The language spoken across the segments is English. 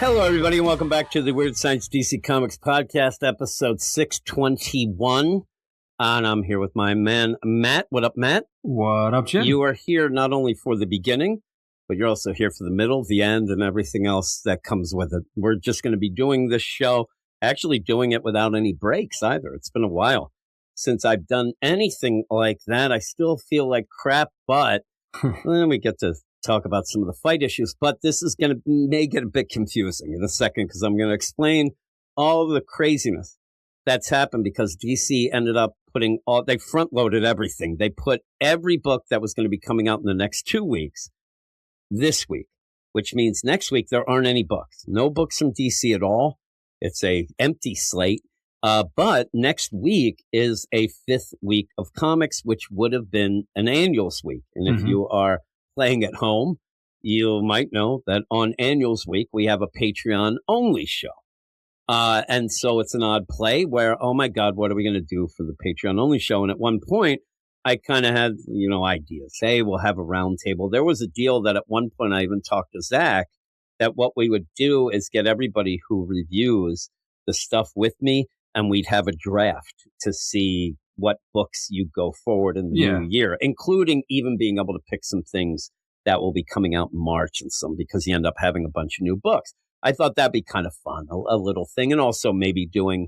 Hello, everybody, and welcome back to the Weird Science DC Comics Podcast, episode 621. And I'm here with my man, Matt. What up, Matt? What up, Jim? You are here not only for the beginning, but you're also here for the middle, the end, and everything else that comes with it. We're just going to be doing this show, actually doing it without any breaks either. It's been a while since I've done anything like that. I still feel like crap, but then we get to talk about some of the fight issues, but this is going to may get a bit confusing in a second because I'm going to explain all the craziness that's happened because DC ended up they front loaded everything. They put every book that was going to be coming out in the next 2 weeks this week, which means next week there aren't any books. No books from DC at all. It's a empty slate. But next week is a 5th week of comics, which would have been an annuals week. And if you are playing at home, you might know that on Annuals Week, we have a Patreon-only show. And so it's an odd play where, oh my God, what are we going to do for the Patreon-only show? And at one point, I kind of had, ideas. Hey, we'll have a round table. There was a deal that at one point I even talked to Zach that what we would do is get everybody who reviews the stuff with me, and we'd have a draft to see what books you go forward in the new year, including even being able to pick some things that will be coming out in March and some because you end up having a bunch of new books. I thought that'd be kind of fun, a little thing. And also maybe doing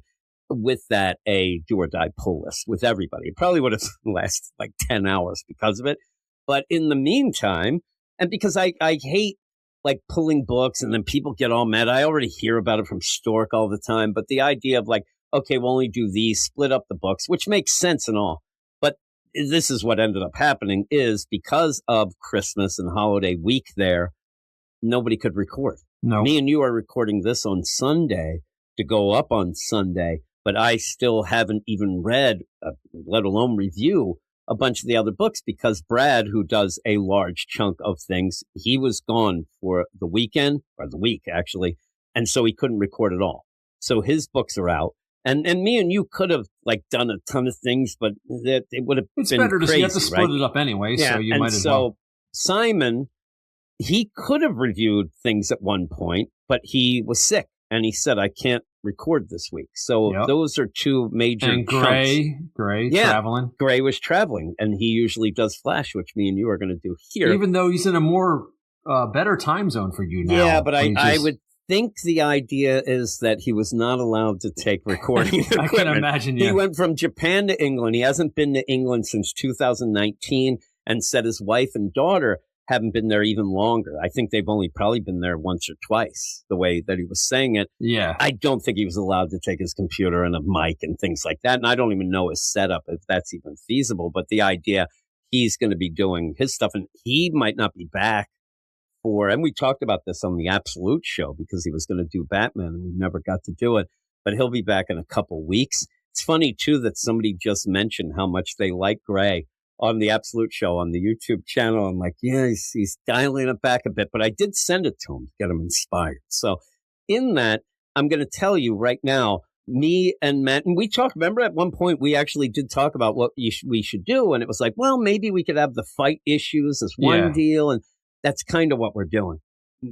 with that a do or die pull list with everybody. It probably would have lasted like 10 hours because of it. But in the meantime, and because I hate like pulling books and then people get all mad. I already hear about it from Stork all the time. But the idea of like, okay, we'll only do these, split up the books, which makes sense and all. But this is what ended up happening is because of Christmas and holiday week there, nobody could record. No. Me and you are recording this on Sunday to go up on Sunday, but I still haven't even read, let alone review, a bunch of the other books because Brad, who does a large chunk of things, he was gone for the weekend, or the week actually, and so he couldn't record at all. So his books are out. And me and you could have like done a ton of things, but it would have been better to crazy, you have to split it up anyway, so you might as well. Simon, he could have reviewed things at one point, but he was sick, and he said, I can't record this week. So those are two major and Gray traveling. Gray was traveling, and he usually does Flash, which me and you are going to do here. Even though he's in a more better time zone for you now. Yeah, but I would think the idea is that he was not allowed to take recording equipment. I can imagine, He went from Japan to England. He hasn't been to England since 2019 and said his wife and daughter haven't been there even longer. I think they've only probably been there once or twice, the way that he was saying it. Yeah. I don't think he was allowed to take his computer and a mic and things like that. And I don't even know his setup, if that's even feasible. But the idea he's going to be doing his stuff, and he might not be back and we talked about this on the Absolute show because he was going to do Batman and we never got to do it, but he'll be back in a couple weeks. It's funny too that somebody just mentioned how much they like Gray on the Absolute show on the YouTube channel. I'm like, yeah, he's dialing it back a bit, but I did send it to him to get him inspired. So in that, I'm going to tell you right now, me and Matt, and we talked, remember at one point we actually did talk about what we should do. And it was like, well, maybe we could have the fight issues as one deal. And that's kind of what we're doing.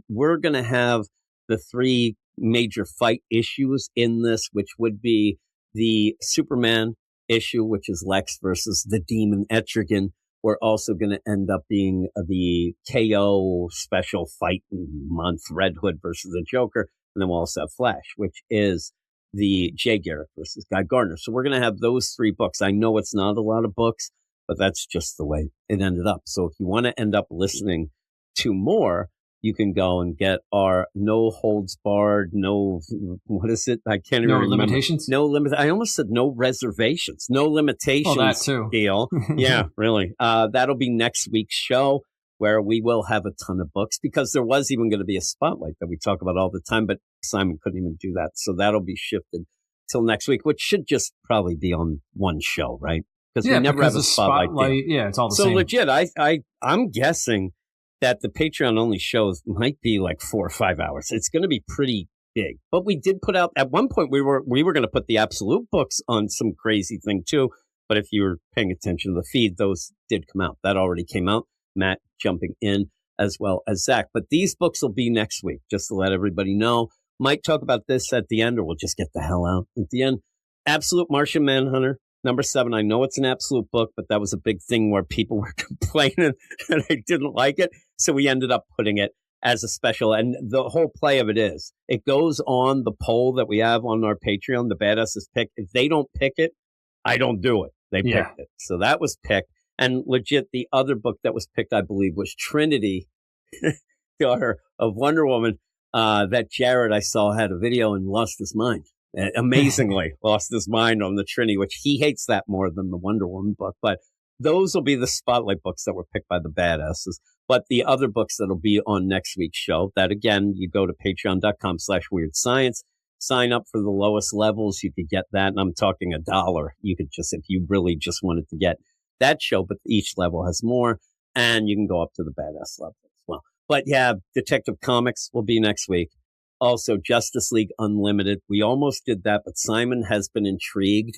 We're going to have the 3 major fight issues in this, which would be the Superman issue, which is Lex versus the Demon Etrigan. We're also going to end up being the KO special fight month, Red Hood versus the Joker. And then we'll also have Flash, which is the Jay Garrick versus Guy Gardner. So we're going to have those 3 books. I know it's not a lot of books, but that's just the way it ended up. So if you want to end up listening to more, you can go and get our no holds barred, what is it? I can't even No remember. limitations? No limit. I almost said no reservations, no limitations that too. deal. Yeah, really. That'll be next week's show where we will have a ton of books because there was even going to be a spotlight that we talk about all the time, but Simon couldn't even do that. So that'll be shifted till next week, which should just probably be on one show, right? Because we never have a spotlight. Yeah, it's all the same. same. So legit, I'm guessing that the Patreon only shows might be like 4 or 5 hours. It's going to be pretty big. But we did put out at one point we were going to put the absolute books on some crazy thing too. But if you were paying attention to the feed, those did come out. That already came out. Matt jumping in as well as Zach. But these books will be next week, just to let everybody know. Might talk about this at the end, or we'll just get the hell out at the end. Absolute Martian Manhunter. Number 7, I know it's an absolute book, but that was a big thing where people were complaining and I didn't like it. So we ended up putting it as a special. And the whole play of it is, it goes on the poll that we have on our Patreon, the Badasses Pick. If they don't pick it, I don't do it. They picked it. So that was picked. And legit, the other book that was picked, I believe, was Trinity, daughter of Wonder Woman, that Jared, I saw, had a video and lost his mind. Amazingly lost his mind on the Trinity, which he hates that more than the Wonder Woman book. But those will be the spotlight books that were picked by the Badasses. But the other books that'll be on next week's show, that again, you go to patreon.com/weirdscience, sign up for the lowest levels. You could get that. And I'm talking $1. You could just, if you really just wanted to get that show, but each level has more. And you can go up to the Badass level as well. But yeah, Detective Comics will be next week. Also, Justice League Unlimited. We almost did that, but Simon has been intrigued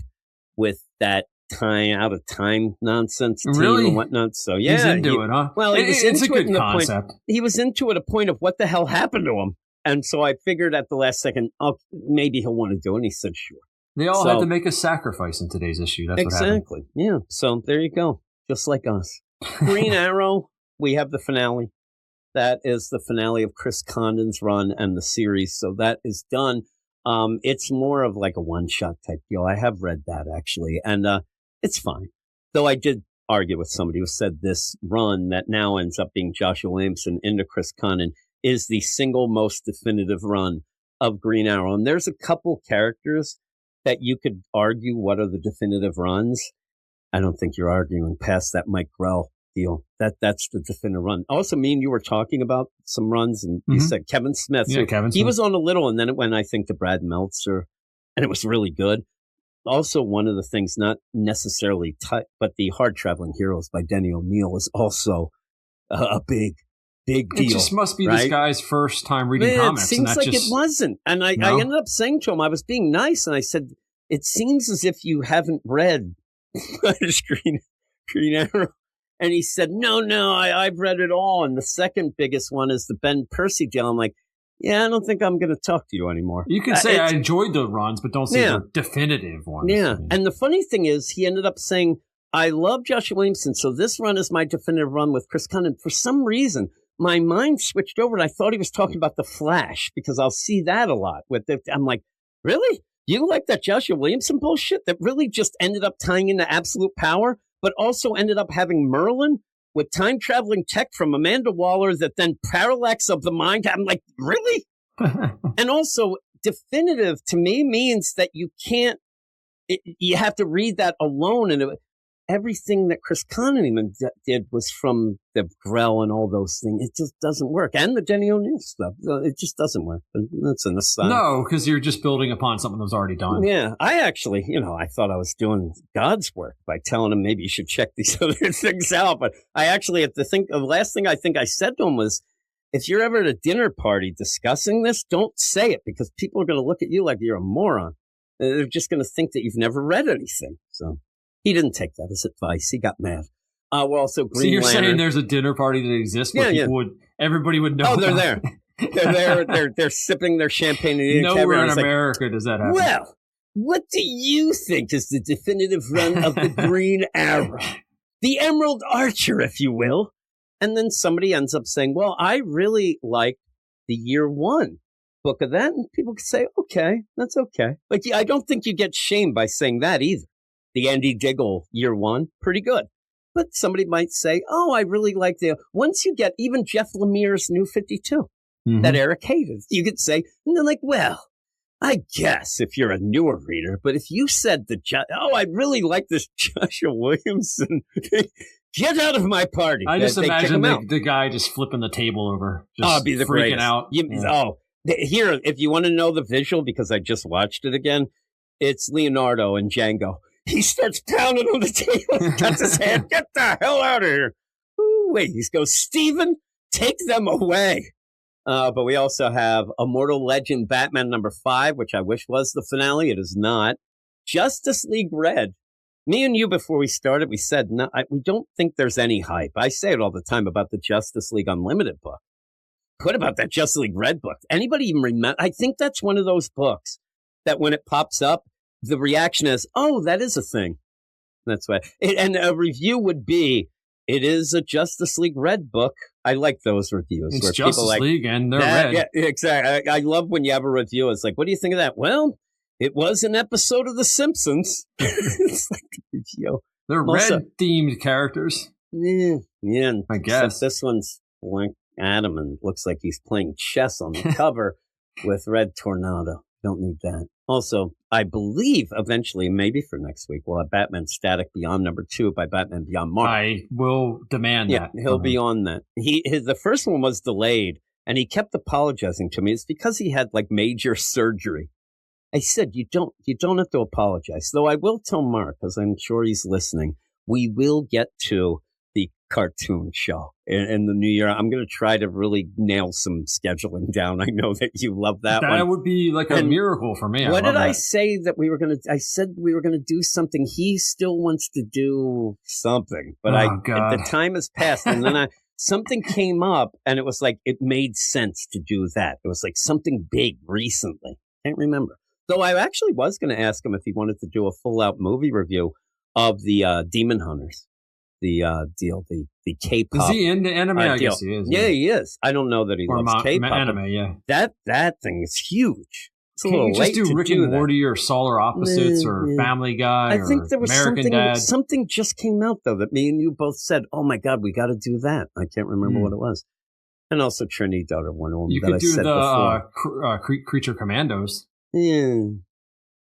with that out of time nonsense team and whatnot. So yeah, he's into it, huh? Well, it's a good concept. He was into it a point of what the hell happened to him, and so I figured at the last second, oh, maybe he'll want to do it. And he said, sure. They all had to make a sacrifice in today's issue. That's what happened. Exactly. Yeah. So there you go. Just like us. Green Arrow. We have the finale. That is the finale of Chris Condon's run and the series. So that is done. It's more of like a one-shot type deal. I have read that actually, and it's fine. Though I did argue with somebody who said this run that now ends up being Joshua Williamson into Chris Condon is the single most definitive run of Green Arrow. And there's a couple characters that you could argue what are the definitive runs. I don't think you're arguing past that Mike Grell deal. That's the definitive run. Also, me and you were talking about some runs, and you said Kevin Smith. Yeah, so Kevin Smith. He was on a little, and then it went, I think, to Brad Meltzer, and it was really good. Also, one of the things, not necessarily tight, but the Hard Traveling Heroes by Denny O'Neil is also a big deal. It just must be this guy's first time reading comics. It seems like it wasn't. And I ended up saying to him, I was being nice, and I said, it seems as if you haven't read Green Arrow. And he said, no, I've read it all. And the second biggest one is the Ben Percy deal. I'm like, yeah, I don't think I'm going to talk to you anymore. You can say I enjoyed the runs, but don't say they're definitive ones. Yeah. And the funny thing is, he ended up saying, I love Joshua Williamson, so this run is my definitive run with Chris Condon. For some reason, my mind switched over, and I thought he was talking about The Flash, because I'll see that a lot. I'm like, really? You like that Joshua Williamson bullshit that really just ended up tying into Absolute Power, but also ended up having Merlin with time-traveling tech from Amanda Waller that then parallax of the mind? I'm like, really? And also, definitive to me means that you can't, you have to read that alone. And everything that Chris Condon did was from the Grell and all those things. It just doesn't work. And the Denny O'Neil stuff. It just doesn't work. But that's an aside. No, because you're just building upon something that was already done. Yeah. I actually, I thought I was doing God's work by telling him maybe you should check these other things out. But I actually, the last thing I think I said to him was, if you're ever at a dinner party discussing this, don't say it, because people are going to look at you like you're a moron. They're just going to think that you've never read anything. So he didn't take that as advice. He got mad. We're also Green So you're Lantern. Saying there's a dinner party that exists where everybody would know. Oh, they're there. They're there. They're sipping their champagne and eating Nowhere in America does that happen. Well, what do you think is the definitive run of the Green Arrow? The Emerald Archer, if you will. And then somebody ends up saying, well, I really like the Year One book of that. And people can say, okay, that's okay. Like, I don't think you get shamed by saying that either. The Andy Diggle Year One, pretty good. But somebody might say, oh, I really like once you get even Jeff Lemire's New 52 that Eric hated, you could say, and they're like, well, I guess if you're a newer reader, but if you said I really like this Joshua Williamson, get out of my party. I just imagine the guy just flipping the table over, just be the freaking greatest. out. Here, if you want to know the visual, because I just watched it again, it's Leonardo and Django. He starts pounding on the table, cuts his hand, get the hell out of here. Wait, he goes, Steven, take them away. But we also have Immortal Legend Batman #5, which I wish was the finale. It is not. Justice League Red. Me and you, before we started, we said, no, we don't think there's any hype. I say it all the time about the Justice League Unlimited book. What about that Justice League Red book? Anybody even remember? I think that's one of those books that when it pops up, the reaction is, oh, that is a thing. That's why. And a review would be, it is a Justice League Red book. I like those reviews. It's where Justice people League and they're red. Yeah, exactly. I love when you have a review. It's like, what do you think of that? Well, it was an episode of The Simpsons. It's like a review. They're red-themed characters. Yeah. I guess. This one's Black Adam and looks like he's playing chess on the cover with Red Tornado. Don't need that. Also, I believe eventually, maybe for next week, we'll have Batman Static Beyond #2 by Batman Beyond Mark. I will demand that. Yeah, he'll be on that. The first one was delayed, and he kept apologizing to me. It's because he had like major surgery. I said, you don't have to apologize. Though I will tell Mark, because I'm sure he's listening, we will get to the cartoon show in the new year. I'm going to try to really nail some scheduling down. I know that you love that one. That would be like a miracle for me. What did I say that we were going to? I said we were going to do something. He still wants to do something, but the time has passed, and then something came up, and it was like it made sense to do that. It was like something big recently. Can't remember. Though I actually was going to ask him if he wanted to do a full-out movie review of the Demon Hunters. The K-pop. Is he into anime? I guess he is. Yeah, he is. I don't know that he loves K-pop. Anime, yeah. That thing is huge. It's a Can't little you just late do Rick and Morty or Solar Opposites or Family Guy? I think there was American Dad. something just came out though that me and you both said, "Oh my God, we got to do that." I can't remember what it was. And also Trinity Daughter Wonder Woman. You could do the Creature Commandos. Yeah,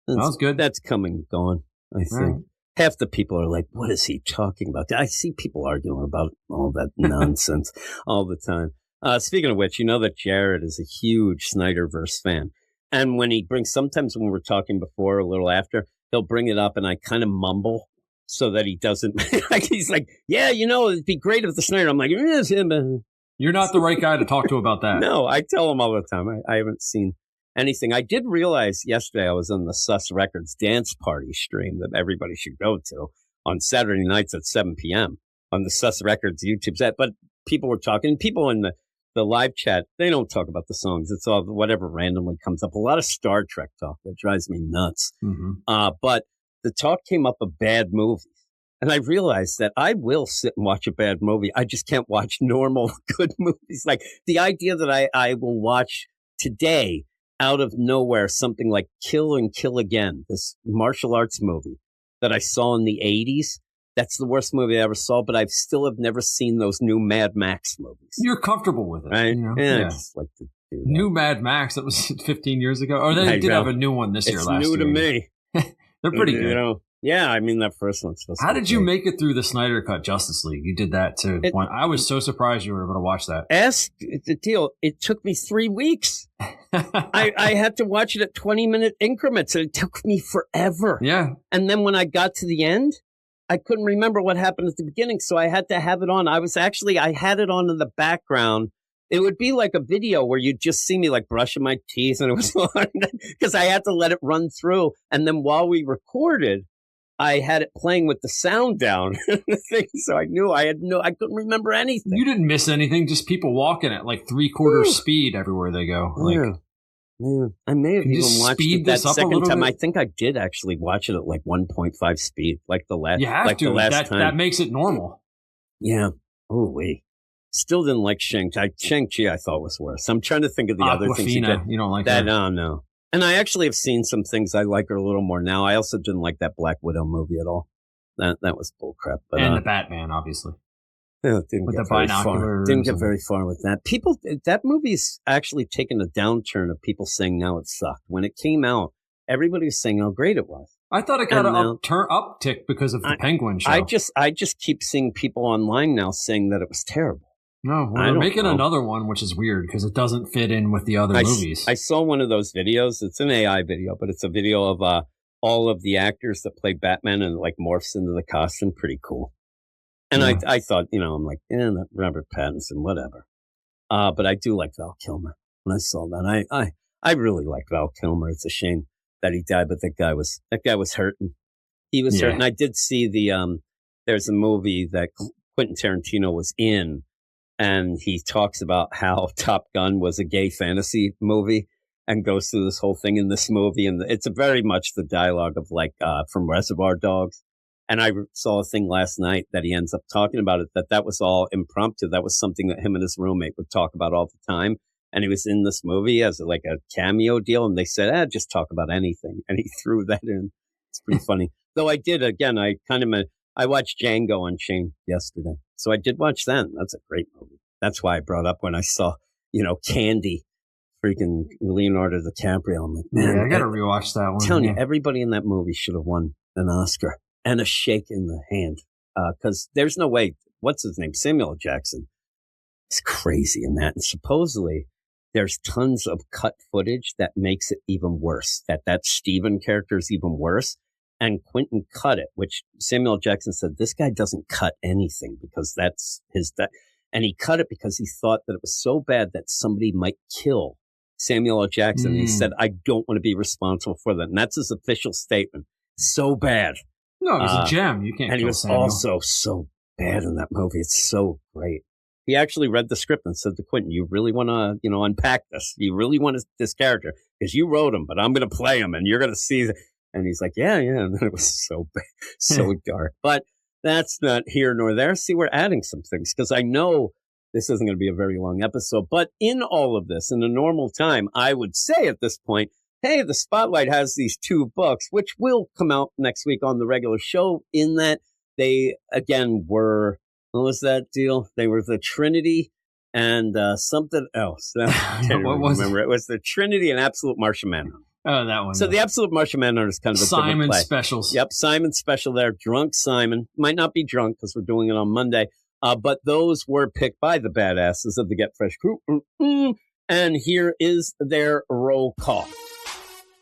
that was good. That's coming and gone. I think. Right. Half the people are like, what is he talking about? I see people arguing about all that nonsense all the time. Speaking of which, you know that Jared is a huge Snyderverse fan. And when he sometimes when we're talking before, a little after, he'll bring it up and I kind of mumble so that he doesn't. He's like, yeah, it'd be great if the Snyder. I'm like, yes, you're not the right guy to talk to about that. No, I tell him all the time. I haven't seen anything. I did realize yesterday I was on the Sus Records dance party stream that everybody should go to on Saturday nights at 7 p.m. on the Sus Records YouTube set. But people were talking. People in the live chat, they don't talk about the songs. It's all whatever randomly comes up. A lot of Star Trek talk that drives me nuts. Mm-hmm. But the talk came up of bad movies. And I realized that I will sit and watch a bad movie. I just can't watch normal good movies. Like the idea that I will watch today out of nowhere, something like Kill and Kill Again, this martial arts movie that I saw in the 80s. That's the worst movie I ever saw, but I still have never seen those new Mad Max movies. You're comfortable with it. Right? Yeah. I just like to do that. New Mad Max, that was 15 years ago. Or they did have a new one this year last year. It's new to me. They're pretty good. Yeah, I mean, that first one's supposed to be. How did you make it through the Snyder Cut Justice League? You did that too. I was so surprised you were able to watch that. The deal. It took me 3 weeks. I had to watch it at 20-minute increments, and it took me forever. Yeah. And then when I got to the end, I couldn't remember what happened at the beginning, so I had to have it on. I had it on in the background. It would be like a video where you'd just see me like brushing my teeth, and it was on because I had to let it run through. And then while we recorded, I had it playing with the sound down, so I knew I couldn't remember anything. You didn't miss anything, just people walking at like 3/4 speed everywhere they go. Yeah. I may have even watched it that second time. I think I did actually watch it at like 1.5 speed, like the last. You have to. Time. That makes it normal. Yeah. Oh wait. Still didn't like Shang-Chi. Shang-Chi I thought was worse. I'm trying to think of the other things you did. You don't like that? No. And I actually have seen some things I like her a little more now. I also didn't like that Black Widow movie at all. that was bullcrap. But and the Batman, obviously. Didn't With get the very binoculars. far. Didn't get very far with that. That movie's actually taken a downturn of people saying now it sucked. When it came out, everybody was saying how great it was. I thought it got an uptick because of the Penguin show. I just keep seeing people online now saying that it was terrible. No, we're making another one, which is weird because it doesn't fit in with the other movies. I saw one of those videos. It's an AI video, but it's a video of all of the actors that play Batman and like morphs into the costume. Pretty cool. And I thought, I'm like, that Robert Pattinson, whatever. But I do like Val Kilmer. When I saw that, I really like Val Kilmer. It's a shame that he died, but that guy was hurting. He was hurting. I did see there's a movie that Quentin Tarantino was in, and he talks about how Top Gun was a gay fantasy movie and goes through this whole thing in this movie. And it's very much the dialogue of like from Reservoir Dogs. And I saw a thing last night that he ends up talking about it, that was all impromptu. That was something that him and his roommate would talk about all the time. And he was in this movie as like a cameo deal. And they said, just talk about anything. And he threw that in. It's pretty funny. Though I did, again, I watched Django Unchained yesterday. So I did watch that. That's a great movie. That's why I brought up when I saw, Candy, freaking Leonardo DiCaprio. I'm like, man, I got to rewatch that one. I'm telling you, everybody in that movie should have won an Oscar. And a shake in the hand. Because there's no way, what's his name? Samuel L. Jackson. It's crazy in that. And supposedly there's tons of cut footage that makes it even worse. That Steven character is even worse. And Quentin cut it, which Samuel L. Jackson said, this guy doesn't cut anything because that's and he cut it because he thought that it was so bad that somebody might kill Samuel L. Jackson. And he said, I don't want to be responsible for that. And that's his official statement. So bad. No, he's a gem. You can't. And he was also so bad in that movie. It's so great. He actually read the script and said to Quentin, "You really want to, unpack this? You really want this character because you wrote him, but I'm going to play him, and you're going to see." And he's like, "Yeah." And then it was so bad, so dark. But that's not here nor there. See, we're adding some things because I know this isn't going to be a very long episode. But in all of this, in a normal time, I would say at this point, hey, the Spotlight has these 2 books, which will come out next week on the regular show, in that they, again, were, what was that deal? They were the Trinity and something else. I can't remember. It was the Trinity and Absolute Martian Manhunter. Oh, that one. So the Absolute Martian Manhunter is kind of a Simon play. Specials. Yep, Simon Special there. Drunk Simon. Might not be drunk because we're doing it on Monday. But those were picked by the badasses of the Get Fresh crew. And here is their roll call.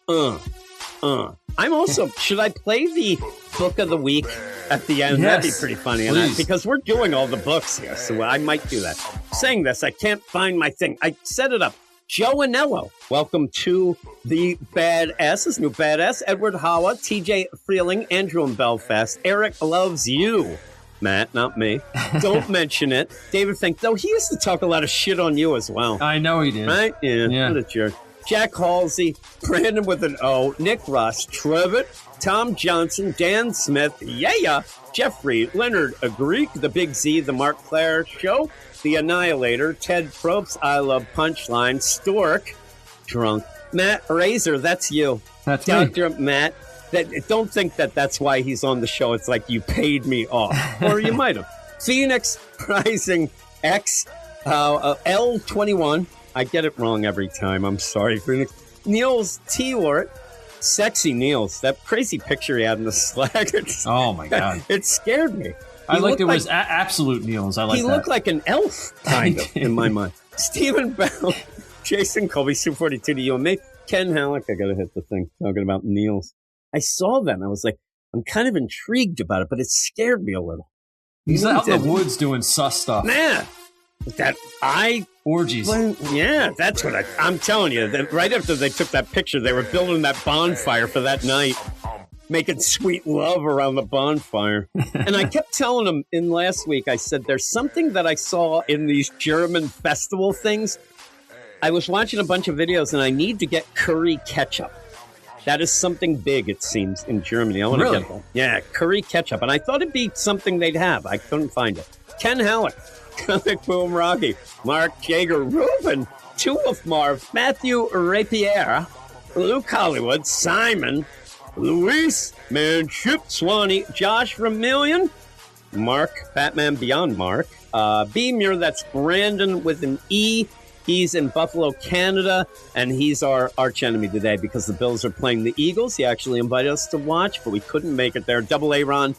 I'm also, should I play the book of the week at the end? Yes, that'd be pretty funny. Because we're doing all the books here, so I might do that. Saying this, I can't find my thing. I set it up. Joe Anello, welcome to the Badasses, new badass. Edward Hawa, TJ Freeling, Andrew in Belfast. Eric loves you. Matt, not me. Don't mention it. David Fink, though he used to talk a lot of shit on you as well. I know he did. Right? Yeah. What a jerk. Jack Halsey, Brandon with an O, Nick Ross, Trevitt, Tom Johnson, Dan Smith, Jeffrey, Leonard, a Greek, the Big Z, the Mark Clare Show, the Annihilator, Ted Probst, I Love Punchline, Stork, Drunk, Matt Razor, that's you. That's Dr. me. Matt. Don't think that's why he's on the show. It's like you paid me off. Or you might have. Phoenix Rising X, L21. I get it wrong every time. I'm sorry, Phoenix. Niels T-Wart. Sexy Niels. That crazy picture he had in the Slack. Oh, my God. It scared me. I liked it was absolute Niels. I like that. He looked like an elf, kind of, in my mind. Stephen Bell. Jason Colby, 242 to you and me. Ken Halleck. I got to hit the thing talking about Niels. I saw that and I was like, I'm kind of intrigued about it, but it scared me a little. He's out in the woods doing sus stuff. Man. Orgies. Well, yeah, that's what I'm telling you. That right after they took that picture, they were building that bonfire for that night, making sweet love around the bonfire. And I kept telling them in last week, I said, there's something that I saw in these German festival things. I was watching a bunch of videos and I need to get curry ketchup. That is something big, it seems, in Germany. I want to get that. Yeah, curry ketchup. And I thought it'd be something they'd have. I couldn't find it. Ken Halleck. Comic Boom Rocky, Mark Jager, Ruben, Two of Marv, Matthew Rapier, Luke Hollywood, Simon, Luis, Manship, Swanee, Josh Vermillion, Mark, Batman Beyond Mark, Beamer, that's Brandon with an E. He's in Buffalo, Canada, and he's our arch enemy today because the Bills are playing the Eagles. He actually invited us to watch, but we couldn't make it there. Double A-Ron,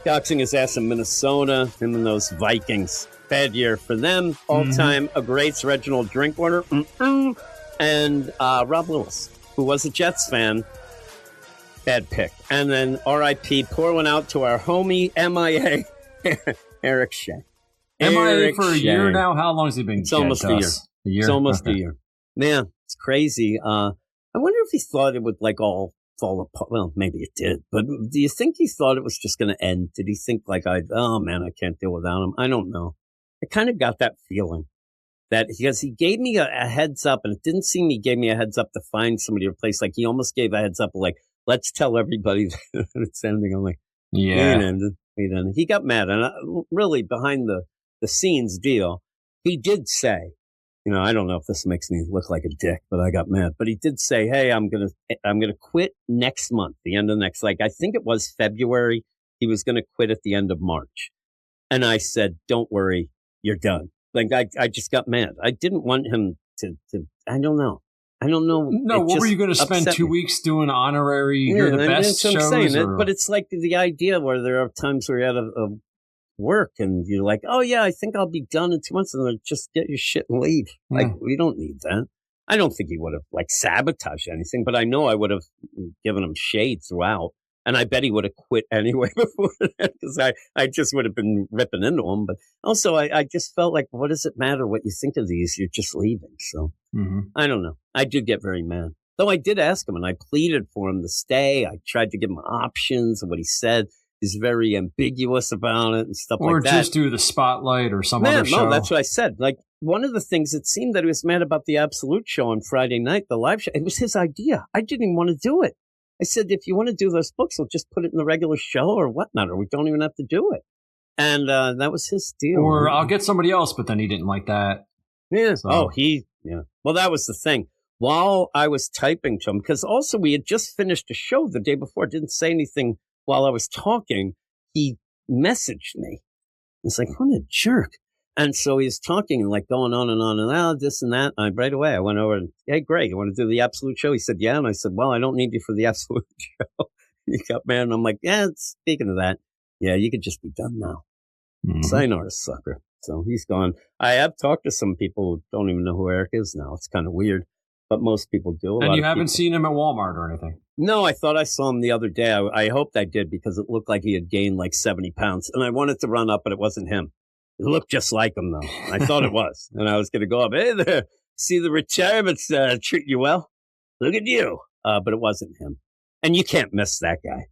doxing his ass in Minnesota, him and those Vikings. Bad year for them. All-time greats, Reginald Drinkwater, and Rob Lewis, who was a Jets fan. Bad pick. And then R.I.P. Pour one out to our homie MIA, Eric Shea. MIA for a year now? How long has he been? It's almost a year. It's almost a year. Yeah, it's crazy. I wonder if he thought it would like all fall apart. Well, maybe it did. But do you think he thought it was just going to end? Did he think like, oh man, I can't deal without him? I don't know. I kind of got that feeling. That because he gave me a heads up, and it didn't seem he gave me a heads up to find somebody to replace. Like he almost gave a heads up, like, let's tell everybody that it's ending. I'm like, yeah. It ended. He got mad. And really, behind the scenes deal, he did say, I don't know if this makes me look like a dick, but I got mad. But he did say, hey, I'm gonna quit next month, the end of next, like I think it was February. He was going to quit at the end of March. And I said, don't worry, you're done. Like I just got mad. I didn't want him to I don't know. No, what were you going to spend 2 weeks doing honorary? You're the best shows? I'm saying. But it's like the idea where there are times where you're out of work and you're like, oh yeah, I think I'll be done in 2 months, and then just get your shit and leave. Like we don't need that. I don't think he would have like sabotaged anything, but I know I would have given him shade throughout. And I bet he would have quit anyway before that because I just would have been ripping into him. But also, I just felt like, what does it matter what you think of these? You're just leaving. So I don't know. I did get very mad. Though I did ask him and I pleaded for him to stay. I tried to give him options. And what he said is very ambiguous about it and stuff like that. Or just do the Spotlight or some other show. No, that's what I said. Like one of the things, it seemed that he was mad about the Absolute show on Friday night, the live show. It was his idea. I didn't even want to do it. I said, if you want to do those books, we'll just put it in the regular show or whatnot, or we don't even have to do it. And that was his deal. Or I'll get somebody else, but then he didn't like that. Yeah. So. Yeah. Well, that was the thing. While I was typing to him, because also we had just finished a show the day before, didn't say anything while I was talking, he messaged me. It's like, what a jerk. And so he's talking and like going on and this and that. And right away I went over and, hey, Greg, you want to do the Absolute show? He said, yeah. And I said, well, I don't need you for the Absolute show. He got mad. And I'm like, yeah, speaking of that, yeah, you could just be done now. Sayonara, sucker. So he's gone. I have talked to some people who don't even know who Eric is now. It's kind of weird, but most people do. And you haven't seen him at Walmart or anything? No, I thought I saw him the other day. I hoped I did because it looked like he had gained like 70 pounds. And I wanted to run up, but it wasn't him. It looked just like him, though. I thought it was. And I was going to go up, hey there, see the retirement's treating you well? Look at you. But it wasn't him. And you can't miss that guy.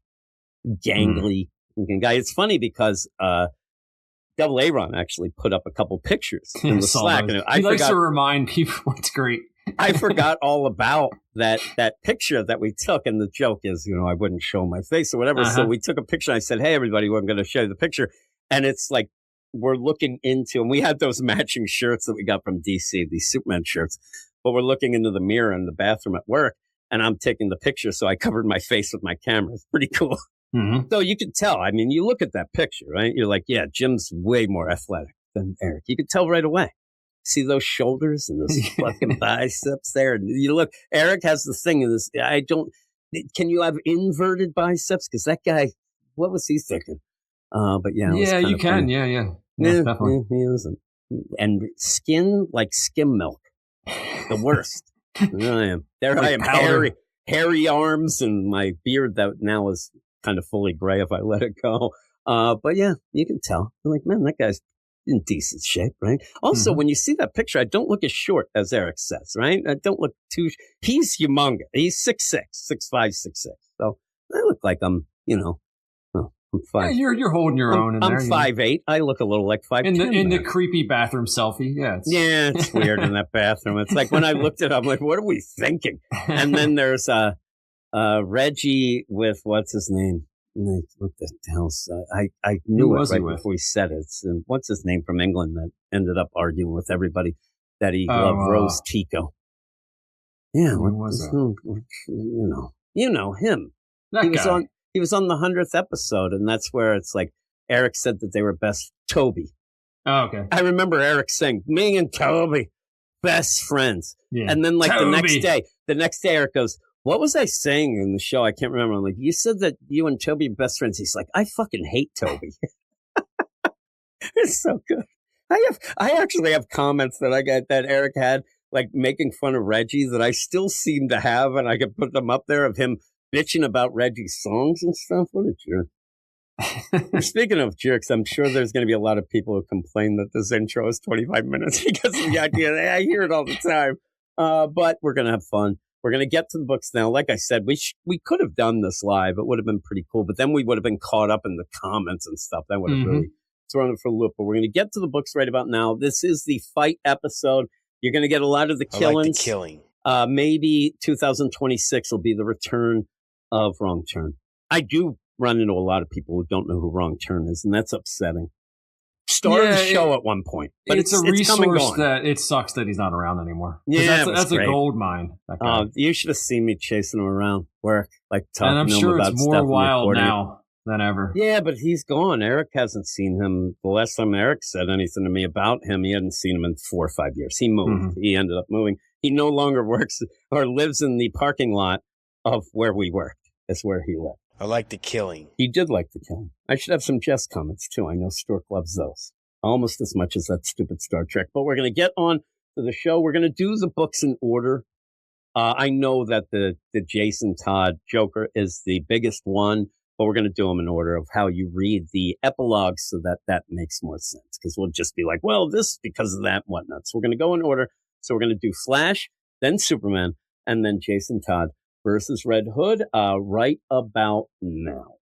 Gangly looking guy. It's funny because Double A-Ron actually put up a couple pictures in the Slack. And he likes to remind people it's great. I forgot all about that picture that we took. And the joke is, I wouldn't show my face or whatever. So we took a picture. And I said, hey, everybody, we're going to show you the picture. And it's like, we're looking into, and we had those matching shirts that we got from DC, these Superman shirts, but we're looking into the mirror in the bathroom at work, and I'm taking the picture, so I covered my face with my camera. It's pretty cool. So you could tell. I mean, you look at that picture, right? You're like, yeah, Jim's way more athletic than Eric. You could tell right away. See those shoulders and those fucking biceps there? And you look, Eric has the thing in this. Can you have inverted biceps? Because that guy, what was he thinking? But yeah, you can. Funny. Yeah, definitely. He isn't. And skin like skim milk, the worst. There I am. I am, hairy arms, and my beard that now is kind of fully gray if I let it go. But yeah, you can tell. I'm like, man, that guy's in decent shape, right? Also, when you see that picture, I don't look as short as Eric says, right? I don't look too. He's humongous. He's 6'6", 6'5", 6'6". So I look like I'm, I'm 5. Yeah, you're holding your own in there. I'm 5'8". I look a little like 5'10". In the creepy bathroom selfie. Yeah. It's weird in that bathroom. It's like when I looked at it, I'm like, what are we thinking? And then there's Reggie with, what's his name? What the hell's, I knew it right before he said it. And what's his name from England that ended up arguing with everybody that he loved Rose Tico. Yeah. Who was that? You know him. He was on the 100th episode, and that's where it's like Eric said that they were best. Toby. Oh, okay. I remember Eric saying, "Me and Toby, best friends." Yeah. And then, like, Toby. the next day, Eric goes, "What was I saying in the show? I can't remember." I'm like, "You said that you and Toby are best friends." He's like, "I fucking hate Toby." It's so good. I actually have comments that I got that Eric had, like making fun of Reggie, that I still seem to have, and I could put them up there of him bitching about Reggie's songs and stuff. What a jerk. Speaking of jerks, I'm sure there's going to be a lot of people who complain that this intro is 25 minutes because of the idea. I hear it all the time. But we're going to have fun. We're going to get to the books now. Like I said, we could have done this live. It would have been pretty cool. But then we would have been caught up in the comments and stuff. That would have really thrown it for a loop. But we're going to get to the books right about now. This is the fight episode. You're going to get a lot of the killings. I like the killing. Maybe 2026 will be the return of Wrong Turn. I do run into a lot of people who don't know who Wrong Turn is, and that's upsetting. Started the show at one point, but it's a resource that it sucks that he's not around anymore. Yeah, that's a gold mine. You should have seen me chasing him around work, like talking and I'm to him sure about it's more stuff wild now than ever. Yeah, but he's gone. Eric hasn't seen him. The last time Eric said anything to me about him, he hadn't seen him in 4 or 5 years. He moved. He ended up moving. He no longer works or lives in the parking lot of where we worked. That's where he lived. I like the killing. He did like the killing. I should have some Jess comments, too. I know Stork loves those. Almost as much as that stupid Star Trek. But we're going to get on to the show. We're going to do the books in order. I know that the Jason Todd Joker is the biggest one, but we're going to do them in order of how you read the epilogue so that makes more sense. Because we'll just be like, well, this because of that and whatnot. So we're going to go in order. So we're going to do Flash, then Superman, and then Jason Todd versus Red Hood right about now.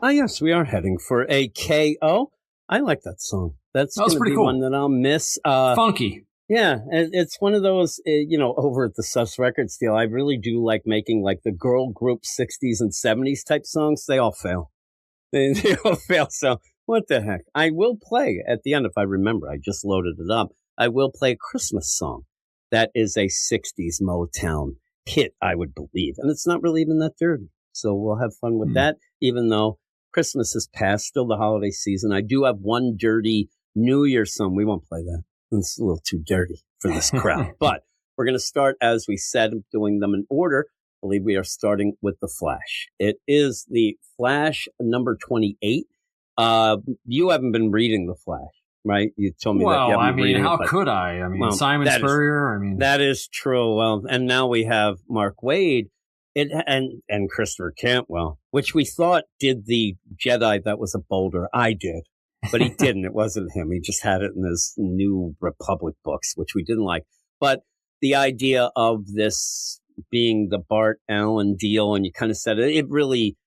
Yes, we are heading for a KO. I like that song. That's going to be cool. One that I'll miss. Funky. Yeah, it's one of those, over at the Sus Records deal, I really do like making like the girl group 60s and 70s type songs. They all fail. They all fail. So what the heck? I will play at the end, if I remember. I just loaded it up. I will play a Christmas song that is a 60s Motown hit, I would believe. And it's not really even that dirty. So we'll have fun with that, even though Christmas is past, still the holiday season. I do have one dirty New Year's song. We won't play that. It's a little too dirty for this crowd. But we're going to start, as we said, doing them in order. I believe we are starting with The Flash. It is The Flash number 28. You haven't been reading The Flash, right? You told me that you haven't been reading it. Well, how could I? Simon Spurrier. That is true. Well, and now we have Mark Waid. And Christopher Cantwell, which we thought did the Jedi that was a boulder. I did, but he didn't. It wasn't him. He just had it in his New Republic books, which we didn't like. But the idea of this being the Bart Allen deal, and you kind of said it really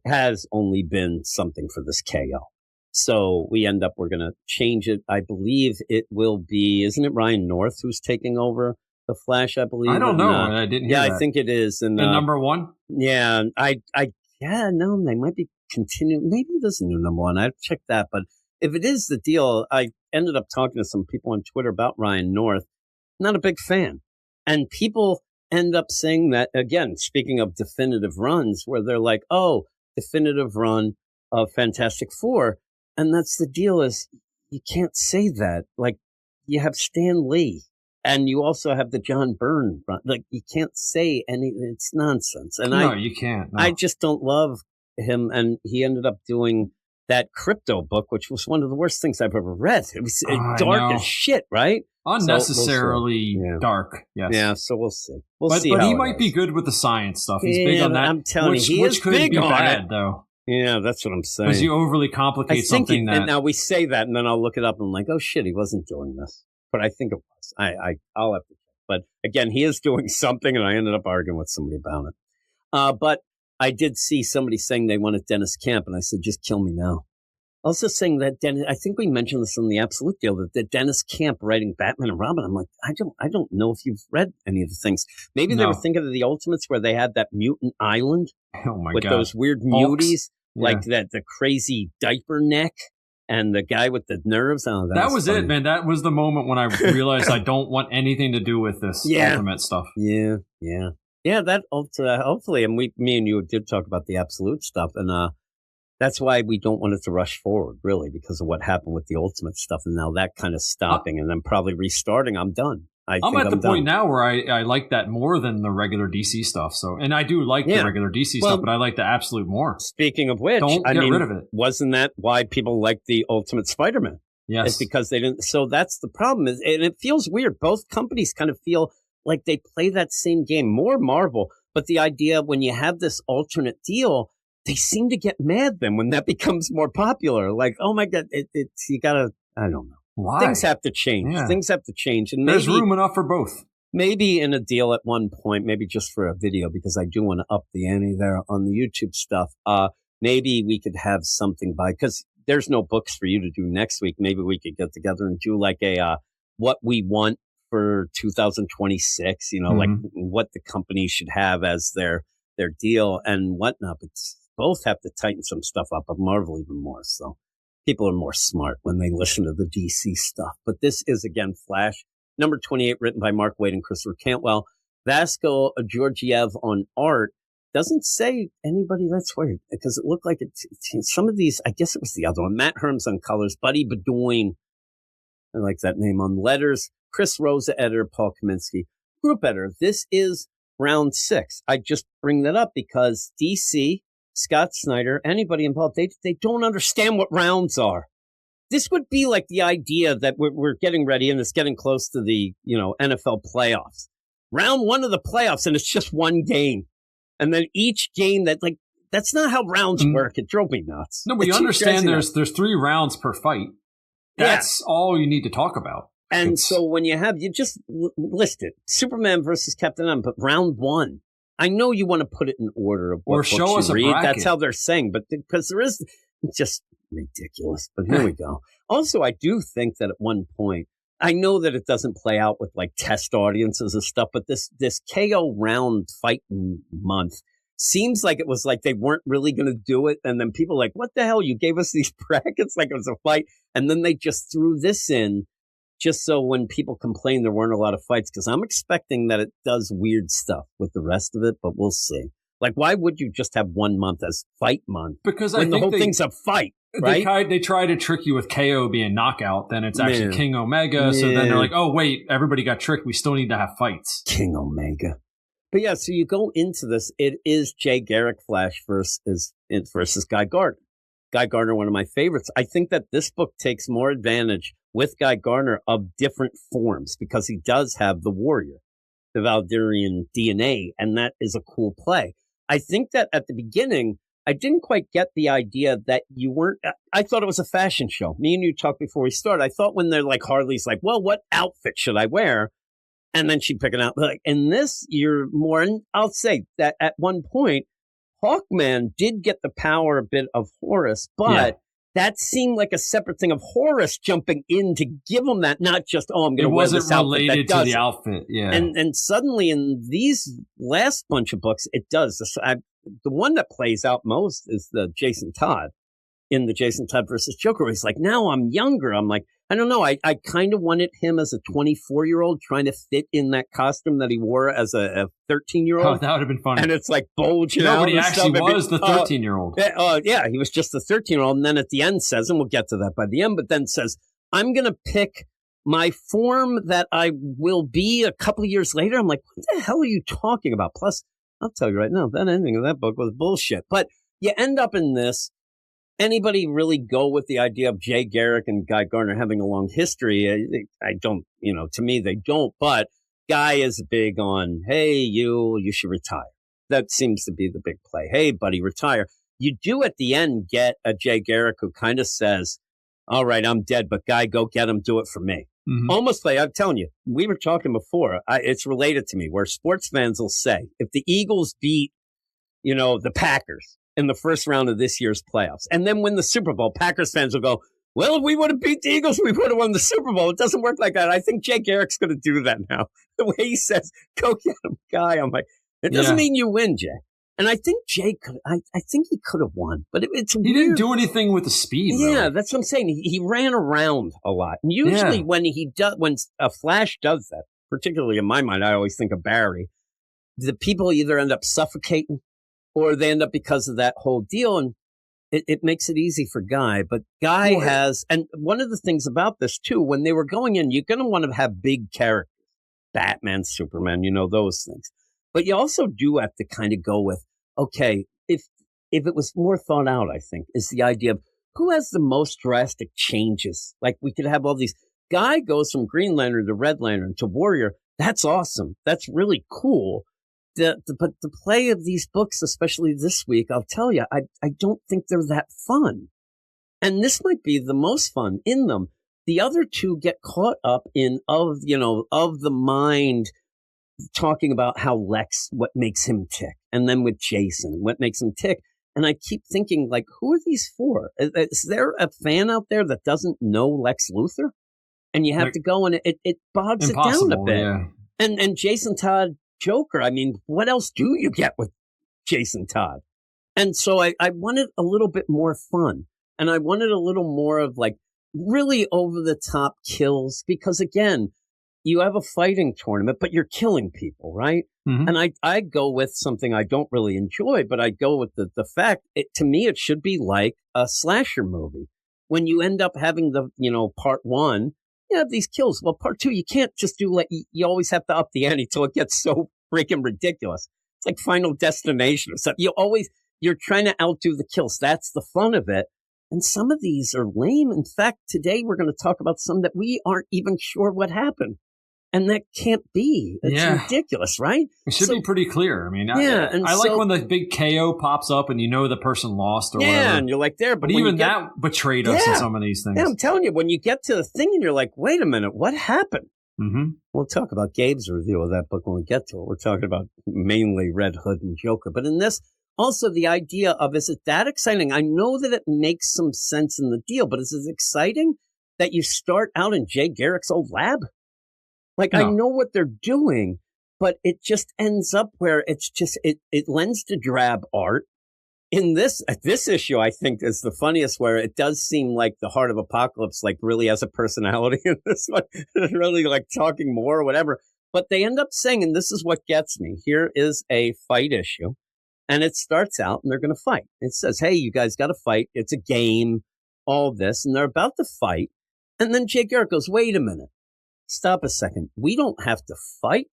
has only been something for this KO. So we're going to change it. I believe it will be, isn't it Ryan North who's taking over The Flash, I believe. I don't know. I didn't hear that. I think it is. And the number one? Yeah. No, they might be continuing. Maybe it is a new number one. I'd check that. But if it is the deal, I ended up talking to some people on Twitter about Ryan North. Not a big fan. And people end up saying that, again, speaking of definitive runs, where they're like, oh, definitive run of Fantastic Four. And that's the deal is you can't say that. Like, you have Stan Lee. And you also have the John Byrne run. Like, you can't say it's nonsense. And no, you can't. No. I just don't love him. And he ended up doing that crypto book, which was one of the worst things I've ever read. It was dark as shit, right? Unnecessarily dark. Yes. Yeah. So we'll see. We'll see. But he might be good with the science stuff. He's big on that. I'm telling you, he is could big be on bad, it. though. Yeah, that's what I'm saying. Because you overly complicate something that. And now we say that, and then I'll look it up and I'm like, oh shit, he wasn't doing this. But I think it was. I'll have to check. But again, he is doing something, and I ended up arguing with somebody about it. But I did see somebody saying they wanted Dennis Camp, and I said, just kill me now. Also saying that I think we mentioned this in the Absolute Deal, that Dennis Camp writing Batman and Robin. I'm like, I don't know if you've read any of the things. Maybe they were thinking of the Ultimates where they had that mutant island with those weird muties, like the crazy diaper neck. And the guy with the nerves. Oh, that was it, man. That was the moment when I realized I don't want anything to do with this Ultimate stuff. Yeah. That hopefully, and me and you did talk about the Absolute stuff, and that's why we don't want it to rush forward, really, because of what happened with the Ultimate stuff, and now that kind of stopping and then probably restarting. I'm done. I'm at the point now where I like that more than the regular DC stuff. So, and I do like the regular DC stuff, but I like the Absolute more. Speaking of which, don't get rid of it. Wasn't that why people like the Ultimate Spider-Man? Yes, it's because they didn't. So that's the problem. And it feels weird. Both companies kind of feel like they play that same game. More Marvel, but the idea when you have this alternate deal, they seem to get mad then when that becomes more popular. Like, oh my god, it's you gotta. I don't know. Why? Things have to change. Yeah. Things have to change. And there's room enough for both. Maybe in a deal at one point, maybe just for a video, because I do want to up the ante there on the YouTube stuff. Maybe we could have something because there's no books for you to do next week. Maybe we could get together and do like a what we want for 2026, like what the company should have as their deal and whatnot. But both have to tighten some stuff up, but Marvel even more so. People are more smart when they listen to the DC stuff. But this is, again, Flash, number 28, written by Mark Waid and Christopher Cantwell. Vasco Georgiev on art. Doesn't say anybody. That's weird, because it looked like some of these, I guess it was the other one. Matt Herms on colors. Buddy Bedoin, I like that name, on letters. Chris Rosa, editor. Paul Kaminsky, group editor. This is round 6. I just bring that up because DC, Scott Snyder, anybody involved, they don't understand what rounds are. This would be like the idea that we're getting ready and it's getting close to the NFL playoffs. Round 1 of the playoffs, and it's just one game. And then each game that's not how rounds work. It drove me nuts. No, but you understand there's 3 rounds per fight. That's all you need to talk about. And so when you just list it, Superman versus Captain America, but round 1. I know you want to put it in order of what or show books us you read. A bracket. That's how they're saying, but because there is, it's just ridiculous. But here we go. Also, I do think that at one point, I know that it doesn't play out with like test audiences and stuff, but this KO round fighting month seems like it was like they weren't really going to do it, and then people were like, what the hell? You gave us these brackets like it was a fight, and then they just threw this in. Just so when people complain there weren't a lot of fights, because I'm expecting that it does weird stuff with the rest of it, but we'll see. Like, why would you just have 1 month as fight month? Because when the whole thing's a fight, right? They try to trick you with KO being knockout, then it's actually King Omega. So then they're like, oh, wait, everybody got tricked. We still need to have fights. King Omega. But yeah, so you go into this. It is Jay Garrick Flash versus Guy Gardner. Guy Gardner, one of my favorites. I think that this book takes more advantage with Guy Gardner of different forms because he does have the warrior, the Valdirian DNA, and that is a cool play. I think that at the beginning, I didn't quite get the idea that you weren't, I thought it was a fashion show. Me and you talked before we started. I thought when they're like, Harley's like, well, what outfit should I wear? And then she'd pick it out. Like, in this, you're more, and I'll say that at one point, Hawkman did get the power a bit of Horus, but that seemed like a separate thing of Horace jumping in to give him that, not just, I'm going to wear this outfit. It wasn't related to the outfit, yeah. And suddenly in these last bunch of books, it does. The one that plays out most is the Jason Todd, in the Jason Todd versus Joker, where he's like, now I'm younger. I'm like, I don't know. I kind of wanted him as a 24-year-old trying to fit in that costume that he wore as a 13-year-old. Oh, that would have been funny. And it's like bulging out. Nobody actually was the 13-year-old. Yeah, he was just the 13-year-old. And then at the end says, and we'll get to that by the end, but then says, I'm going to pick my form that I will be a couple of years later. I'm like, what the hell are you talking about? Plus, I'll tell you right now, that ending of that book was bullshit. But you end up in this. Anybody really go with the idea of Jay Garrick and Guy Gardner having a long history? I don't, to me, they don't. But Guy is big on, hey, you should retire. That seems to be the big play. Hey, buddy, retire. You do at the end get a Jay Garrick who kind of says, all right, I'm dead, but Guy, go get him. Do it for me. Mm-hmm. Almost like, I'm telling you, we were talking before. It's related to me where sports fans will say, if the Eagles beat, the Packers in the first round of this year's playoffs and then win the Super Bowl, Packers fans will go, well, if we would have beat the Eagles, we would have won the Super Bowl. It doesn't work like that. I think Jay Garrick's going to do that now. The way he says, go get him, Guy. I'm like, it doesn't mean you win, Jay. And I think Jay I think he could have won, but it's weird. He didn't do anything with the speed. Yeah, really. That's what I'm saying. He ran around a lot. And usually when a Flash does that, particularly in my mind, I always think of Barry, the people either end up suffocating or they end up because of that whole deal. And it makes it easy for Guy. But Guy has, and one of the things about this too, when they were going in, you're going to want to have big characters, Batman, Superman, those things. But you also do have to kind of go with, okay, if it was more thought out, I think, is the idea of who has the most drastic changes. Like we could have all these. Guy goes from Green Lantern to Red Lantern to Warrior. That's awesome. That's really cool. But the play of these books, especially this week, I'll tell you, I don't think they're that fun. And this might be the most fun in them. The other two get caught up in of the mind, talking about how Lex, what makes him tick. And then with Jason, what makes him tick. And I keep thinking, like, who are these for? Is there a fan out there that doesn't know Lex Luthor? And you have to go and it bogs it down a bit. Yeah. And Jason Todd Joker, I mean, what else do you get with Jason Todd? And so I wanted a little bit more fun. And I wanted a little more of like really over the top kills because again, you have a fighting tournament, but you're killing people, right? Mm-hmm. And I go with something I don't really enjoy, but I go with the fact, to me, it should be like a slasher movie. When you end up having part one, you have these kills. Well, part two, you can't just do like, you always have to up the ante till it gets so freaking ridiculous. It's like Final Destination or something. You're trying to outdo the kills. That's the fun of it. And some of these are lame. In fact, today we're going to talk about some that we aren't even sure what happened. And that can't be. It's ridiculous, right? It should be pretty clear. I mean, I like when the big KO pops up and the person lost or whatever. Yeah, and you're like there. But even that betrayed us in some of these things. Yeah, I'm telling you, when you get to the thing and you're like, wait a minute, what happened? Mm-hmm. We'll talk about Gabe's review of that book when we get to it. We're talking about mainly Red Hood and Joker. But in this, also the idea of, is it that exciting? I know that it makes some sense in the deal, but is it exciting that you start out in Jay Garrick's old lab? Like, no. I know what they're doing, but it just ends up where it's just, it lends to drab art. In this issue, I think is the funniest, where it does seem like the Heart of Apocalypse, like, really has a personality in this one, really like talking more or whatever. But they end up saying, and this is what gets me, here is a fight issue. And it starts out and they're going to fight. It says, hey, you guys got to fight. It's a game, all this. And they're about to fight. And then Jay Garrick goes, wait a minute. Stop a second. We don't have to fight.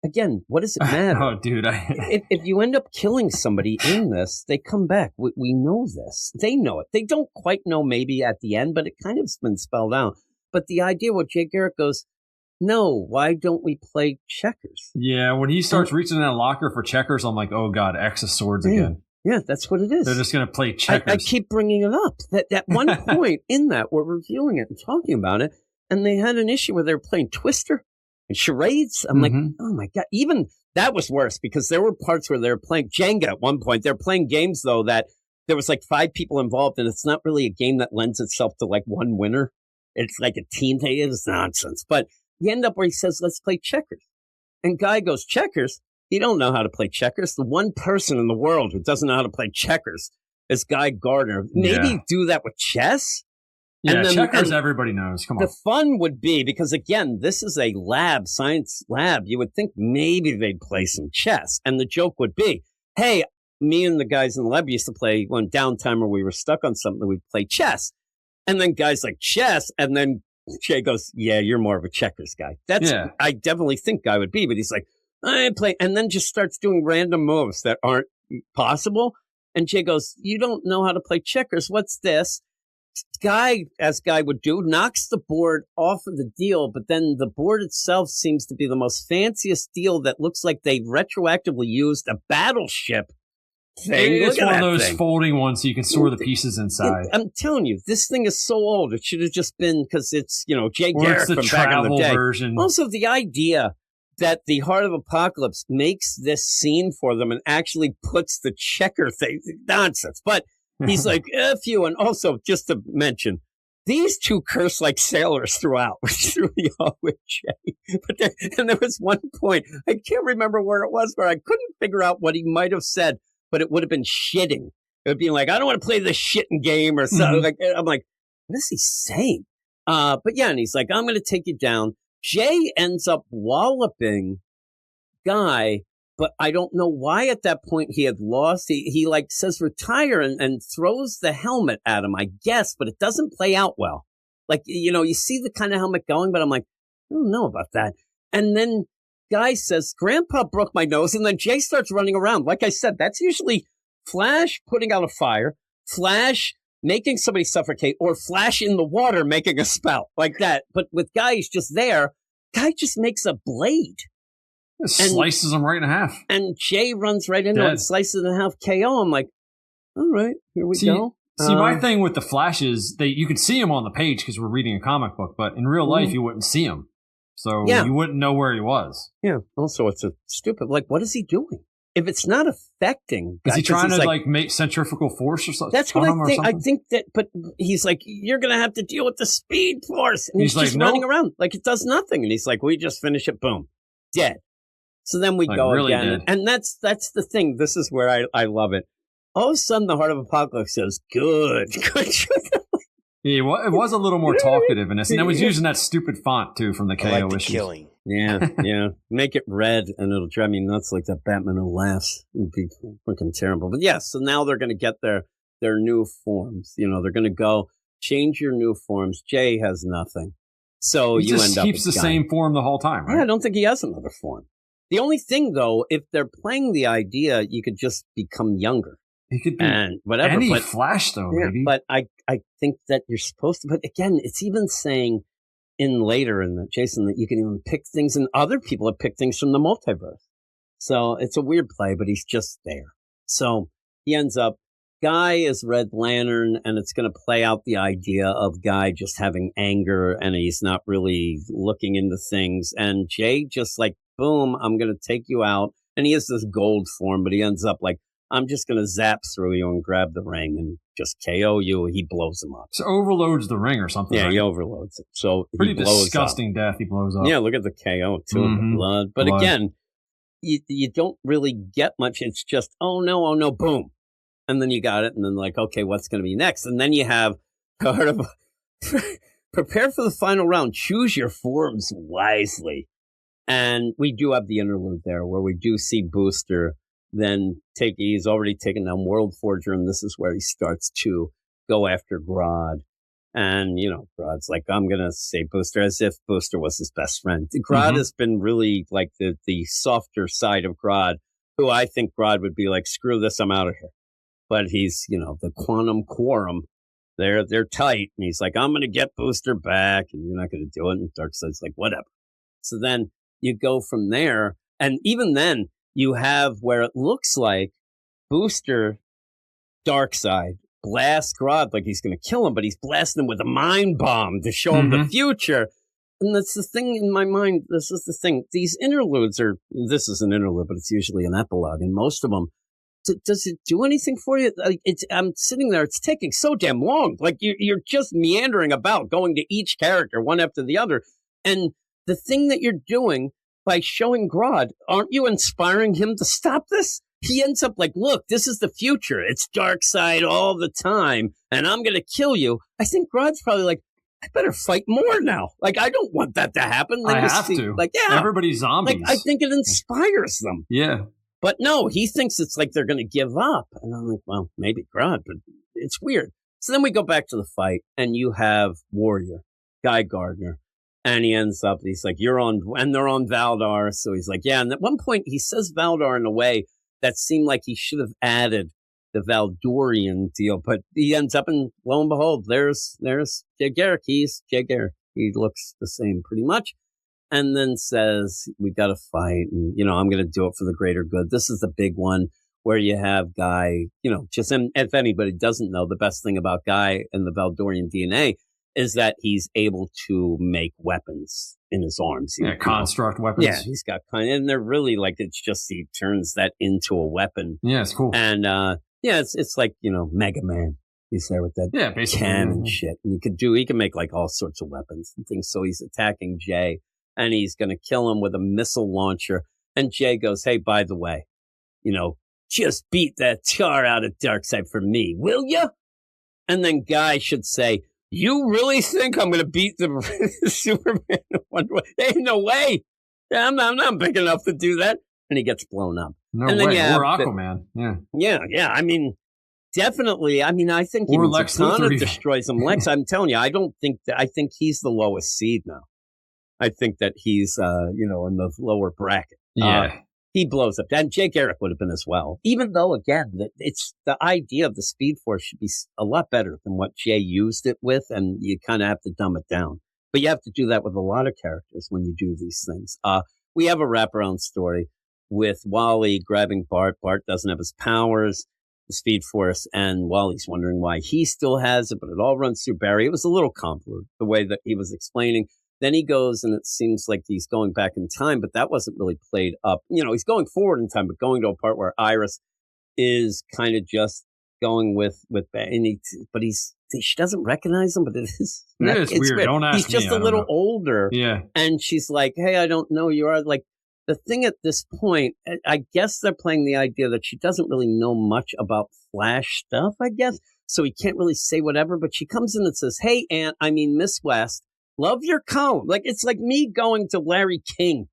Again, what does it matter? Oh, dude. If you end up killing somebody in this, they come back. We know this. They know it. They don't quite know maybe at the end, but it kind of's been spelled out. But the idea where Jay Garrick goes, no, why don't we play checkers? Yeah, when he starts reaching in that locker for checkers, I'm like, oh, God, X of Swords again. Yeah, that's what it is. They're just going to play checkers. I keep bringing it up. That one point in that, we're reviewing it and talking about it, and they had an issue where they were playing Twister and charades. I'm like, oh my God. Even that was worse because there were parts where they were playing Jenga at one point. They're playing games, though, that there was like 5 people involved, and it's not really a game that lends itself to like one winner. It's like a team thing. It's nonsense. But you end up where he says, let's play checkers. And Guy goes, checkers? He don't know how to play checkers. The one person in the world who doesn't know how to play checkers is Guy Gardner. Maybe do that with chess? Yeah, checkers everybody knows. Come on. The fun would be, because again, this is a science lab. You would think maybe they'd play some chess. And the joke would be, hey, me and the guys in the lab used to play when downtime or we were stuck on something, we'd play chess. And then guys like chess, and then Jay goes, yeah, you're more of a checkers guy. I definitely think Guy would be, but he's like, I play, and then just starts doing random moves that aren't possible. And Jay goes, you don't know how to play checkers. What's this? Guy, as Guy would do, knocks the board off of the deal, but then the board itself seems to be the most fanciest deal that looks like they retroactively used a battleship thing. It's one of those folding ones so you can store the pieces inside. I'm telling you, this thing is so old. It should have just been, because it's, Jay Garrick from back in the day. Version. Also, the idea that the Heart of Apocalypse makes this scene for them and actually puts the checker thing, nonsense. But he's like, F you. And also, just to mention, these two curse like sailors throughout, which threw me off with Jay. But there was one point, I can't remember where it was, where I couldn't figure out what he might have said, but it would have been shitting. It would be like, I don't want to play this shitting game or something. I'm like, what is he saying? But yeah, and he's like, I'm going to take you down. Jay ends up walloping Guy, but I don't know why at that point he had lost. He like says retire and throws the helmet at him, I guess, but it doesn't play out well. Like, you see the kind of helmet going, but I'm like, I don't know about that. And then Guy says, Grandpa broke my nose, and then Jay starts running around. Like I said, that's usually Flash putting out a fire, Flash making somebody suffocate, or Flash in the water making a spout, like that. But with Guy, he's just there. Guy just makes a blade. Slices him right in half. And Jay runs right into it and slices it in half, KO. I'm like, all right, here we go. See, my thing with the Flash is you can see him on the page because we're reading a comic book, but in real life, you wouldn't see him. So you wouldn't know where he was. Yeah. Also, it's a stupid, like, what is he doing? If it's not affecting... Is he trying to, make centrifugal force or something? That's what I think. I think that, but he's like, you're going to have to deal with the speed force. And he's just running around like it does nothing. And he's like, we just finish it, boom, dead. So then we go really again. And that's the thing. This is where I love it. All of a sudden, the Heart of Apocalypse says, good. Yeah, it was a little more talkative in this. And it was using that stupid font, too, from the KO issues. Killing. Yeah. Make it red, and it'll drive me nuts like that Batman who laughs. It'd be freaking terrible. But yeah, so now they're going to get their new forms. They're going to go change your new forms. Jay has nothing. So he just keeps the same form the whole time, right? Yeah, I don't think he has another form. The only thing, though, if they're playing the idea, you could just become younger. He could be and whatever. Any Flash, though, maybe. But I think that you're supposed to. But again, it's even saying later in the Jason that you can even pick things, and other people have picked things from the multiverse. So it's a weird play, but he's just there. So he ends up. Guy is Red Lantern, and it's going to play out the idea of Guy just having anger, and he's not really looking into things. And Jay just like, boom, I'm going to take you out. And he has this gold form, but he ends up like, I'm just going to zap through you and grab the ring and just KO you. He blows him up. So overloads the ring or something. Yeah, right? He overloads it. So pretty disgusting death. He blows up. Yeah, look at the KO too, the blood. But again, you don't really get much. It's just, oh no, boom. And then you got it. And then like, okay, what's going to be next? And then you have part of prepare for the final round. Choose your forms wisely. And we do have the interlude there where we do see Booster then he's already taken down World Forger, and this is where he starts to go after Grodd. And, Grodd's like, I'm going to say Booster, as if Booster was his best friend. Grodd has been really like the softer side of Grodd, who I think Grodd would be like, screw this, I'm out of here. But he's, the quantum quorum. They're tight. And he's like, I'm going to get Booster back, and you're not going to do it. And Darkseid's like, whatever. So then you go from there. And even then, you have where it looks like Booster, Darkseid, blasts Grodd like he's going to kill him, but he's blasting him with a mind bomb to show him the future. And that's the thing in my mind. This is the thing. These interludes this is an interlude, but it's usually an epilogue. And most of them, does it do anything for you? Like, I'm sitting there, it's taking so damn long. Like you're just meandering about, going to each character one after the other. And the thing that you're doing by showing Grodd, aren't you inspiring him to stop this? He ends up like, look, this is the future. It's dark side all the time, and I'm going to kill you. I think Grodd's probably like, I better fight more now. Like, I don't want that to happen. I have to. Like, yeah. Everybody's zombies. Like, I think it inspires them. Yeah. But no, he thinks it's like they're going to give up. And I'm like, well, maybe Grodd, but it's weird. So then we go back to the fight, and you have Warrior, Guy Gardner. And he ends up, he's like, you're on, and they're on Valdar. So he's like, yeah. And at one point, he says Valdar in a way that seemed like he should have added the Valdorian deal. But he ends up, and lo and behold, there's Jay Garrick. He's Jay Garrick. He looks the same pretty much. And then says, we got to fight. And, I'm going to do it for the greater good. This is the big one where you have Guy, just, and if anybody doesn't know, the best thing about Guy and the Valdorian DNA is that he's able to make weapons in his arms. Construct weapons. Yeah, he's got and they're really like, it's just, he turns that into a weapon. Yeah, it's cool. And it's like, Mega Man. He's there with that can and shit. And he can make like all sorts of weapons and things. So he's attacking Jay, and he's going to kill him with a missile launcher. And Jay goes, hey, by the way, just beat that tar out of Darkseid for me, will you? And then Guy should say, you really think I'm going to beat the Superman in Wonder Woman? Ain't no way. I'm not big enough to do that. And he gets blown up. No and way. Or Aquaman. Yeah. I mean, definitely. I mean, I think even Zatanna destroys him. Lex, I'm telling you, I think he's the lowest seed now. I think that he's, in the lower bracket. Yeah. He blows up. And Jay Garrick would have been as well. Even though, again, it's the idea of the Speed Force should be a lot better than what Jay used it with, and you kind of have to dumb it down. But you have to do that with a lot of characters when you do these things. We have a wraparound story with Wally grabbing Bart. Bart doesn't have his powers, the Speed Force, and Wally's wondering why he still has it, but it all runs through Barry. It was a little convoluted, the way that he was explaining. Then he goes, and it seems like he's going back in time, but that wasn't really played up. He's going forward in time, but going to a part where Iris is kind of just going with and she doesn't recognize him, but it's weird. Don't ask He's just me. a little older. Yeah. And she's like, hey, I don't know. You are like, the thing at this point, I guess they're playing the idea that she doesn't really know much about Flash stuff, I guess. So he can't really say whatever, but she comes in and says, hey, Miss West, love your column. Like, it's like me going to Larry King.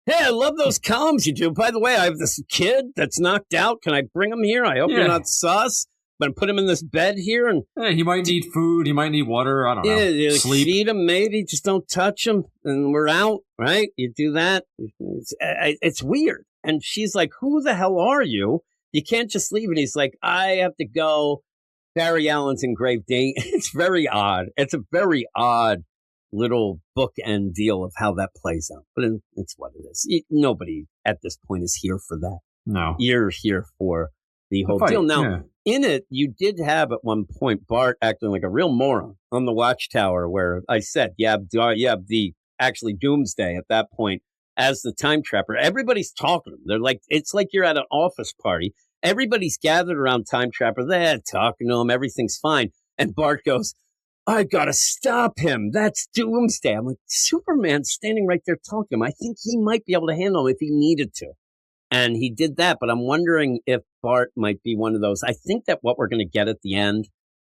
Hey, I love those columns you do. By the way, I have this kid that's knocked out. Can I bring him here? I hope you're not sus. But put him in this bed here. And he might need food. He might need water. I don't know. Yeah, sleep. Feed him, maybe. Just don't touch him. And we're out, right? You do that. It's weird. And she's like, who the hell are you? You can't just leave. And he's like, I have to go. Barry Allen's in grave danger. It's very odd. It's a very odd little bookend deal of how that plays out. But it's what it is. Nobody at this point is here for that. No. You're here for the whole deal. Now, in it, you did have at one point Bart acting like a real moron on the Watchtower, where I said, you have the actually Doomsday at that point as the time trapper. Everybody's talking to him. They're like, it's like you're at an office party. Everybody's gathered around Time Trapper. They're talking to him. Everything's fine. And Bart goes, I gotta stop him. That's Doomsday. I'm like, Superman's standing right there talking to him. I think he might be able to handle him if he needed to. And he did that, but I'm wondering if Bart might be one of those. I think that what we're going to get at the end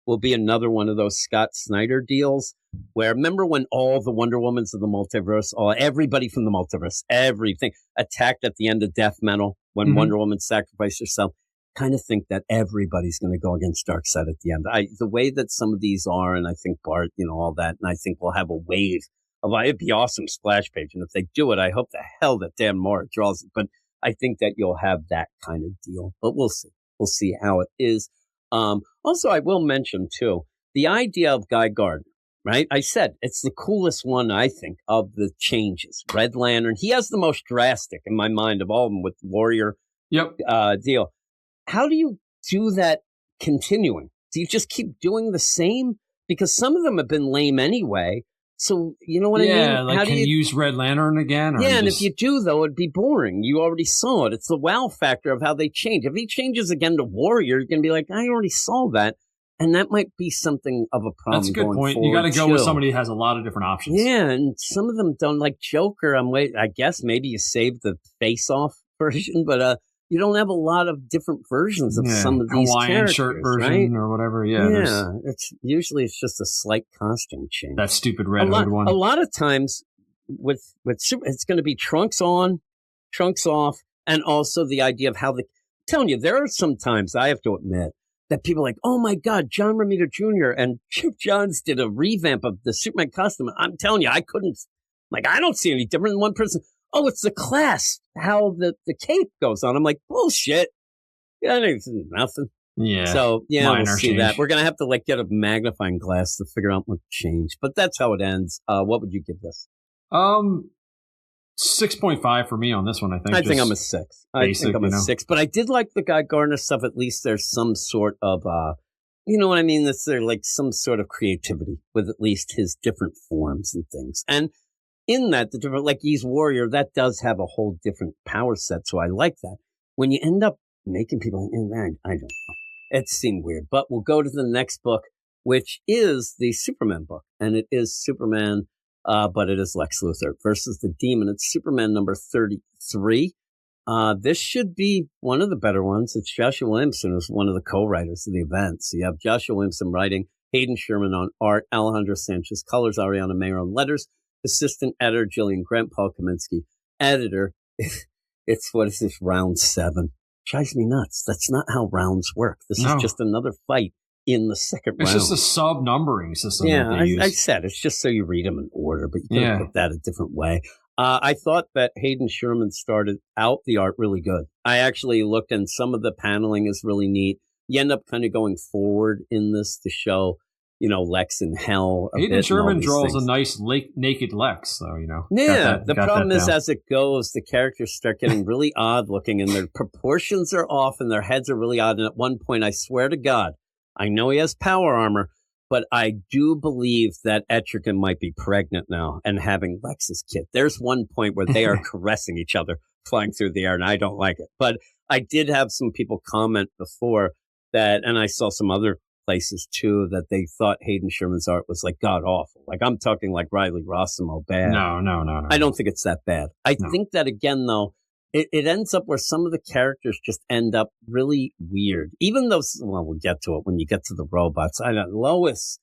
will be another one of those Scott Snyder deals where, remember when all the Wonder Womans of the multiverse, everybody from the multiverse, everything attacked at the end of Death Metal when Wonder Woman sacrificed herself? Kind of think that everybody's going to go against Darkseid at the end. The way that some of these are, and I think Bart, all that, and I think we'll have a wave of, it'd be awesome splash page. And if they do it, I hope the hell that Dan Moore draws it. But I think that you'll have that kind of deal, but we'll see. We'll see how it is. Also, I will mention, too, the idea of Guy Gardner, right? I said it's the coolest one, I think, of the changes. Red Lantern, he has the most drastic in my mind of all of them with Warrior deal. How do you do that continuing? Do you just keep doing the same? Because some of them have been lame anyway. So, you know what I mean? Yeah, like, How can you use Red Lantern again? Or and if you do, though, it'd be boring. You already saw it. It's the wow factor of how they change. If he changes again to Warrior, you're going to be like, I already saw that. And that might be something of a problem. That's a good point. Forward. You got to go with somebody who has a lot of different options. Yeah, and some of them don't. Like Joker, I guess maybe you saved the face-off version, but you don't have a lot of different versions of some of these Hawaiian characters, shirt version, right? or whatever. Yeah, it's just a slight costume change. That stupid Red Hood one. A lot of times with Super, it's going to be trunks on, trunks off, and also the idea of how I'm telling you, there are some times I have to admit that people are like, oh my God, John Romita Jr. and Chip Johns did a revamp of the Superman costume. I'm telling you, I don't see any different than one person. Oh, it's the class, how the cape goes on. I'm like, bullshit. Yeah, nothing. Yeah. So, yeah, we'll see change. that. We're going to have to get a magnifying glass to figure out what changed. But that's how it ends. What would you give this? 6.5 for me on this one, I think. I think I'm a 6. Basic, I think I'm a 6. But I did like the Guy Gardner stuff. At least there's some sort of, you know what I mean? That's there like some sort of creativity with at least his different forms and things. And in that, the different, like he's Warrior, that does have a whole different power set. So I like that. When you end up making people, I don't know. It seemed weird. But we'll go to the next book, which is the Superman book. And it is Superman, but it is Lex Luthor versus the Demon. It's Superman number 33. This should be one of the better ones. It's Joshua Williamson, who's one of the co-writers of the event. So you have Joshua Williamson writing, Hayden Sherman on art, Alejandro Sanchez colors, Ariana Mayer on letters, assistant editor Jillian Grant, Paul Kaminsky, editor. It's what is this, round 7? Drives me nuts. That's not how rounds work. This is just another fight in the second round. It's just a sub-numbering system. Yeah, I said it's just so you read them in order, but you could put that a different way. I thought that Hayden Sherman started out the art really good. I actually looked, and some of the paneling is really neat. You end up kind of going forward in this to show, Lex in hell. Hayden Sherman draws a nice naked Lex, though, Yeah, the problem is as it goes, the characters start getting really odd looking, and their proportions are off, and their heads are really odd. And at one point, I swear to God, I know he has power armor, but I do believe that Etrigan might be pregnant now and having Lex's kid. There's one point where they are caressing each other, flying through the air, and I don't like it. But I did have some people comment before that, and I saw some other places too, that they thought Hayden Sherman's art was like god awful. Like I'm talking like Riley Rossimo bad. No. I don't think it's that bad. I think that again though, it ends up where some of the characters just end up really weird. Even though, we'll get to it when you get to the robots. Lois,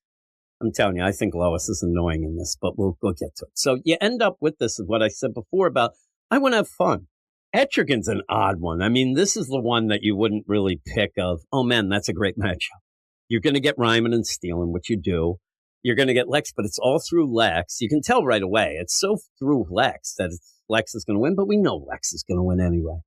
I'm telling you, I think Lois is annoying in this, but we'll get to it. So you end up with this is what I said before about I want to have fun. Etrigan's an odd one. I mean, this is the one that you wouldn't really pick of, oh man, that's a great matchup. You're going to get Ryman and Steelen, which you do. You're going to get Lex, but it's all through Lex. You can tell right away. It's so through Lex that Lex is going to win, but we know Lex is going to win anyway.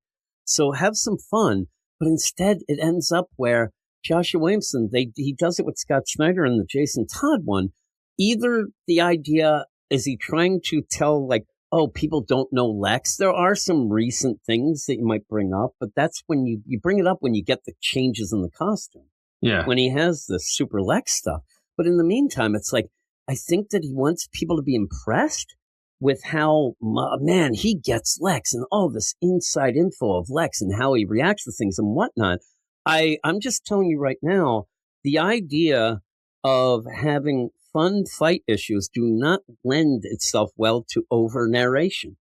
So have some fun, but instead it ends up where Joshua Williamson, he does it with Scott Snyder and the Jason Todd one. Either the idea, is he trying to tell like, oh, people don't know Lex? There are some recent things that you might bring up, but that's when you bring it up when you get the changes in the costume. Yeah. When he has the Super Lex stuff. But in the meantime, it's like, I think that he wants people to be impressed with how, man, he gets Lex and all this inside info of Lex and how he reacts to things and whatnot. I'm just telling you right now, the idea of having fun fight issues do not lend itself well to over narration.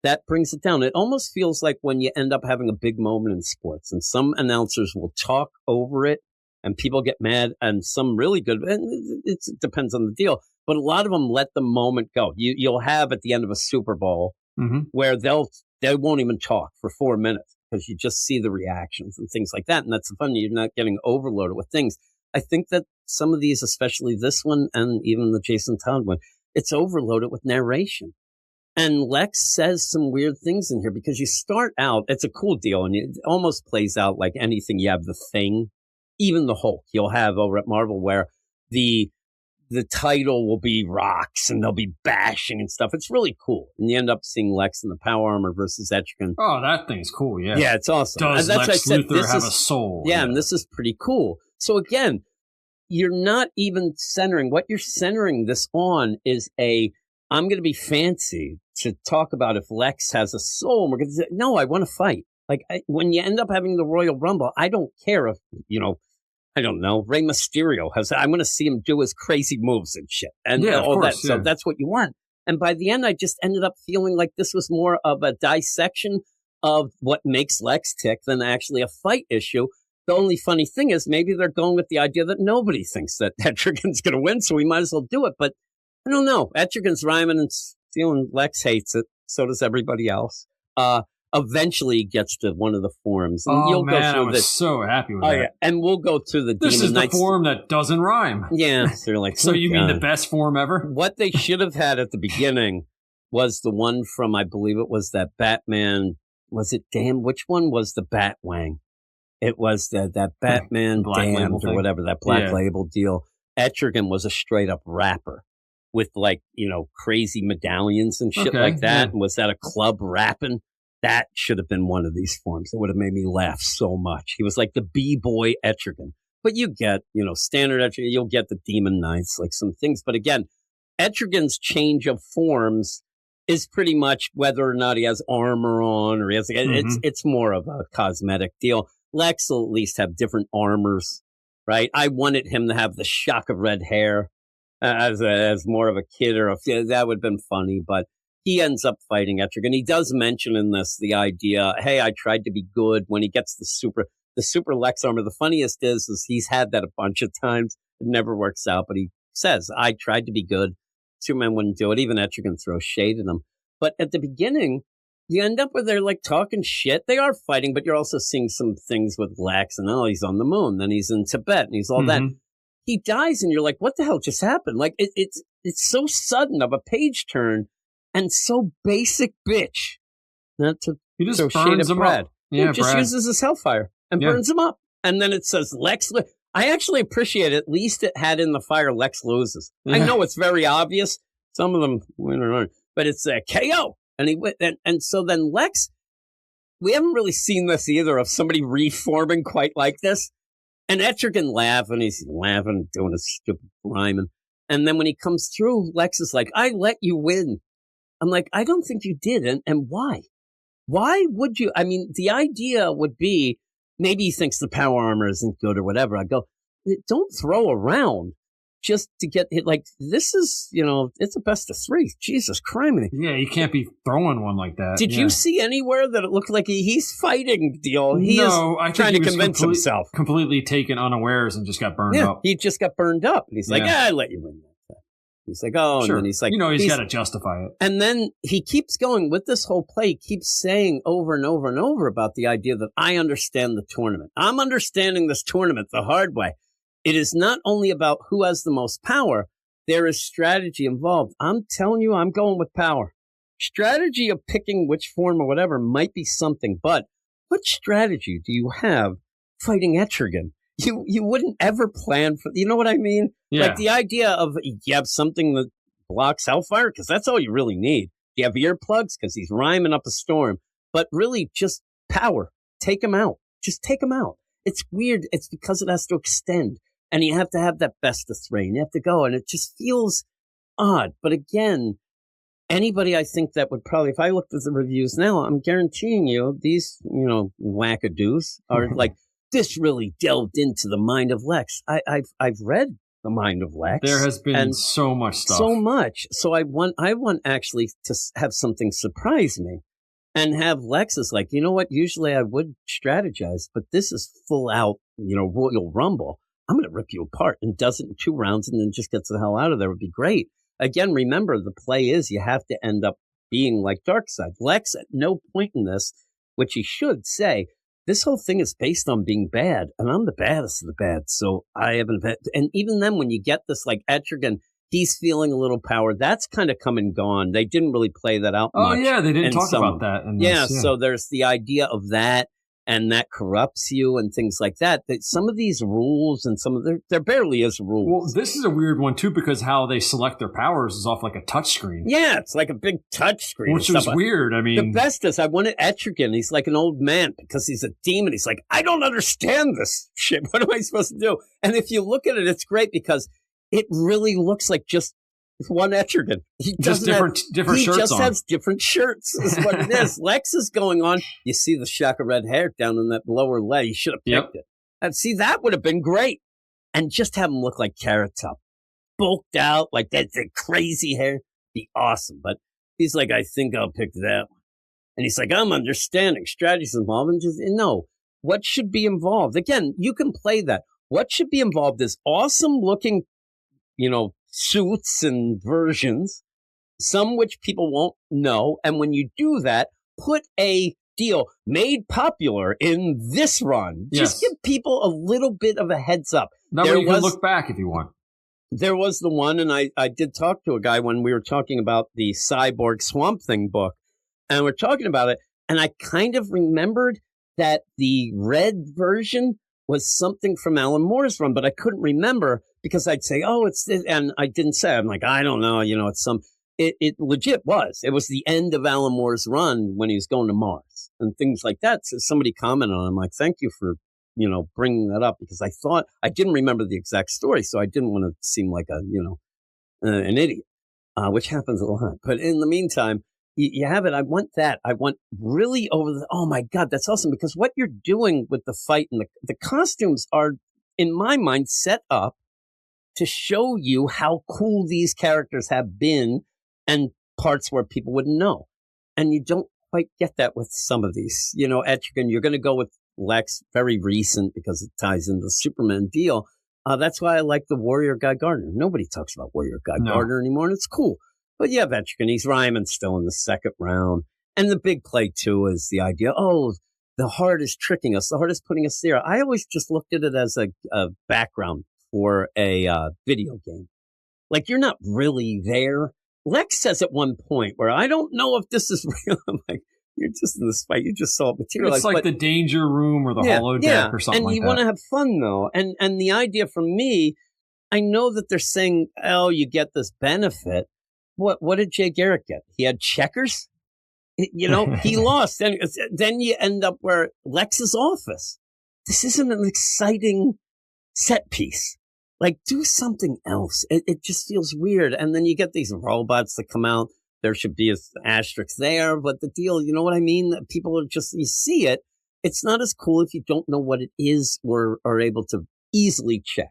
That brings it down. It almost feels like when you end up having a big moment in sports and some announcers will talk over it and people get mad, and some really good, and it depends on the deal, but a lot of them let the moment go. You'll have at the end of a Super Bowl where they won't even talk for 4 minutes because you just see the reactions and things like that. And that's the fun. You're not getting overloaded with things. I think that some of these, especially this one and even the Jason Todd one, it's overloaded with narration. And Lex says some weird things in here because you start out, it's a cool deal, and it almost plays out like anything. You have the Thing, even the Hulk you'll have over at Marvel, where the title will be rocks and they'll be bashing and stuff. It's really cool. And you end up seeing Lex in the power armor versus Etrigan. Oh, that thing's cool, yeah. Yeah, it's awesome. Does Lex Luthor have a soul? Yeah, and this is pretty cool. So again, you're not even centering. What you're centering this on is I'm going to be fancy to talk about if Lex has a soul. And we're going to say, no, I want to fight. Like, when you end up having the Royal Rumble, I don't care if, I don't know, Rey Mysterio I'm going to see him do his crazy moves and shit. And all course, that. Yeah. So that's what you want. And by the end, I just ended up feeling like this was more of a dissection of what makes Lex tick than actually a fight issue. The only funny thing is maybe they're going with the idea that nobody thinks that Etrigan's going to win, so we might as well do it. But I don't know. Etrigan's rhyming and feeling Lex hates it. So does everybody else. Eventually gets to one of the forms. And you'll go through I was so happy with that. Yeah. And we'll go through the This Demon is Knights. The form that doesn't rhyme. Yeah. So you're like, so you mean the best form ever? What they should have had at the beginning was the one from, I believe it was that Batman. Was it Damn? Which one was the Batwang? It was that Batman Damned or whatever, that Black Label deal. Etrigan was a straight up rapper with crazy medallions and shit like that. And was that a club rapping? That should have been one of these forms. It would have made me laugh so much. He was like the B-boy Etrigan. But you get, standard Etrigan, you'll get the Demon Knights, like some things. But again, Etrigan's change of forms is pretty much whether or not he has armor on or he has, it's more of a cosmetic deal. Lex will at least have different armors, right? I wanted him to have the shock of red hair as more of a kid that would have been funny, but he ends up fighting Etrigan. He does mention in this the idea, hey, I tried to be good when he gets the super Lex armor. The funniest is he's had that a bunch of times. It never works out, but he says, I tried to be good. Superman wouldn't do it. Even Etrigan throws shade at him. But at the beginning, you end up where they're like talking shit. They are fighting, but you're also seeing some things with Lex and he's on the moon. Then he's in Tibet and he's all that. He dies and you're like, what the hell just happened? Like it's so sudden of a page turn. And so basic bitch. Not to he just burns him up. Yeah, just uses his hellfire and burns him up. And then it says Lex. I actually appreciate it. At least it had in the fire Lex loses. Yeah. I know it's very obvious. Some of them win or aren't. But it's a KO. And he went. And so then Lex, we haven't really seen this either of somebody reforming quite like this. And Etrigan laughing. He's laughing, doing a stupid rhyming. And then when he comes through, Lex is like, I let you win. I'm like, I don't think you did. And why? Why would you? I mean, the idea would be maybe he thinks the power armor isn't good or whatever. I go, don't throw around just to get hit. Like, this is, it's a best of three. Jesus Christ. Yeah, you can't be throwing one like that. Did you see anywhere that it looked like he's fighting deal? I trying to convince himself. Completely taken unawares and just got burned up. He just got burned up. And he's like, I let you win. He's like, sure. And then he's like, he's got to justify it. And then he keeps going with this whole play, he keeps saying over and over and over about the idea that I understand the tournament. I'm understanding this tournament the hard way. It is not only about who has the most power. There is strategy involved. I'm telling you, I'm going with power. Strategy of picking which form or whatever might be something, but what strategy do you have fighting Etrigan? You wouldn't ever plan for, you know what I mean? Yeah. Like the idea of you have something that blocks hellfire, because that's all you really need. You have earplugs because he's rhyming up a storm, but really just power. Take him out. Just take him out. It's weird. It's because it has to extend, and you have to have that best of three, and you have to go, and it just feels odd. But again, anybody I think that would probably, if I looked at the reviews now, I'm guaranteeing you these, wackadoos are like, this really delved into the mind of Lex. I've read the mind of Lex. There has been so much stuff. So much. So I want actually to have something surprise me and have Lex is like, you know what? Usually I would strategize, but this is full out, Royal Rumble. I'm going to rip you apart, and does it in 2 rounds and then just gets the hell out of there. Would be great. Again, remember the play is you have to end up being like Darkseid. Lex at no point in this, which he should say, this whole thing is based on being bad, and I'm the baddest of the bad, so I haven't. And even then, when you get this, like Etrigan, he's feeling a little power. That's kind of come and gone. They didn't really play that out much. Oh, yeah, they didn't talk about that. So there's the idea of that, and that corrupts you and things like that. That some of these rules and some of there barely is rules. Well, this is a weird one too because how they select their powers is off like a touch screen. Yeah, it's like a big touch screen, which is weird. I mean, the best is I wanted Etrigan. He's like an old man because he's a demon. He's like, I don't understand this shit. What am I supposed to do? And if you look at it, it's great because it really looks like just one Etrigan. He just different shirts He just on. has different shirts is what it is. Lex is going on. You see the shock of red hair down in that lower leg. You should have picked it. And see, that would have been great. And just have him look like Carrot Top. Bulked out, like that crazy hair. Be awesome. But he's like, I think I'll pick that one. And he's like, I'm understanding. Strategies involved. And just, no. What should be involved? Again, you can play that. What should be involved is awesome looking, suits and versions, some which people won't know. And when you do that, put a deal made popular in this run. Yes. Just give people a little bit of a heads up. That way you can look back if you want. There was the one, and I did talk to a guy when we were talking about the Cyborg Swamp Thing book, and we're talking about it, and I kind of remembered that the red version was something from Alan Moore's run, but I couldn't remember because I'd say, oh, it's this, and I didn't say. I'm like, I don't know, it's some. It legit was. It was the end of Alan Moore's run when he was going to Mars and things like that. So somebody commented on it. I'm like, thank you for, bringing that up because I thought I didn't remember the exact story. So I didn't want to seem like an idiot, which happens a lot. But in the meantime, you have it. I want that. I want really oh my God, that's awesome. Because what you're doing with the fight and the costumes are, in my mind, set up to show you how cool these characters have been and parts where people wouldn't know. And you don't quite get that with some of these. Etrigan, you're going to go with Lex, very recent because it ties into the Superman deal. That's why I like the Warrior Guy Gardner. Nobody talks about Warrior Guy Gardner anymore, and it's cool. But yeah, Etrigan, he's Ryman still in the second round. And the big play, too, is the idea, the heart is tricking us. The heart is putting us there. I always just looked at it as a background for a video game. Like, you're not really there. Lex says at one point where I don't know if this is real. I'm like, you're just in this fight. You just saw it materialize. It's like the danger room or the holodeck or something like that. And you want to have fun, though. And the idea for me, I know that they're saying, you get this benefit. What did Jay Garrick get? He had checkers? He lost. And then you end up where Lex's office. This isn't an exciting set piece. Like, do something else. It just feels weird. And then you get these robots that come out. There should be an asterisk there. But the deal, you know what I mean? People are just, you see it. It's not as cool if you don't know what it is or are able to easily check.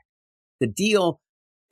The deal,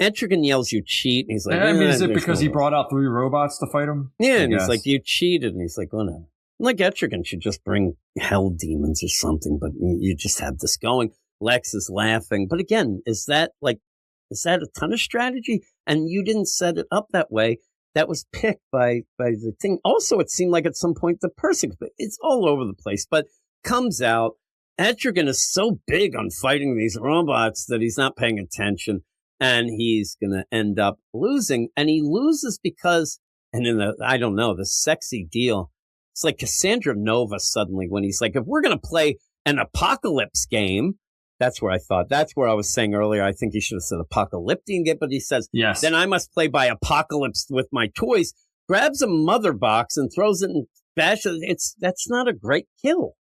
Etrigan yells, you cheat. And he's like, is it because he brought out 3 robots to fight him? Yeah, and he's like, you cheated. And he's like, whatever. Like, Etrigan should just bring hell demons or something. But you just have this going. Lex is laughing. But again, is that a ton of strategy? And you didn't set it up that way. That was picked by the thing. Also, it seemed like at some point the person, it's all over the place, but comes out. Etrigan is so big on fighting these robots that he's not paying attention and he's going to end up losing. And he loses because, and in the sexy deal, it's like Cassandra Nova suddenly when he's like, if we're going to play an apocalypse game, that's where I was saying earlier, I think he should have said apocalyptic, but he says, yes. Then I must play by apocalypse with my toys, grabs a mother box and throws it and bashes it. That's not a great kill.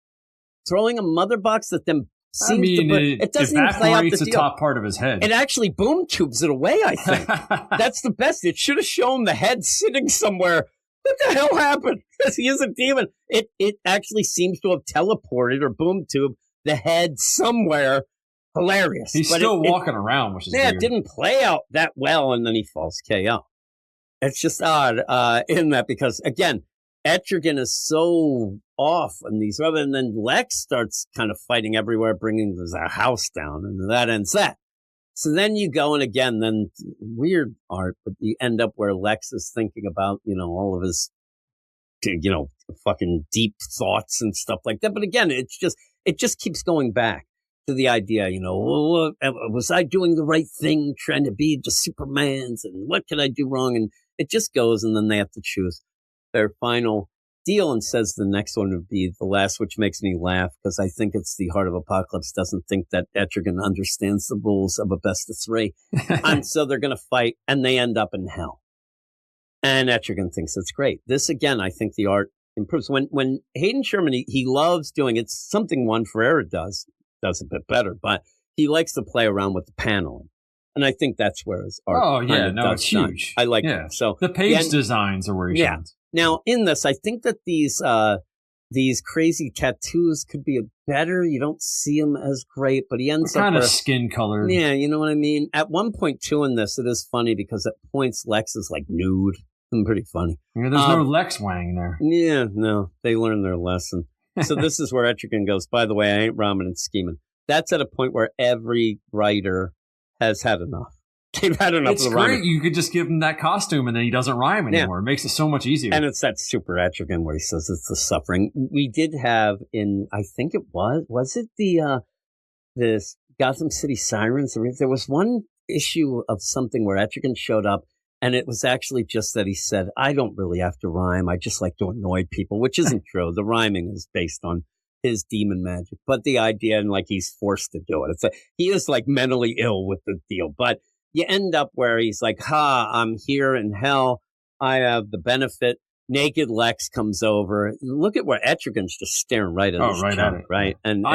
Throwing a mother box that then seems it doesn't even play out the deal. Top part of his head. It actually boom tubes it away, I think. That's the best. It should have shown the head sitting somewhere. What the hell happened? Because he is a demon. It actually seems to have teleported or boom tube the head somewhere. Hilarious. He's still walking around, which is weird. It didn't play out that well, and then he falls KO. It's just odd in that because, again, Etrigan is so off on these, and then Lex starts kind of fighting everywhere, bringing the house down, and that ends that. So then you go, and again, then weird art, but you end up where Lex is thinking about, all of his, fucking deep thoughts and stuff like that. But again, it just keeps going back to the idea, was I doing the right thing trying to be just Superman's and what could I do wrong? And it just goes and then they have to choose their final deal and says the next one would be the last, which makes me laugh because I think it's the Heart of Apocalypse doesn't think that Etrigan understands the rules of a best of three. And so they're going to fight and they end up in hell. And Etrigan thinks it's great. This, again, I think the art improves. When Hayden Sherman, he loves doing, it's something Juan Ferreira does a bit better, but he likes to play around with the paneling. And I think that's where his art it's huge. I like it. So the page designs are where he shines. Now, in this, I think that these crazy tattoos could be better. You don't see them as great, but he ends up kind of skin color. Yeah, you know what I mean? At one point, too, in this, it is funny because at points Lex is like nude. Pretty funny. Yeah, there's no Lex Wang there. Yeah, no. They learned their lesson. So this is where Etrigan goes, by the way, I ain't rhyming and scheming. That's at a point where every writer has had enough. They've had enough of the rhyming. It's great. You could just give him that costume and then he doesn't rhyme anymore. It makes it so much easier. And it's that super Etrigan where he says it's the suffering. We did have I think it was it the Gotham City Sirens? There was one issue of something where Etrigan showed up and it was actually just that he said, I don't really have to rhyme. I just like to annoy people, which isn't true. The rhyming is based on his demon magic. But the idea, and like he's forced to do it. He is like mentally ill with the deal. But you end up where he's like, I'm here in hell. I have the benefit. Naked Lex comes over. Look at where Etrigan's just staring right at it. Right? And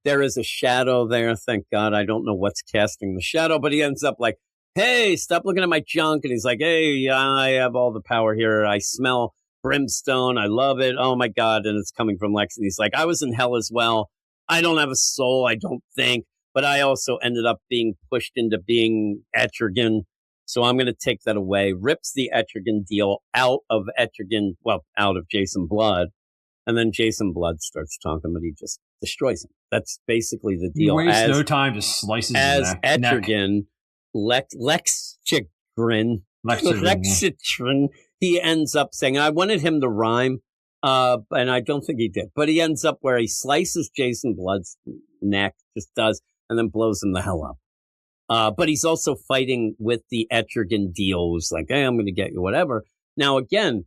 there is a shadow there. Thank God. I don't know what's casting the shadow, but he ends up like, hey, stop looking at my junk. And he's like, hey, I have all the power here. I smell brimstone. I love it. Oh, my God. And it's coming from Lex. And he's like, I was in hell as well. I don't have a soul, I don't think. But I also ended up being pushed into being Etrigan. So I'm going to take that away. Rips the Etrigan deal out of Jason Blood. And then Jason Blood starts talking, but he just destroys him. That's basically the deal. He wastes no time, just slices his neck. As Etrigan... Lexicrin, he ends up saying, I wanted him to rhyme, and I don't think he did, but he ends up where he slices Jason Blood's neck, just does, and then blows him the hell up. But he's also fighting with the Etrigan deal, who's like, hey, I'm going to get you, whatever. Now, again,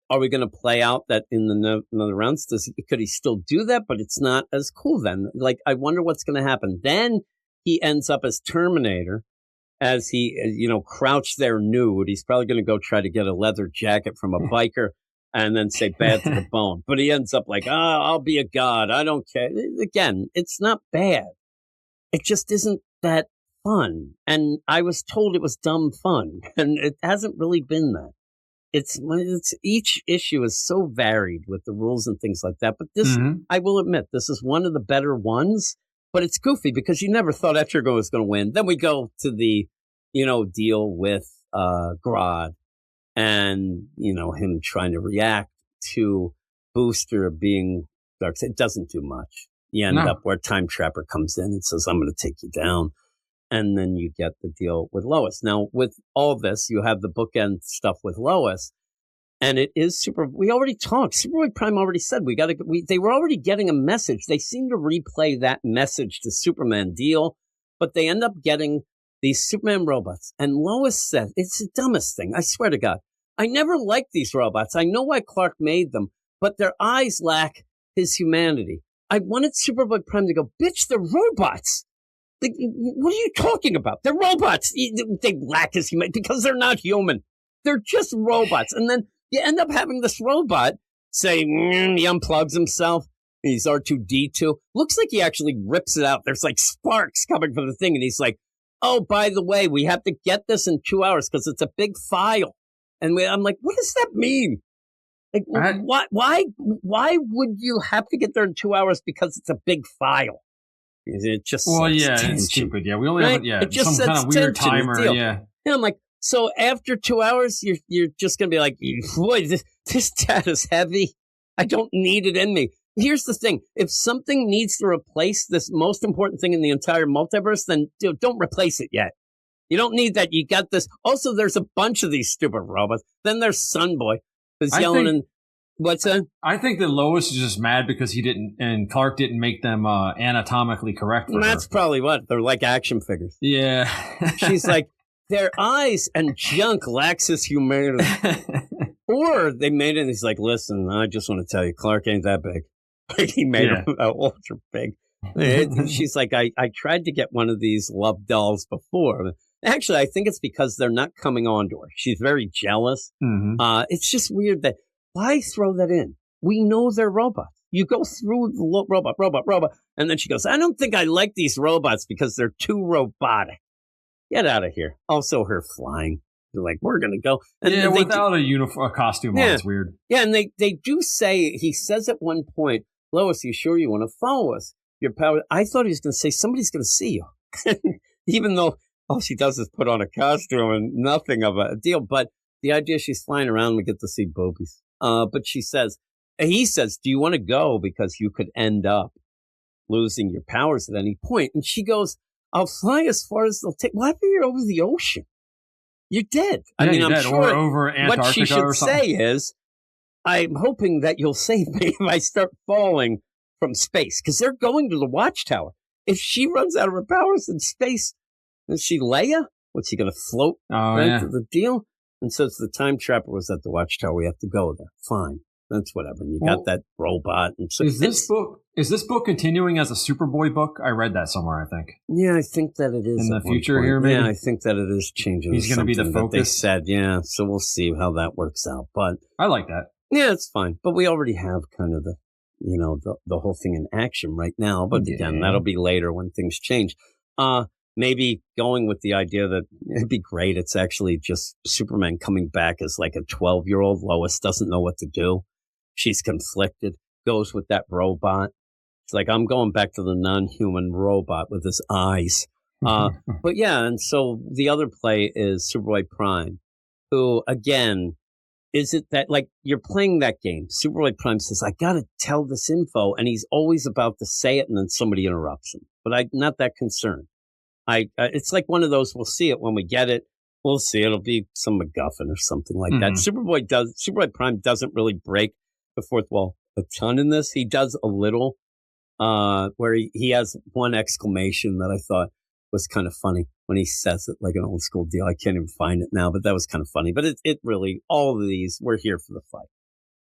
are we going to play out that in another rounds? Could he still do that? But it's not as cool then. Like, I wonder what's going to happen. Then he ends up as Terminator. As he, crouched there nude, he's probably going to go try to get a leather jacket from a biker and then say bad to the bone. But he ends up like, I'll be a god. I don't care. Again, it's not bad. It just isn't that fun. And I was told it was dumb fun. And it hasn't really been that. It's each issue is so varied with the rules and things like that. But this, I will admit, this is one of the better ones. But it's goofy because you never thought Etrigan was going to win. Then we go to the, deal with Grodd and, him trying to react to Booster being Darkseid. It doesn't do much. You end up where Time Trapper comes in and says, I'm going to take you down. And then you get the deal with Lois. Now, with all this, you have the bookend stuff with Lois. And it is we already talked. Superboy Prime already said they were already getting a message. They seem to replay that message to Superman deal, but they end up getting these Superman robots. And Lois said, it's the dumbest thing. I swear to God. I never liked these robots. I know why Clark made them, but their eyes lack his humanity. I wanted Superboy Prime to go, bitch, they're robots. Like, what are you talking about? They're robots. They lack his humanity because they're not human. They're just robots. And then you end up having this robot say, he unplugs himself. He's R2-D2. Looks like he actually rips it out. There's like sparks coming from the thing. And he's like, oh, by the way, we have to get this in 2 hours because it's a big file. And I'm like, what does that mean? Like, why would you have to get there in 2 hours because it's a big file? It just it's stupid. Yeah, we only have some kind of weird timer. Yeah. And I'm like, so after 2 hours, you're just going to be like, boy, this data is heavy. I don't need it in me. Here's the thing. If something needs to replace this most important thing in the entire multiverse, then don't replace it yet. You don't need that. You got this. Also, there's a bunch of these stupid robots. Then there's Sunboy who's yelling what's that? I think that Lois is just mad because Clark didn't make them anatomically correct for That's her. Probably what. They're like action figures. Yeah. She's like, their eyes and junk lacks his humanity. Or they made it and he's like, listen, I just want to tell you, Clark ain't that big. He made him ultra big. She's like, I tried to get one of these love dolls before. Actually, I think it's because they're not coming on to her. She's very jealous. Mm-hmm. It's just weird that, why throw that in? We know they're robots. You go through the robot. And then she goes, I don't think I like these robots because they're too robotic. Get out of here. Also, her flying. They're like, we're going to go. And without a costume on, it's weird. Yeah, and they do say, he says at one point, Lois, you sure you want to follow us? Your power. I thought he was going to say, somebody's going to see you. Even though all she does is put on a costume and nothing of a deal. But the idea she's flying around, we get to see boobies. But he says, do you want to go? Because you could end up losing your powers at any point. And she goes, I'll fly as far as they'll take. What if you're over the ocean? You're dead. Yeah, I'm dead. sure or over Antarctica what she should or something. say is, I'm hoping that you'll save me if I start falling from space. Because they're going to the watchtower. If she runs out of her powers in space, is she Leia? What's she going to float to the deal? And so the time trapper was at the watchtower. We have to go there. Fine. That's whatever. And you got that robot. And so is this book continuing as a Superboy book? I read that somewhere, I think. Yeah, I think that it is. In the future here, maybe? Yeah, I think that it is changing. He's going to be the focus. They said, yeah. So we'll see how that works out. But I like that. Yeah, it's fine. But we already have kind of the whole thing in action right now. But again, that'll be later when things change. Maybe going with the idea that it'd be great. It's actually just Superman coming back as like a 12-year-old. Lois doesn't know what to do. She's conflicted, goes with that robot. It's like, I'm going back to the non-human robot with his eyes. But yeah, and so the other play is Superboy Prime, who, again, is it that, like, you're playing that game. Superboy Prime says, I got to tell this info, and he's always about to say it, and then somebody interrupts him. But I'm not that concerned. It's like one of those, we'll see it when we get it. We'll see. It'll be some MacGuffin or something like that. Superboy Prime doesn't really break the fourth wall a ton in this. He does a little, where he has one exclamation that I thought was kind of funny when he says it, like an old school deal. I can't even find it now, but that was kind of funny. But it really, all of these, we're here for the fight.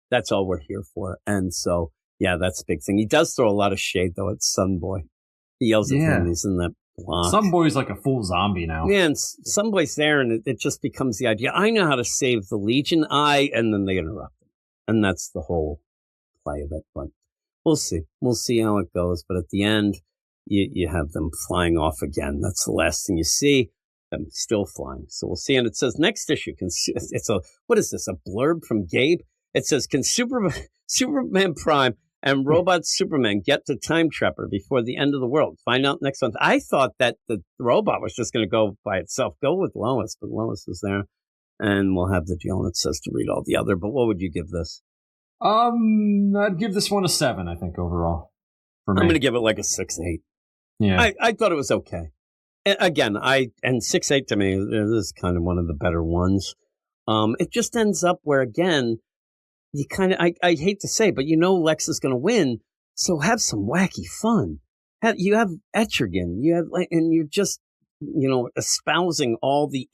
That's all we're here for. And so, yeah, that's a big thing. He does throw a lot of shade, though, at Sunboy. He yells at him. He's in that block. Sunboy's like a full zombie now. Yeah, and Sunboy's there, and it just becomes the idea. I know how to save the Legion. And then they interrupt him. And that's the whole play of it. But we'll see. We'll see how it goes. But at the end, you have them flying off again. That's the last thing you see. Them still flying. So we'll see. And it says next issue. What is this? A blurb from Gabe? It says, can Superman Prime and Robot Superman get to Time Trapper before the end of the world? Find out next month. I thought that the robot was just going to go by itself. Go with Lois, but Lois is there. And we'll have the deal, and it says to read all the other. But what would you give this? I'd give this one a 7, I think, overall. For me. I'm going to give it like a 6-8. Yeah. I thought it was okay. Again, 6-8 to me is kind of one of the better ones. It just ends up where, again, you kind of, I hate to say, but Lex is going to win, so have some wacky fun. You have Etrigan, and you're just, espousing all the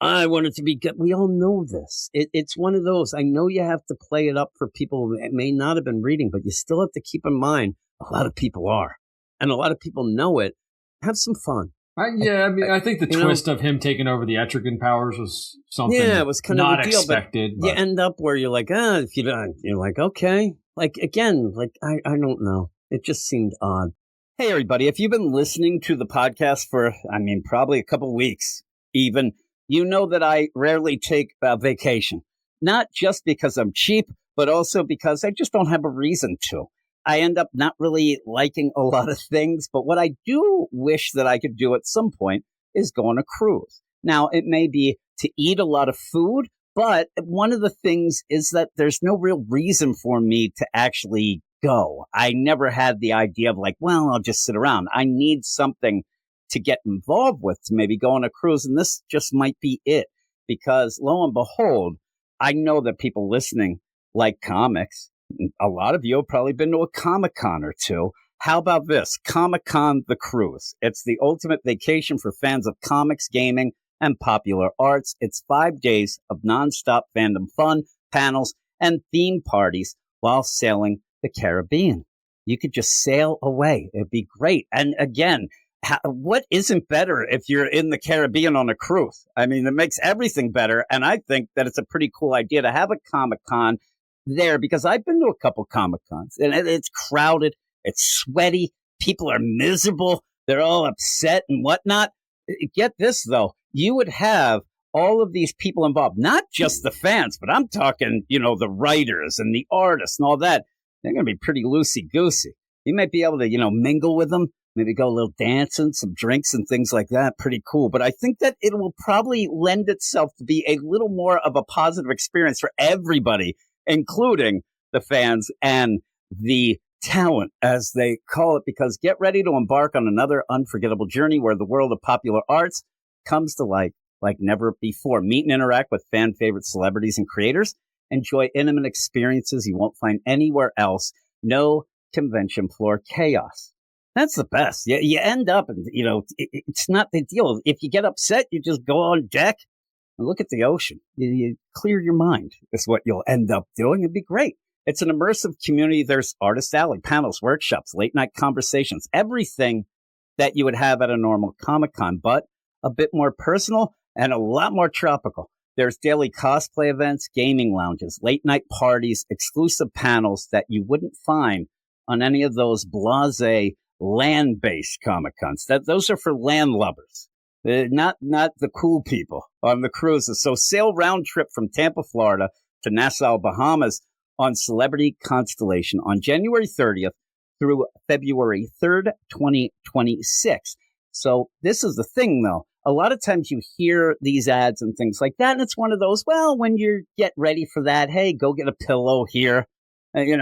I want it to be good. We all know this. It's one of those. I know you have to play it up for people who may not have been reading, but you still have to keep in mind a lot of people are. And a lot of people know it. Have some fun. I think the twist of him taking over the Etrigan powers was something it was kind of not a deal, expected. But you end up where you're like, if you don't, you're like, okay. Like, again, like, I don't know. It just seemed odd. Hey, everybody, if you've been listening to the podcast for, probably a couple weeks, even, you know that I rarely take a vacation. Not just because I'm cheap, but also because I just don't have a reason to. I end up not really liking a lot of things, but what I do wish that I could do at some point is go on a cruise. Now, it may be to eat a lot of food, but one of the things is that there's no real reason for me to actually go. I never had the idea of like, well, I'll just sit around. I need something to get involved with to maybe go on a cruise, and this just might be it. Because lo and behold, I know that people listening like comics. A lot of you have probably been to a Comic-Con or two. How about this? Comic-Con the Cruise. It's the ultimate vacation for fans of comics, gaming, and popular arts. It's 5 days of nonstop fandom fun, panels, and theme parties while sailing the Caribbean. You could just sail away. It'd be great. And again, what isn't better if you're in the Caribbean on a cruise? I mean, it makes everything better. And I think that it's a pretty cool idea to have a Comic-Con there, because I've been to a couple Comic-Cons and it's crowded. It's sweaty. People are miserable. They're all upset and whatnot. Get this, though. You would have all of these people involved, not just the fans, but I'm talking, the writers and the artists and all that. They're going to be pretty loosey-goosey. You might be able to, mingle with them, maybe go a little dancing, some drinks and things like that. Pretty cool. But I think that it will probably lend itself to be a little more of a positive experience for everybody, including the fans and the talent, as they call it, because get ready to embark on another unforgettable journey where the world of popular arts comes to life like never before. Meet and interact with fan favorite celebrities and creators. Enjoy intimate experiences you won't find anywhere else. No convention floor chaos. That's the best. You end up, and it's not the deal. If you get upset, you just go on deck and look at the ocean. You clear your mind. Is what you'll end up doing. It'd be great. It's an immersive community. There's artist alley, panels, workshops, late night conversations, everything that you would have at a normal Comic-Con, but a bit more personal and a lot more tropical. There's daily cosplay events, gaming lounges, late night parties, exclusive panels that you wouldn't find on any of those blasé land-based Comic-Cons. Those are for land lovers, not the cool people on the cruises. So sail round trip from Tampa, Florida to Nassau, Bahamas on Celebrity Constellation on January 30th through February 3rd, 2026. So this is the thing, though. A lot of times you hear these ads and things like that, and it's one of those, well, when you get ready for that, hey, go get a pillow here,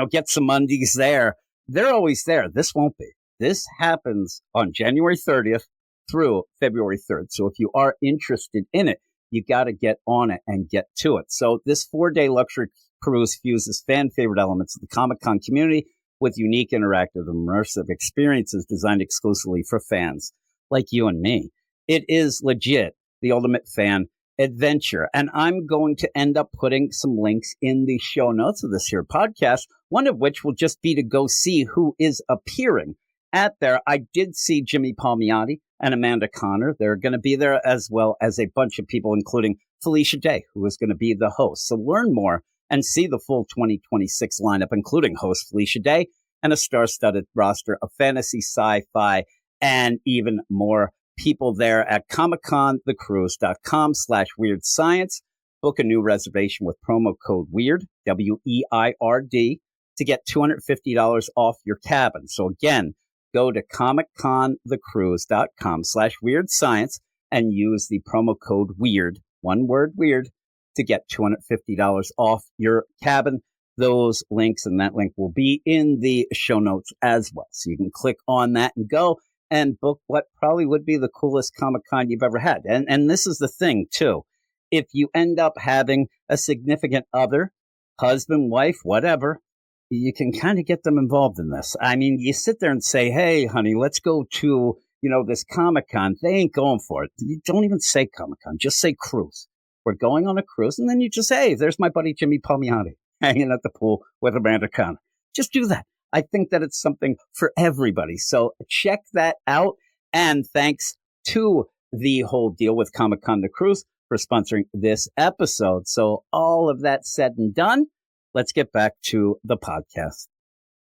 get some undies there. They're always there. This won't be. This happens on January 30th through February 3rd. So if you are interested in it, you got to get on it and get to it. So this 4-day luxury cruise fuses fan favorite elements of the Comic-Con community with unique, interactive, immersive experiences designed exclusively for fans like you and me. It is legit the ultimate fan adventure. And I'm going to end up putting some links in the show notes of this here podcast, one of which will just be to go see who is appearing at there. I did see Jimmy Palmiotti and Amanda Connor. They're going to be there, as well as a bunch of people, including Felicia Day, who is going to be the host. So learn more and see the full 2026 lineup, including host Felicia Day and a star-studded roster of fantasy, sci-fi, and even more people there at comicconthecruise.com/weird science. Book a new reservation with promo code WEIRD, WEIRD, to get $250 off your cabin. So again, go to comicconthecruise.com/weird science and use the promo code WEIRD, one word WEIRD, to get $250 off your cabin. Those links and that link will be in the show notes as well. So you can click on that and go and book what probably would be the coolest Comic-Con you've ever had. And this is the thing, too. If you end up having a significant other, husband, wife, whatever, you can kind of get them involved in this. I mean, you sit there and say, hey, honey, let's go to, this Comic-Con. They ain't going for it. You don't even say Comic-Con. Just say cruise. We're going on a cruise. And then you just, hey, there's my buddy Jimmy Palmiotti hanging at the pool with Amanda Connor. Just do that. I think that it's something for everybody. So check that out. And thanks to the whole deal with Comic-Con the Cruise for sponsoring this episode. So all of that said and done, let's get back to the podcast.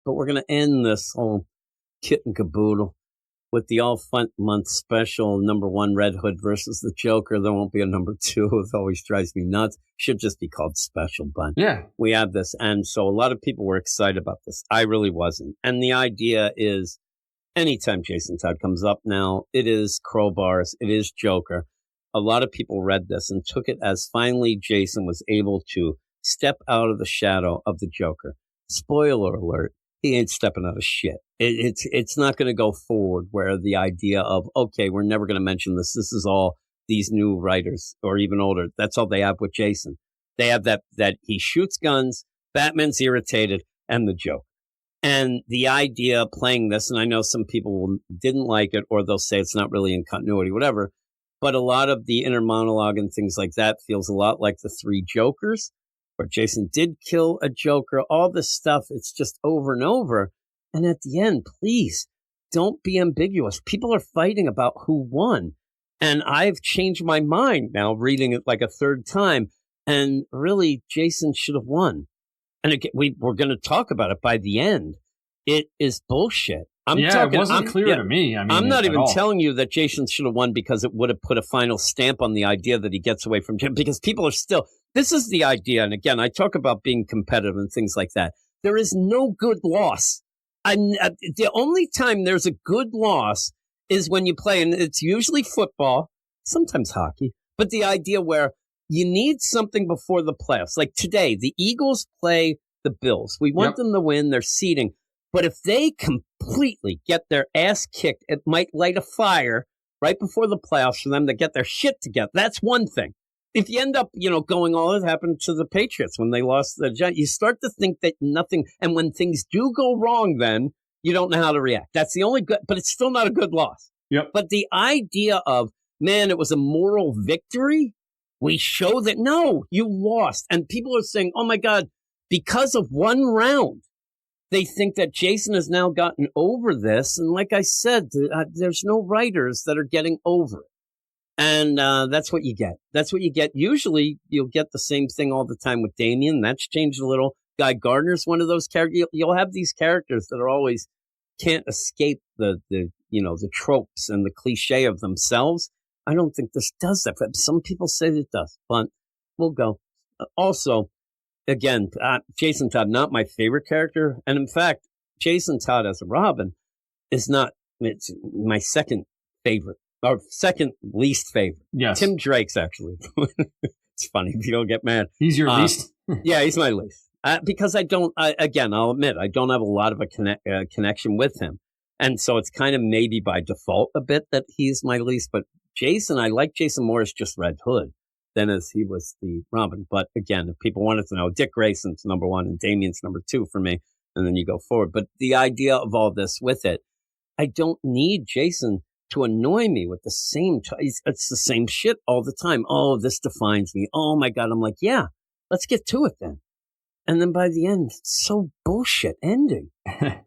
But we're going to end this whole kit and caboodle with the All Fun Month special, #1 Red Hood versus the Joker. There won't be a #2. It always drives me nuts. Should just be called special, but yeah, we have this. And so a lot of people were excited about this. I really wasn't. And the idea is anytime Jason Todd comes up now, it is crowbars, it is Joker. A lot of people read this and took it as finally Jason was able to step out of the shadow of the Joker. Spoiler alert, he ain't stepping out of shit. It's not going to go forward where the idea of, okay, we're never going to mention this. This is all these new writers or even older. That's all they have with Jason. They have that he shoots guns, Batman's irritated, and the joke. And the idea of playing this, and I know some people didn't like it, or they'll say it's not really in continuity, whatever. But a lot of the inner monologue and things like that feels a lot like the Three Jokers, where Jason did kill a Joker. All this stuff, it's just over and over. And at the end, please, don't be ambiguous. People are fighting about who won. And I've changed my mind now, reading it like a third time. And really, Jason should have won. And again, we're going to talk about it by the end. It is bullshit. It wasn't clear to me. I mean, I'm not even telling you that Jason should have won because it would have put a final stamp on the idea that he gets away from Jim. Because people are still, this is the idea. And again, I talk about being competitive and things like that. There is no good loss. The only time there's a good loss is when you play, and it's usually football, sometimes hockey, but the idea where you need something before the playoffs. Like today, the Eagles play the Bills. We want them to win. They're seeding. But if they completely get their ass kicked, it might light a fire right before the playoffs for them to get their shit together. That's one thing. If you end up, going all that happened to the Patriots when they lost the Giants, you start to think that nothing, and when things do go wrong, then you don't know how to react. That's the only good, but it's still not a good loss. Yep. But the idea of, man, it was a moral victory. We show that, no, you lost. And people are saying, oh my God, because of one round, they think that Jason has now gotten over this. And like I said, there's no writers that are getting over it. And that's what you get. That's what you get. Usually you'll get the same thing all the time with Damian. That's changed a little. Guy Gardner's one of those characters. You'll have these characters that are always can't escape the tropes and the cliche of themselves. I don't think this does that. But some people say it does. But we'll go. Also, again, Jason Todd, not my favorite character. And in fact, Jason Todd as a Robin it's my second favorite, or second least favorite. Yes. Tim Drake's actually. It's funny if you don't get mad. He's your least? Yeah, he's my least. Because I'll admit, I don't have a lot of a connection with him. And so it's kind of maybe by default a bit that he's my least. But Jason, I like Jason more as just Red Hood than as he was the Robin. But again, if people wanted to know, Dick Grayson's number one and Damian's number two for me. And then you go forward. But the idea of all this with it, I don't need Jason to annoy me with the same, it's the same shit all the time. Oh, this defines me. Oh my God. I'm like, yeah, let's get to it then. And then by the end, it's so bullshit ending.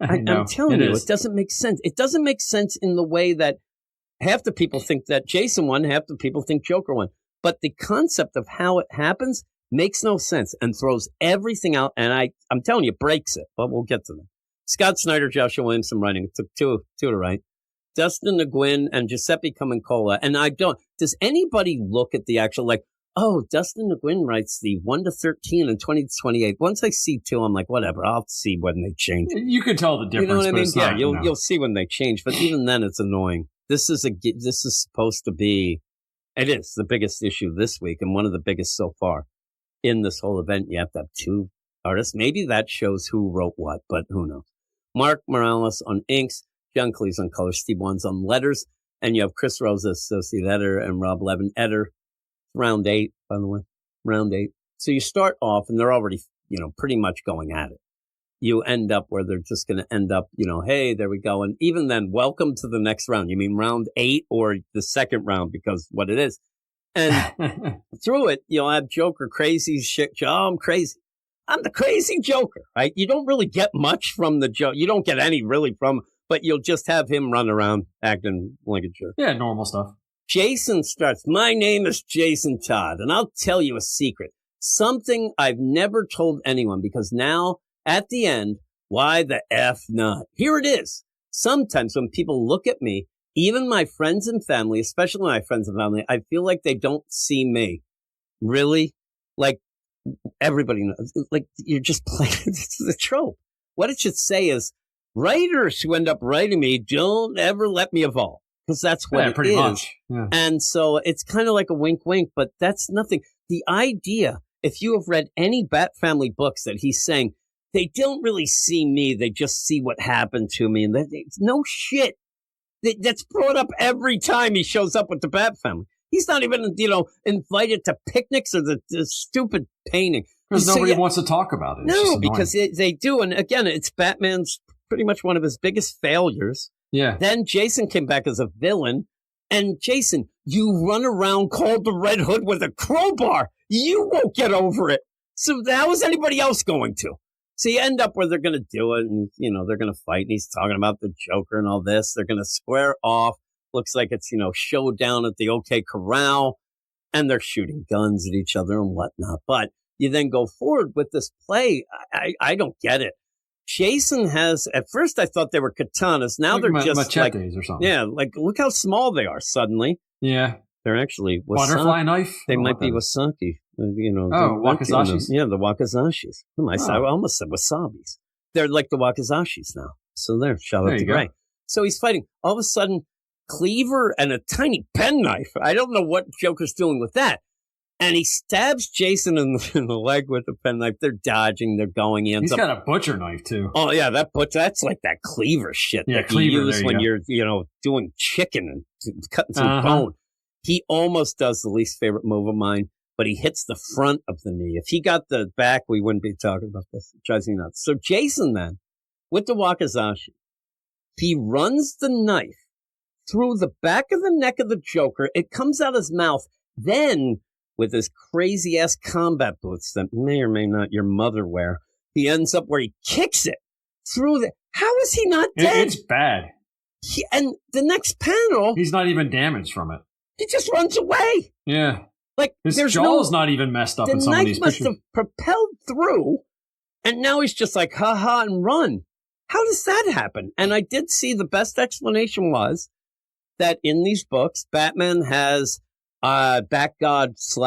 I'm telling you, it doesn't make sense. It doesn't make sense in the way that half the people think that Jason won, half the people think Joker won. But the concept of how it happens makes no sense and throws everything out. And I'm telling you, breaks it. But we'll get to them. Scott Snyder, Joshua Williamson writing. It took two to write. Dustin Nguyen and Giuseppe Camincola. And does anybody look at the actual, oh, Dustin Nguyen writes the 1 to 13 and 20 to 28. Once I see 2, I'm like, whatever. I'll see when they change. You can tell the difference. You know what I mean? Yeah, you'll see when they change. But even then, it's annoying. This is supposed to be. It is the biggest issue this week and one of the biggest so far in this whole event. You have to have 2 artists. Maybe that shows who wrote what, but who knows? Mark Morales on inks, John Cleese on colors, Steve Wands on letters, and you have Chris Rosa, associate editor, and Rob Levin, editor. Round 8, by the way, round 8. So you start off, and they're already, pretty much going at it. You end up where they're just going to end up, hey, there we go. And even then, welcome to the next round. You mean round 8 or the second round, because what it is. And through it, you'll have Joker, crazy shit. Oh, I'm crazy. I'm the crazy Joker, right? You don't really get much from the Joker. You don't get any really from, but you'll just have him run around acting like a jerk. Yeah, normal stuff. Jason starts, my name is Jason Todd, and I'll tell you a secret. Something I've never told anyone, because now, at the end, why the F not? Here it is. Sometimes when people look at me, even my friends and family, especially my friends and family, I feel like they don't see me. Really? Like, everybody knows. Like, you're just playing. It's the trope. What it should say is, writers who end up writing me, don't ever let me evolve. Because that's what it is. Much. Yeah. And so it's kind of like a wink, wink, but that's nothing. The idea, if you have read any Bat Family books that he's saying, they don't really see me, they just see what happened to me. And no shit. That's brought up every time he shows up with the Bat Family. He's not even, invited to picnics or the stupid painting. Because nobody wants to talk about it. No, because they do. And again, it's Batman's pretty much one of his biggest failures. Yeah. Then Jason came back as a villain. And Jason, you run around called the Red Hood with a crowbar. You won't get over it. So how is anybody else going to? So you end up where they're going to do it, and, they're going to fight, and he's talking about the Joker and all this. They're going to square off. Looks like it's, showdown at the OK Corral, and they're shooting guns at each other and whatnot. But you then go forward with this play. I don't get it. Jason has, at first I thought they were katanas. Now like they're just machetes or something. Yeah, like look how small they are suddenly. Yeah. They're actually butterfly knife? They might be wasaki. Wakizashis. Yeah, the wakizashis. I almost said wasabis. They're like the wakizashis now. So shout out to Gray. So he's fighting. All of a sudden, cleaver and a tiny penknife. I don't know what Joker's doing with that. And he stabs Jason in the leg with the penknife. They're dodging. They're going. He's got a butcher knife, too. Oh, yeah, that's like that cleaver shit that you use when you're, doing chicken and cutting through bone. He almost does the least favorite move of mine, but he hits the front of the knee. If he got the back, we wouldn't be talking about this. It drives me nuts. So Jason then, with the wakizashi, he runs the knife through the back of the neck of the Joker. It comes out his mouth. Then, with his crazy-ass combat boots that may or may not your mother wear, he ends up where he kicks it through the... How is he not dead? It's bad. And the next panel... He's not even damaged from it. He just runs away. Yeah. Like his jaw's not even messed up in some of these pictures. The knife must have propelled through, and now he's just like, ha-ha, and run. How does that happen? And I did see the best explanation was that in these books, Batman has Bat-God /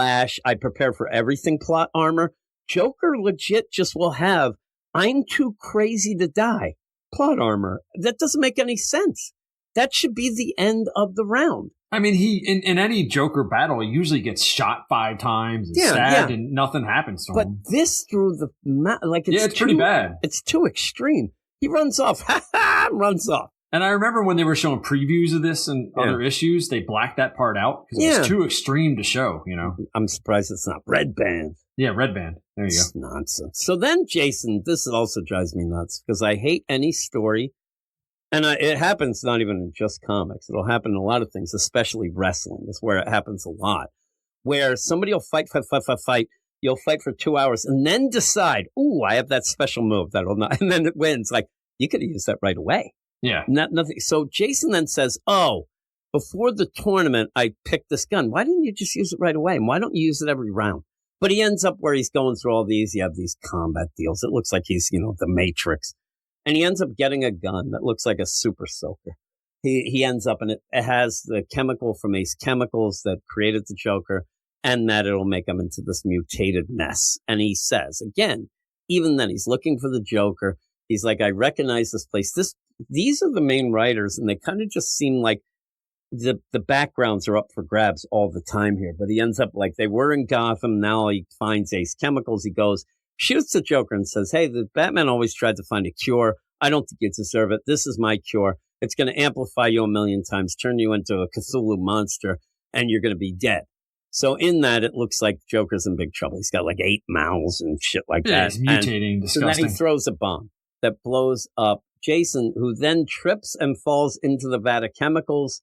I prepare for everything plot armor. Joker legit just will have I'm too crazy to die plot armor. That doesn't make any sense. That should be the end of the round. I mean, he in any Joker battle, he usually gets shot 5 times and stabbed, and nothing happens to him. But this through the it's pretty bad. It's too extreme. He runs off, runs off. And I remember when they were showing previews of this and other issues, they blacked that part out because it was too extreme to show. I'm surprised it's not Red Band. Yeah, Red Band. There you go. Nonsense. So then, Jason, this also drives me nuts because I hate any story. And it happens not even in just comics. It'll happen in a lot of things, especially wrestling is where it happens a lot. Where somebody will fight. You'll fight for 2 hours and then decide, ooh, I have that special move that'll not, and then it wins. Like, you could have used that right away. Yeah. Nothing. So Jason then says, oh, before the tournament, I picked this gun. Why didn't you just use it right away? And why don't you use it every round? But he ends up where he's going through all these. You have these combat deals. It looks like he's, the Matrix. And he ends up getting a gun that looks like a super soaker. He ends up, and it has the chemical from Ace Chemicals that created the Joker, and that it'll make him into this mutated mess. And he says, again, even then, he's looking for the Joker. He's like, I recognize this place. These are the main writers, and they kind of just seem like the backgrounds are up for grabs all the time here. But he ends up like they were in Gotham. Now he finds Ace Chemicals. He goes, shoots the Joker and says, hey, the Batman always tried to find a cure. I don't think you deserve it. This is my cure. It's going to amplify you 1,000,000 times, turn you into a Cthulhu monster, and you're going to be dead. So in that, it looks like Joker's in big trouble. He's got like 8 mouths and shit like that. He's mutating, disgusting. So then he throws a bomb that blows up Jason, who then trips and falls into the vat of chemicals,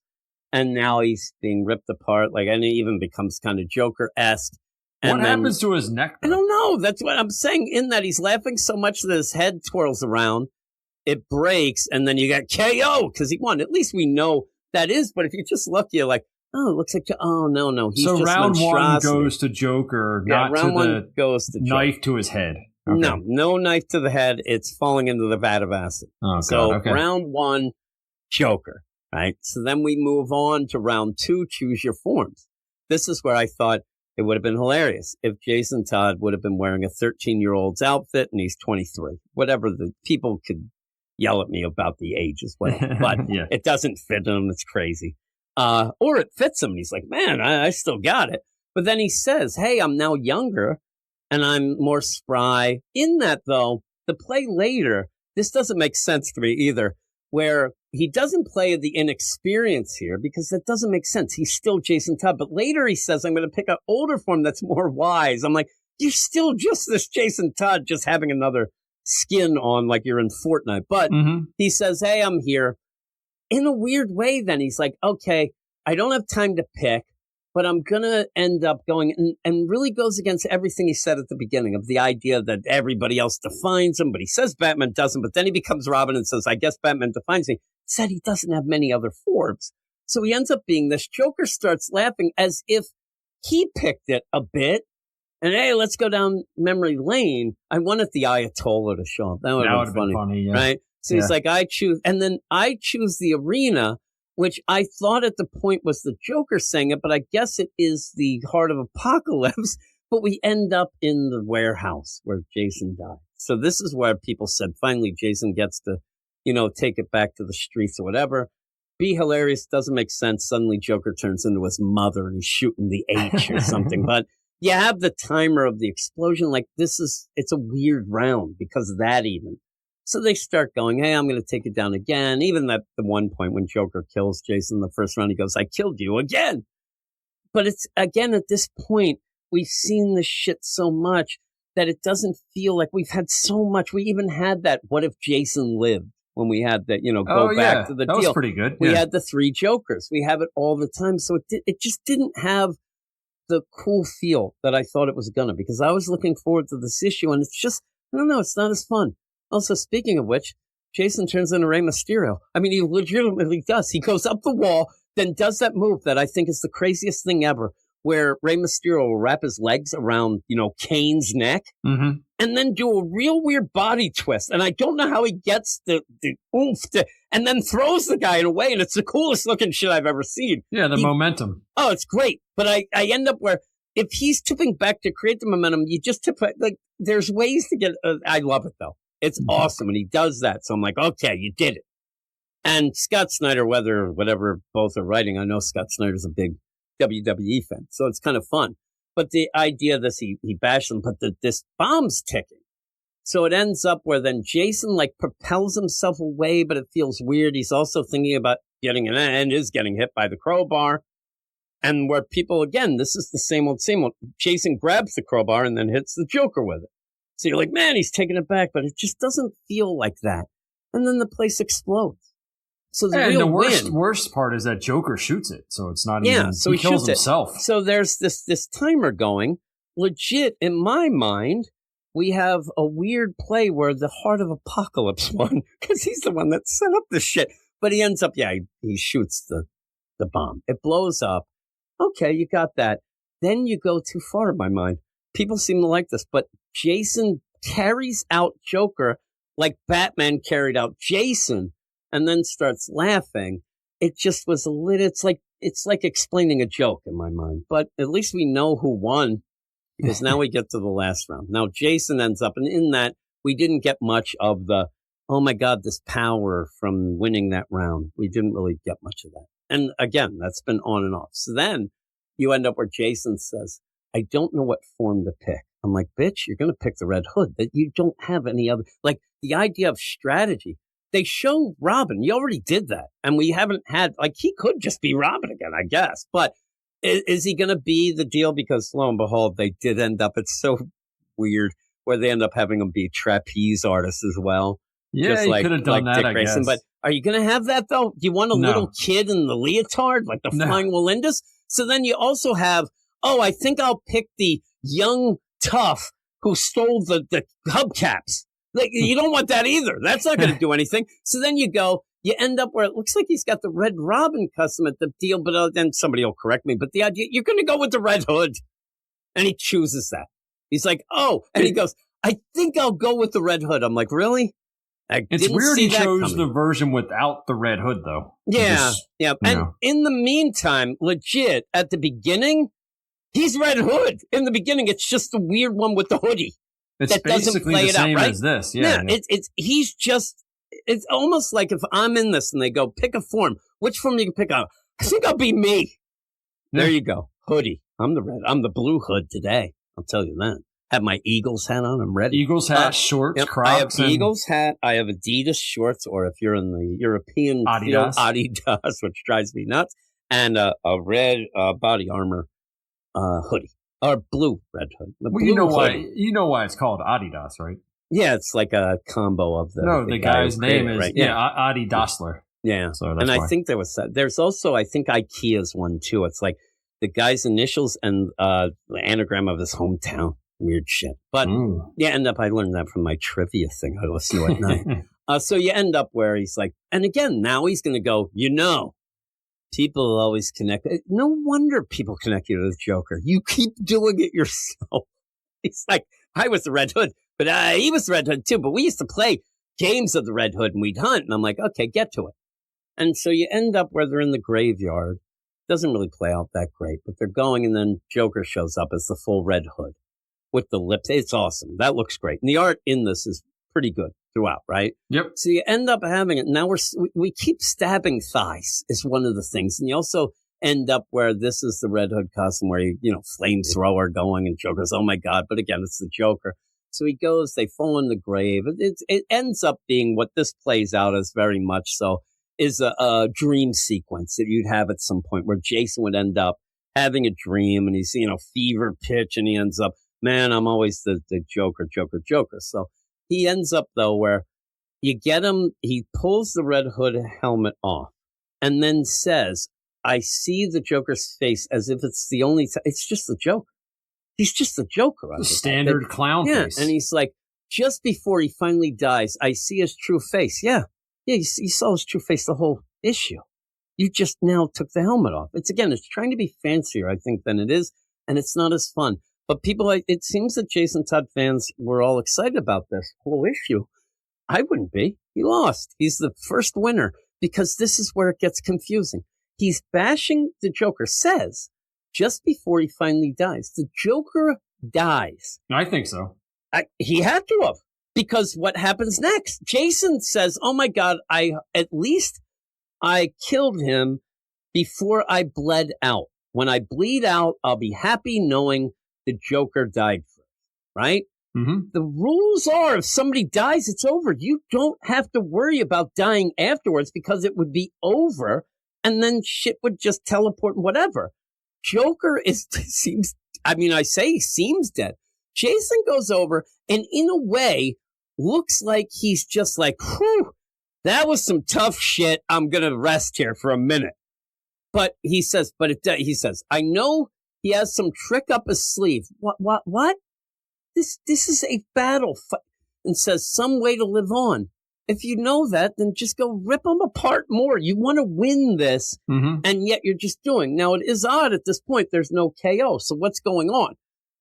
and now he's being ripped apart. And it even becomes kind of Joker-esque. What happens to his neck, though? I don't know. That's what I'm saying. In that he's laughing so much that his head twirls around, it breaks, and then you got KO because he won. At least we know that is. But if you just look, you're like, oh, it looks like, no. He's so just round monstrosity. 1 goes to Joker, not round to 1 goes to knife Joker. to his head. Okay. No knife to the head. It's falling into the vat of acid. Oh, so God, okay. round 1, Joker. Right. So then we move on to round 2, choose your forms. This is where I thought it would have been hilarious if Jason Todd would have been wearing a 13-year-old's outfit and he's 23. Whatever, the people could yell at me about the age as well, but It doesn't fit him. It's crazy. Or it fits him. And he's like, man, I still got it. But then he says, hey, I'm now younger and I'm more spry. In that, though, the play later, this doesn't make sense to me either, where he doesn't play the inexperience here because that doesn't make sense. He's still Jason Todd. But later he says, I'm going to pick an older form that's more wise. I'm like, you're still just this Jason Todd, just having another skin on like you're in Fortnite. But he says, hey, I'm here. In a weird way, then he's like, okay, I don't have time to pick, but I'm going to end up going, and really goes against everything he said at the beginning of the idea that everybody else defines him, but he says Batman doesn't, but then he becomes Robin and says, I guess Batman defines me. Said he doesn't have many other forms. So he ends up being this. Joker starts laughing as if he picked it a bit. And hey, let's go down memory lane. I wanted the Ayatollah to show up. That would have been funny, yeah. Right? So he's like, I choose, and then I choose the arena, which I thought at the point was the Joker saying it, but I guess it is the Heart of Apocalypse. But we end up in the warehouse where Jason died. So this is where people said, finally, Jason gets to, take it back to the streets or whatever. Be hilarious. Doesn't make sense. Suddenly Joker turns into his mother and he's shooting the H or something. But you have the timer of the explosion. Like it's a weird round because of that even. So they start going, hey, I'm going to take it down again. Even at the one point when Joker kills Jason the first round, he goes, I killed you again. But it's, again, at this point, we've seen this shit so much that it doesn't feel like we've had so much. We even had that, what if Jason lived? When we had that, go back to the deal. That was pretty good. We had the 3 Jokers. We have it all the time. So it just didn't have the cool feel that I thought it was going to, because I was looking forward to this issue, and it's just, I don't know, it's not as fun. Also, speaking of which, Jason turns into Rey Mysterio. I mean, he legitimately does. He goes up the wall, then does that move that I think is the craziest thing ever, where Rey Mysterio will wrap his legs around, Kane's neck, and then do a real weird body twist. And I don't know how he gets the oomph and then throws the guy in a way. And it's the coolest looking shit I've ever seen. Yeah, momentum. Oh, it's great. But I end up where if he's tipping back to create the momentum, you just tip it. Like, there's ways to get, I love it though. It's awesome. And he does that. So I'm like, okay, you did it. And Scott Snyder, whatever both are writing, I know Scott Snyder's a big WWE fan, so it's kind of fun. But the idea that he bashed them, but this bomb's ticking. So it ends up where then Jason propels himself away, but it feels weird. He's also thinking about getting hit by the crowbar. And where people, again, this is the same old. Jason grabs the crowbar and then hits the Joker with it. So you're like, man, he's taking it back, but it just doesn't feel like that. And then the place explodes. So the worst part is that Joker shoots it, so it's not even. So he kills himself. So there's this timer going. Legit, in my mind, we have a weird play where the Heart of Apocalypse won because he's the one that set up the shit. But he ends up, he shoots the bomb. It blows up. Okay, you got that. Then you go too far in my mind. People seem to like this, but Jason carries out Joker like Batman carried out Jason. And then starts laughing. It just was a little, it's like explaining a joke in my mind. But at least we know who won, because now we get to the last round. Now Jason ends up, and in that, we didn't get much of the, oh my God, this power from winning that round. We didn't really get much of that. And again, that's been on and off. So then you end up where Jason says, I don't know what form to pick. I'm like, bitch, you're going to pick the Red Hood. That you don't have any other, like the idea of strategy. They show Robin. You already did that. And we haven't had, he could just be Robin again, I guess. But is he going to be the deal? Because lo and behold, they did end up, it's so weird, where they end up having him be a trapeze artist as well. Yeah, just could have done that, Dick Grayson. But are you going to have that, though? Do you want a little kid in the leotard, like the Flying Wallendas? So then you also have, I think I'll pick the young tough who stole the hubcaps. Like, you don't want that either. That's not going to do anything. So then you end up where it looks like he's got the Red Robin custom at the deal, but then somebody will correct me. But the idea, you're going to go with the Red Hood. And he chooses that. He's like, and he goes, I think I'll go with the Red Hood. I'm like, really? It's weird he chose the version without the Red Hood, though. Yeah. And in the meantime, legit, at the beginning, he's Red Hood. In the beginning, it's just the weird one with the hoodie. It's that basically the same as this. Yeah. It's almost like if I'm in this and they go, pick a form. Which form you can pick out? I think I'll be me. Yeah. There you go. Hoodie. I'm the blue hood today. I'll tell you that. Have my Eagles hat on. I'm ready. Eagles hat, shorts, Crocs. I have Eagles hat. I have Adidas shorts, or if you're in the European Adidas, which drives me nuts, and a red body armor hoodie. Or blue Red Hood. You know why it's called Adidas, right? Yeah, it's like a combo of the guy's name is Adi Dassler. Yeah. So that's and why. I think there's also, I think IKEA's one too. It's like the guy's initials and the anagram of his hometown. Weird shit. But I learned that from my trivia thing I listen to at night. So you end up where he's like, and again, now he's going to go, people always connect. No wonder people connect you to the Joker. You keep doing it yourself. He's like, I was the Red Hood, but he was the Red Hood too. But we used to play games of the Red Hood and we'd hunt. And I'm like, okay, get to it. And so you end up where they're in the graveyard. Doesn't really play out that great, but they're going, and then Joker shows up as the full Red Hood with the lips. It's awesome. That looks great. And the art in this is pretty good throughout, right? Yep. So you end up having it. Now we keep stabbing thighs is one of the things. And you also end up where this is the Red Hood costume where flamethrower going and Joker's, oh my God. But again, it's the Joker. So he goes, they fall in the grave. It ends up being what this plays out as very much so is a dream sequence that you'd have at some point where Jason would end up having a dream and he's, fever pitch and he ends up, man, I'm always the Joker. So he ends up though where you get him, he pulls the Red Hood helmet off and then says, I see the Joker's face as if it's the only time. It's just the Joker. He's just the Joker. The standard clown face. And he's like, just before he finally dies, I see his true face. Yeah, you saw his true face the whole issue. You just now took the helmet off. It's trying to be fancier, I think, than it is, and it's not as fun. But it seems that Jason Todd fans were all excited about this whole issue. I wouldn't be. He lost. He's the first winner because this is where it gets confusing. He's bashing the Joker, says, just before he finally dies. The Joker dies. I think so. He had to have. Because what happens next? Jason says, oh my God, I killed him before I bled out. When I bleed out, I'll be happy knowing the Joker died first, right? Mm-hmm. The rules are if somebody dies, it's over. You don't have to worry about dying afterwards because it would be over and then shit would just teleport and whatever. Joker seems dead. Jason goes over and in a way looks like he's just like, whew, that was some tough shit. I'm going to rest here for a minute. But he says, I know he has some trick up his sleeve. What? This is a battle fight. And says some way to live on. If you know that, then just go rip them apart more. You want to win this, and yet you're just doing. Now, it is odd at this point. There's no KO. So what's going on?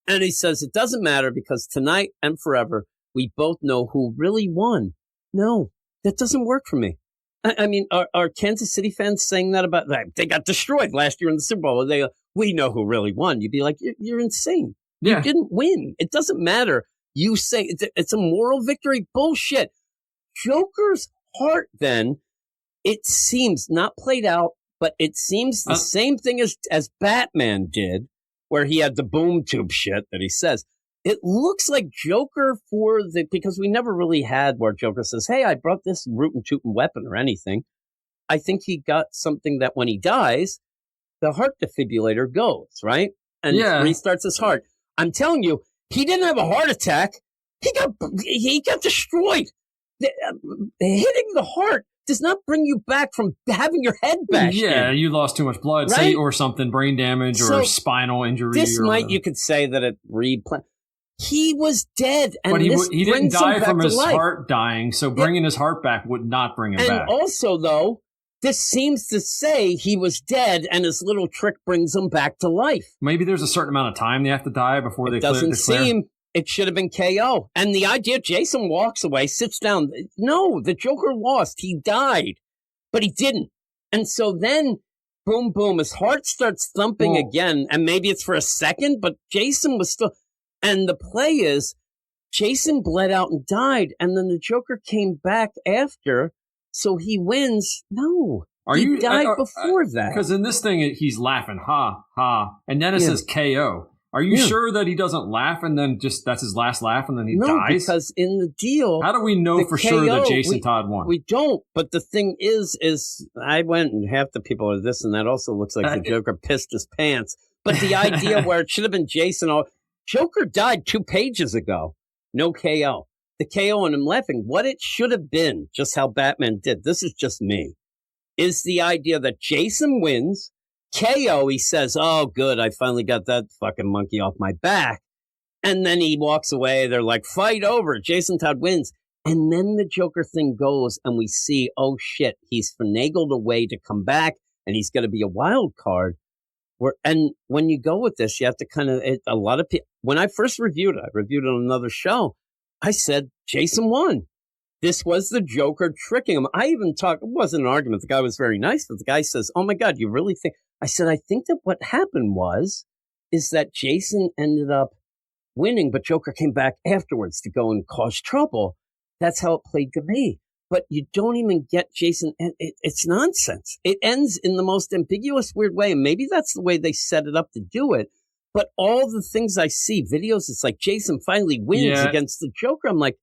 And he says, it doesn't matter because tonight and forever, we both know who really won. No, that doesn't work for me. I mean, are Kansas City fans saying that about that? They got destroyed last year in the Super Bowl. We know who really won. You'd be like, you're insane. Yeah. You didn't win. It doesn't matter. You say it's a moral victory. Bullshit. Joker's heart, then, it seems not played out, but it seems the same thing as Batman did, where he had the boom tube shit that he says. It looks like Joker because we never really had where Joker says, hey, I brought this rootin' tootin' weapon or anything. I think he got something that when he dies, the heart defibrillator goes, right? And restarts his heart. I'm telling you, he didn't have a heart attack. He got destroyed. Hitting the heart does not bring you back from having your head bashed in. You lost too much blood, right? Or something, brain damage or spinal injury. You could say that it replanted. He was dead, and but he didn't die from his life. Heart dying, so bringing his heart back would not bring him back. And also, though, this seems to say he was dead, and his little trick brings him back to life. Maybe there's a certain amount of time they have to die before they doesn't seem. It should have been KO. And the idea, Jason walks away, sits down. No, the Joker lost. He died, but he didn't. And so then, boom, boom, his heart starts thumping again, and maybe it's for a second, but Jason was still. And the play is, Jason bled out and died, and then the Joker came back after, so he wins. No, he died before that. Because in this thing, he's laughing, ha, ha, and then it says KO. Are you sure that he doesn't laugh and then that's his last laugh and then he dies? No, because in the deal... How do we know for sure that Jason Todd won? We don't, but the thing is I went and half the people are this and that also looks like the Joker pissed his pants. But the idea where it should have been Jason... Joker died 2 pages ago. No KO. The KO and him laughing. What it should have been, just how Batman did. This is just me. is the idea that Jason wins. KO, he says, oh, good, I finally got that fucking monkey off my back. And then he walks away. They're like, fight over. Jason Todd wins. And then the Joker thing goes, and we see, oh, shit, he's finagled a way to come back, and he's going to be a wild card. And when you go with this, you have to kind of, a lot of people, when I first reviewed it, I reviewed it on another show, I said, Jason won. This was the Joker tricking him. I even talked, it wasn't an argument. The guy was very nice, but the guy says, oh my God, you really think? I said, I think that what happened is that Jason ended up winning, but Joker came back afterwards to go and cause trouble. That's how it played to me. But you don't even get Jason. It's nonsense. It ends in the most ambiguous, weird way. And maybe that's the way they set it up to do it. But all the things I see, videos, it's like Jason finally wins against the Joker. I'm like,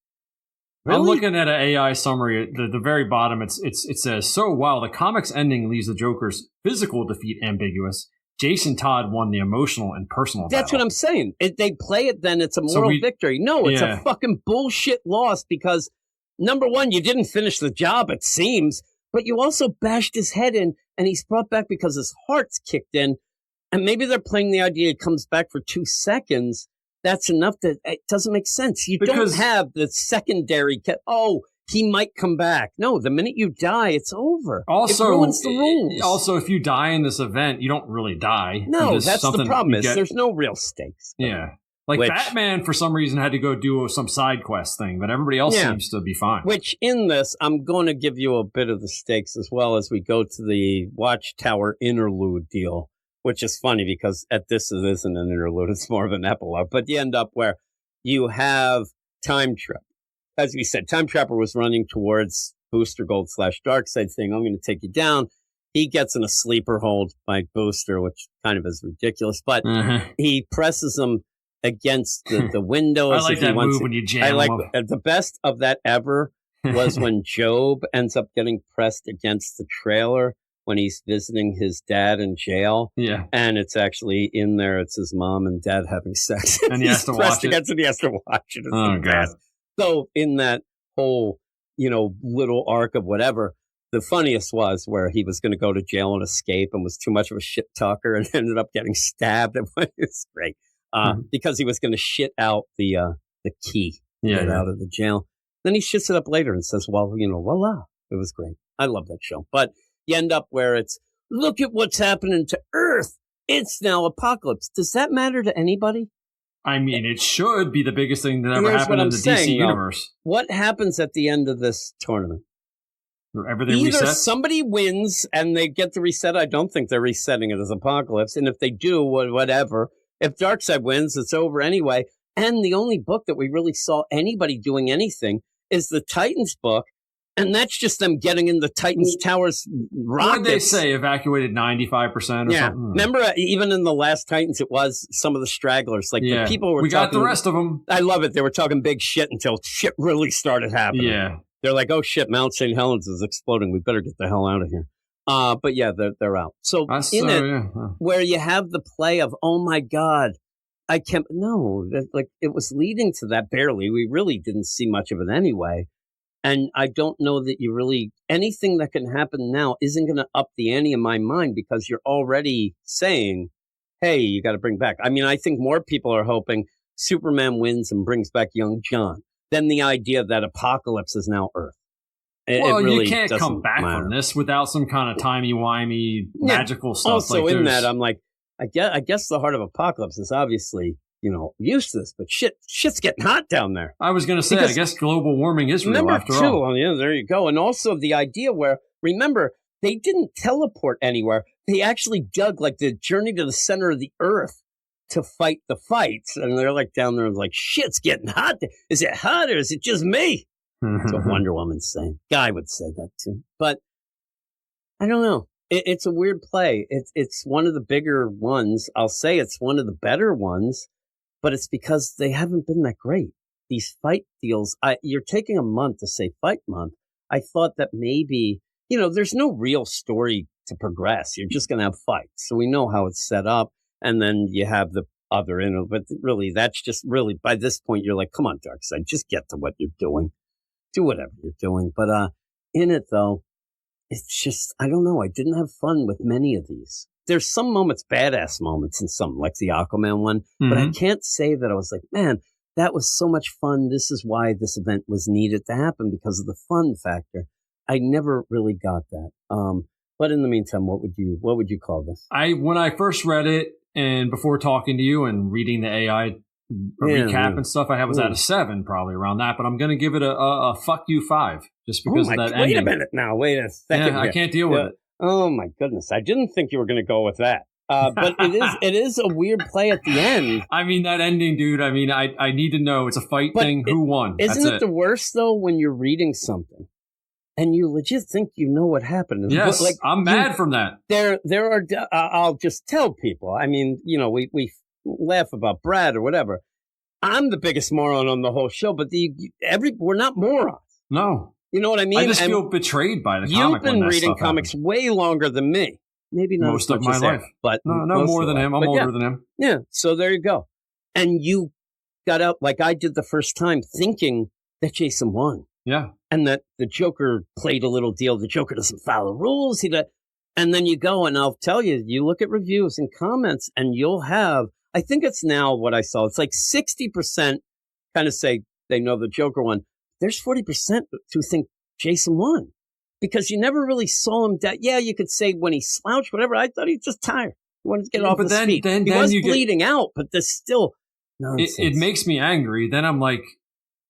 really? I'm looking at an AI summary at the very bottom. It says, so while the comic's ending leaves the Joker's physical defeat ambiguous, Jason Todd won the emotional and personal That's battle. what I'm saying. They play it, then it's a moral victory. No, it's a fucking bullshit loss because, number one, you didn't finish the job, it seems, but you also bashed his head in, and he's brought back because his heart's kicked in, and maybe they're playing the idea he comes back for 2 seconds. That's enough that it doesn't make sense. You don't have the secondary, he might come back. No, the minute you die, it's over. Also, it ruins the rules. Also, if you die in this event, you don't really die. No, that's the problem. There's no real stakes. Yeah. Like Batman, for some reason, had to go do some side quest thing, but everybody else seems to be fine. Which, in this, I'm going to give you a bit of the stakes as well as we go to the Watchtower interlude deal, which is funny because at this it isn't an interlude, it's more of an epilogue. But you end up where you have Time Trap. As we said, Time Trapper was running towards Booster Gold / Darkseid saying, I'm going to take you down. He gets in a sleeper hold by Booster, which kind of is ridiculous, but he presses him against the window. I like that move when you jam him up. The best of that ever was when Job ends up getting pressed against the trailer when he's visiting his dad in jail. Yeah. And it's actually in there. It's his mom and dad having sex. And he has to watch it. And he has to watch it. It's oh, God. So in that whole, little arc of whatever, the funniest was where he was going to go to jail and escape and was too much of a shit talker and ended up getting stabbed. It's great. Because he was going to shit out the key out of the jail. Then he shits it up later and says, well, voila. It was great. I love that show. But you end up where it's, look at what's happening to Earth. It's now apocalypse. Does that matter to anybody? I mean, it should be the biggest thing that ever happened in the DC universe. What happens at the end of this tournament? Everything Either resets? Somebody wins and they get the reset. I don't think they're resetting it as Apocalypse. And if they do, whatever. If Darkseid wins, it's over anyway. And the only book that we really saw anybody doing anything is the Titans book. And that's just them getting in the Titans Towers rockets. What did they say? Evacuated 95% or something? Remember, even in the last Titans, it was some of the stragglers. Like, the people were we talking, got the rest of them. I love it. They were talking big shit until shit really started happening. Yeah. They're like, oh, shit, Mount St. Helens is exploding. We better get the hell out of here. But, yeah, they're out. So, where you have the play of, oh, my God, I can't. No, it was leading to that barely. We really didn't see much of it anyway. And I don't know that you really, anything that can happen now isn't going to up the ante in my mind because you're already saying, hey, you got to bring back. I mean, I think more people are hoping Superman wins and brings back young John than the idea that Apocalypse is now Earth. Well, really you can't come back from this without some kind of timey-wimey magical stuff. Also, in that, I'm like, I guess the heart of Apocalypse is obviously, useless, but shit's getting hot down there. I was going to say, I guess global warming is real after all. Oh, yeah, there you go. And also the idea where, remember, they didn't teleport anywhere. They actually dug like the journey to the center of the earth to fight the fights. And they're like down there like, shit's getting hot. Is it hot or is it just me? That's what Wonder Woman's saying. Guy would say that too. But I don't know. It's a weird play. It's one of the bigger ones. I'll say it's one of the better ones. But it's because they haven't been that great. These fight deals, you're taking a month to say fight month. I thought that maybe, there's no real story to progress. You're just going to have fights. So we know how it's set up. And then you have the other, but really, that's just really, by this point, you're like, come on, Darkseid, just get to what you're doing. Do whatever you're doing. But in it, though, it's just, I don't know. I didn't have fun with many of these. There's some moments, badass moments in some, like the Aquaman one, but I can't say that I was like, man, that was so much fun. This is why this event was needed to happen, because of the fun factor. I never really got that. But in the meantime, what would you call this? When I first read it and before talking to you and reading the AI recap and stuff, I was at a 7, probably around that. But I'm going to give it a fuck you 5, just because of that ending. Wait a minute now. Wait a second. Yeah, I can't deal with it. Oh my goodness! I didn't think you were going to go with that. But it is a weird play at the end. I mean, that ending, dude. I mean, I need to know. It's a fight thing. Who won? Isn't it the worst though when you're reading something and you legit think you know what happened? Yes, like, I'm mad from that. There are. I'll just tell people. I mean, we laugh about Brad or whatever. I'm the biggest moron on the whole show, but we're not morons. No. You know what I mean? I just feel betrayed by the comic. You've been reading comics way longer than me. Maybe not most of my life, but no more than him. I'm older than him. Yeah, so there you go. And you got out like I did the first time, thinking that Jason won. Yeah, and that the Joker played a little deal. The Joker doesn't follow rules. And then you go, and I'll tell you, you look at reviews and comments, and you'll have. I think it's now what I saw. It's like 60% kind of say they know the Joker won. There's 40% who think Jason won. Because you never really saw him. Yeah, you could say when he slouched, whatever. I thought he was just tired. He wanted to get off his feet. He was bleeding out, but there's still nonsense. It makes me angry. Then I'm like,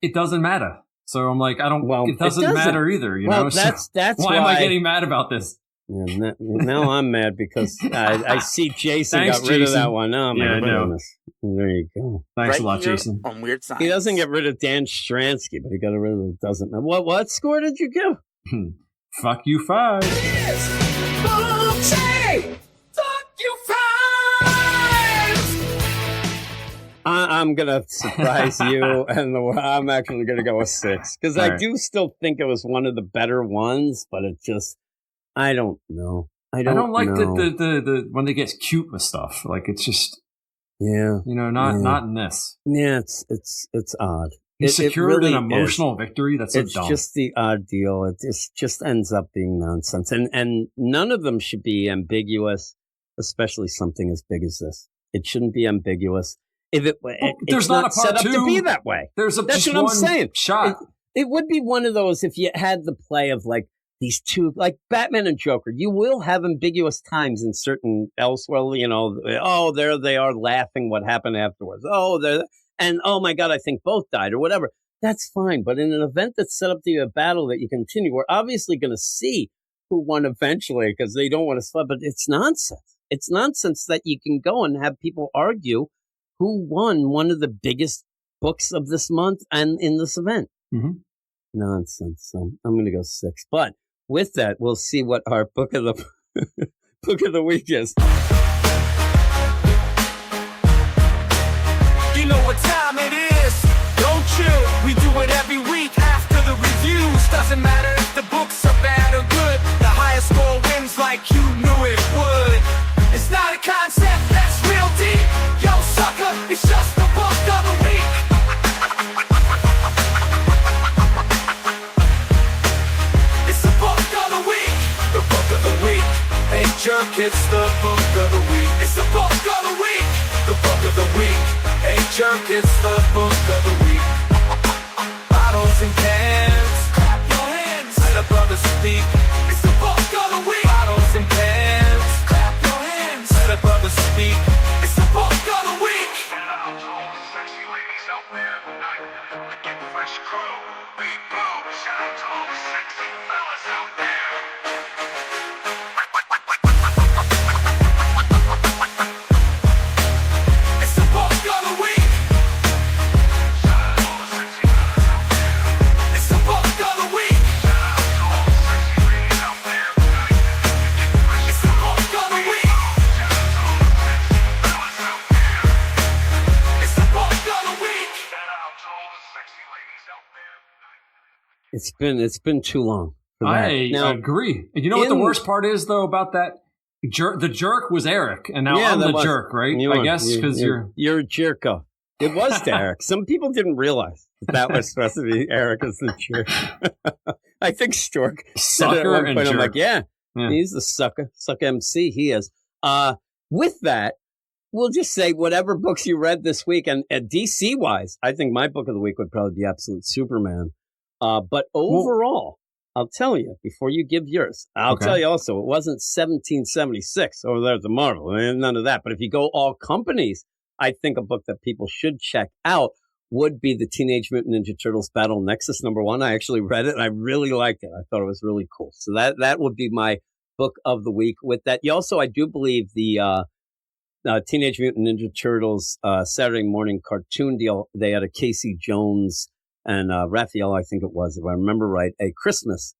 it doesn't matter. So I'm like, it doesn't matter either. You know? That's why am I getting mad about this? Yeah, now I'm mad because I see Jason got rid of that one. Oh, my goodness. There you go. Thanks a lot, Jason. On Weird Science. He doesn't get rid of Dan Stransky, but he got rid of it. Doesn't matter. What score did you give? Fuck you 5. I'm going to surprise you, and I'm actually going to go with 6. Because I do still think it was one of the better ones, but it just, I don't know. I don't like know. the when they get cute with stuff. Like, it's just, not in this. Yeah, it's odd. He secured an emotional victory. That's it's dumb. Just the odd deal. It just ends up being nonsense, and none of them should be ambiguous, especially something as big as this. It shouldn't be ambiguous. If there's not a part set up 2 to be that way. That's what I'm saying. Shot. It would be one of those if you had the play of like these two, like Batman and Joker. You will have ambiguous times in certain elsewhere. Oh, there they are laughing. What happened afterwards? And oh my God, I think both died or whatever. That's fine. But in an event that's set up to be a battle that you continue, we're obviously going to see who won eventually because they don't want to split. But it's nonsense. It's nonsense that you can go and have people argue who won one of the biggest books of this month and in this event. Mm-hmm. Nonsense. So I'm going to go 6. But with that, we'll see what our book of the week is. You know what time it is, don't you? We do it every week after the reviews. Doesn't matter if the books are bad or good. The highest score wins like you knew it would. It's not a concept, that's real deep. Yo, sucker, it's just the book of the week. It's the book of the week. The book of the week. Hey, jerk, it's the book of the week. It's the book of the week. The book of the week. Hey, jerk, it's the book of the week. Bottles and cans, clap your hands. Let a brother speak. It's the book of the week. Bottles and cans, clap your hands. Let a brother speak. It's the book of the week. Shout out to all the sexy ladies out there tonight. Get fresh crew, big boo. Shout out to all the sexy fellas out there. It's been too long. I agree. You know what the worst part is though about that? The jerk was Eric, and now I'm the jerk, right? I guess because you're a jerko. It was Derek. Some people didn't realize. That was supposed to be Erica's the jerk. I think Stork said it at Sucker one and point. I'm jerk. like, yeah, he's the sucker MC. He is. With that, we'll just say whatever books you read this week, and DC wise, I think my book of the week would probably be Absolute Superman. But overall, I'll tell you before you give yours. I'll tell you also, it wasn't 1776 over there at the Marvel. None of that. But if you go all companies, I think a book that people should check out would be the Teenage Mutant Ninja Turtles Battle Nexus #1. I actually read it and I really liked it. I thought it was really cool. So that would be my book of the week. With that, you also, I do believe the Teenage Mutant Ninja Turtles Saturday morning cartoon deal. They had a Casey Jones and Raphael, I think it was, if I remember right, a Christmas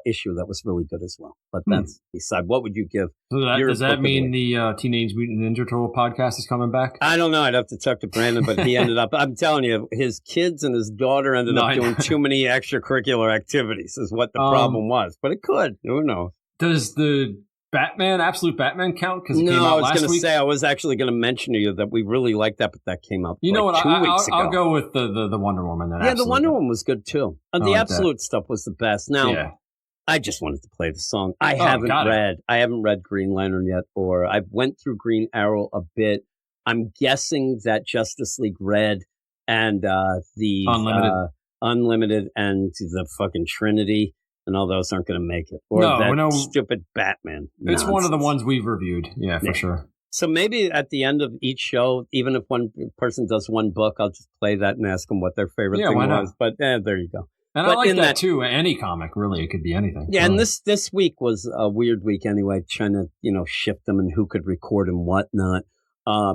issue that was really good as well. But that's beside. What would you give? So does that mean the Teenage Mutant Ninja Turtle podcast is coming back? I don't know. I'd have to talk to Brandon, but he ended up, I'm telling you, his kids and his daughter ended up doing too many extracurricular activities is what the problem was. But it could. Who knows? Does the Absolute Batman count? Because it came I out was last going to week? say, I was actually going to mention to you that we really liked that, but that came out know what? 2 weeks ago. I'll go with the Wonder Woman. Then the Wonder Woman was good too. And the Absolute stuff was the best. Now, I just wanted to play the song. I haven't read Green Lantern yet, or I went through Green Arrow a bit. I'm guessing that Justice League Red and the Unlimited and the fucking Trinity and all those aren't going to make it. Or stupid Batman. It's one of the ones we've reviewed. Yeah, for sure. So maybe at the end of each show, even if one person does one book, I'll just play that and ask them what their favorite thing was. But there you go. And I like that too. Any comic, really. It could be anything. Yeah, and this week was a weird week anyway, trying to, shift them and who could record and whatnot.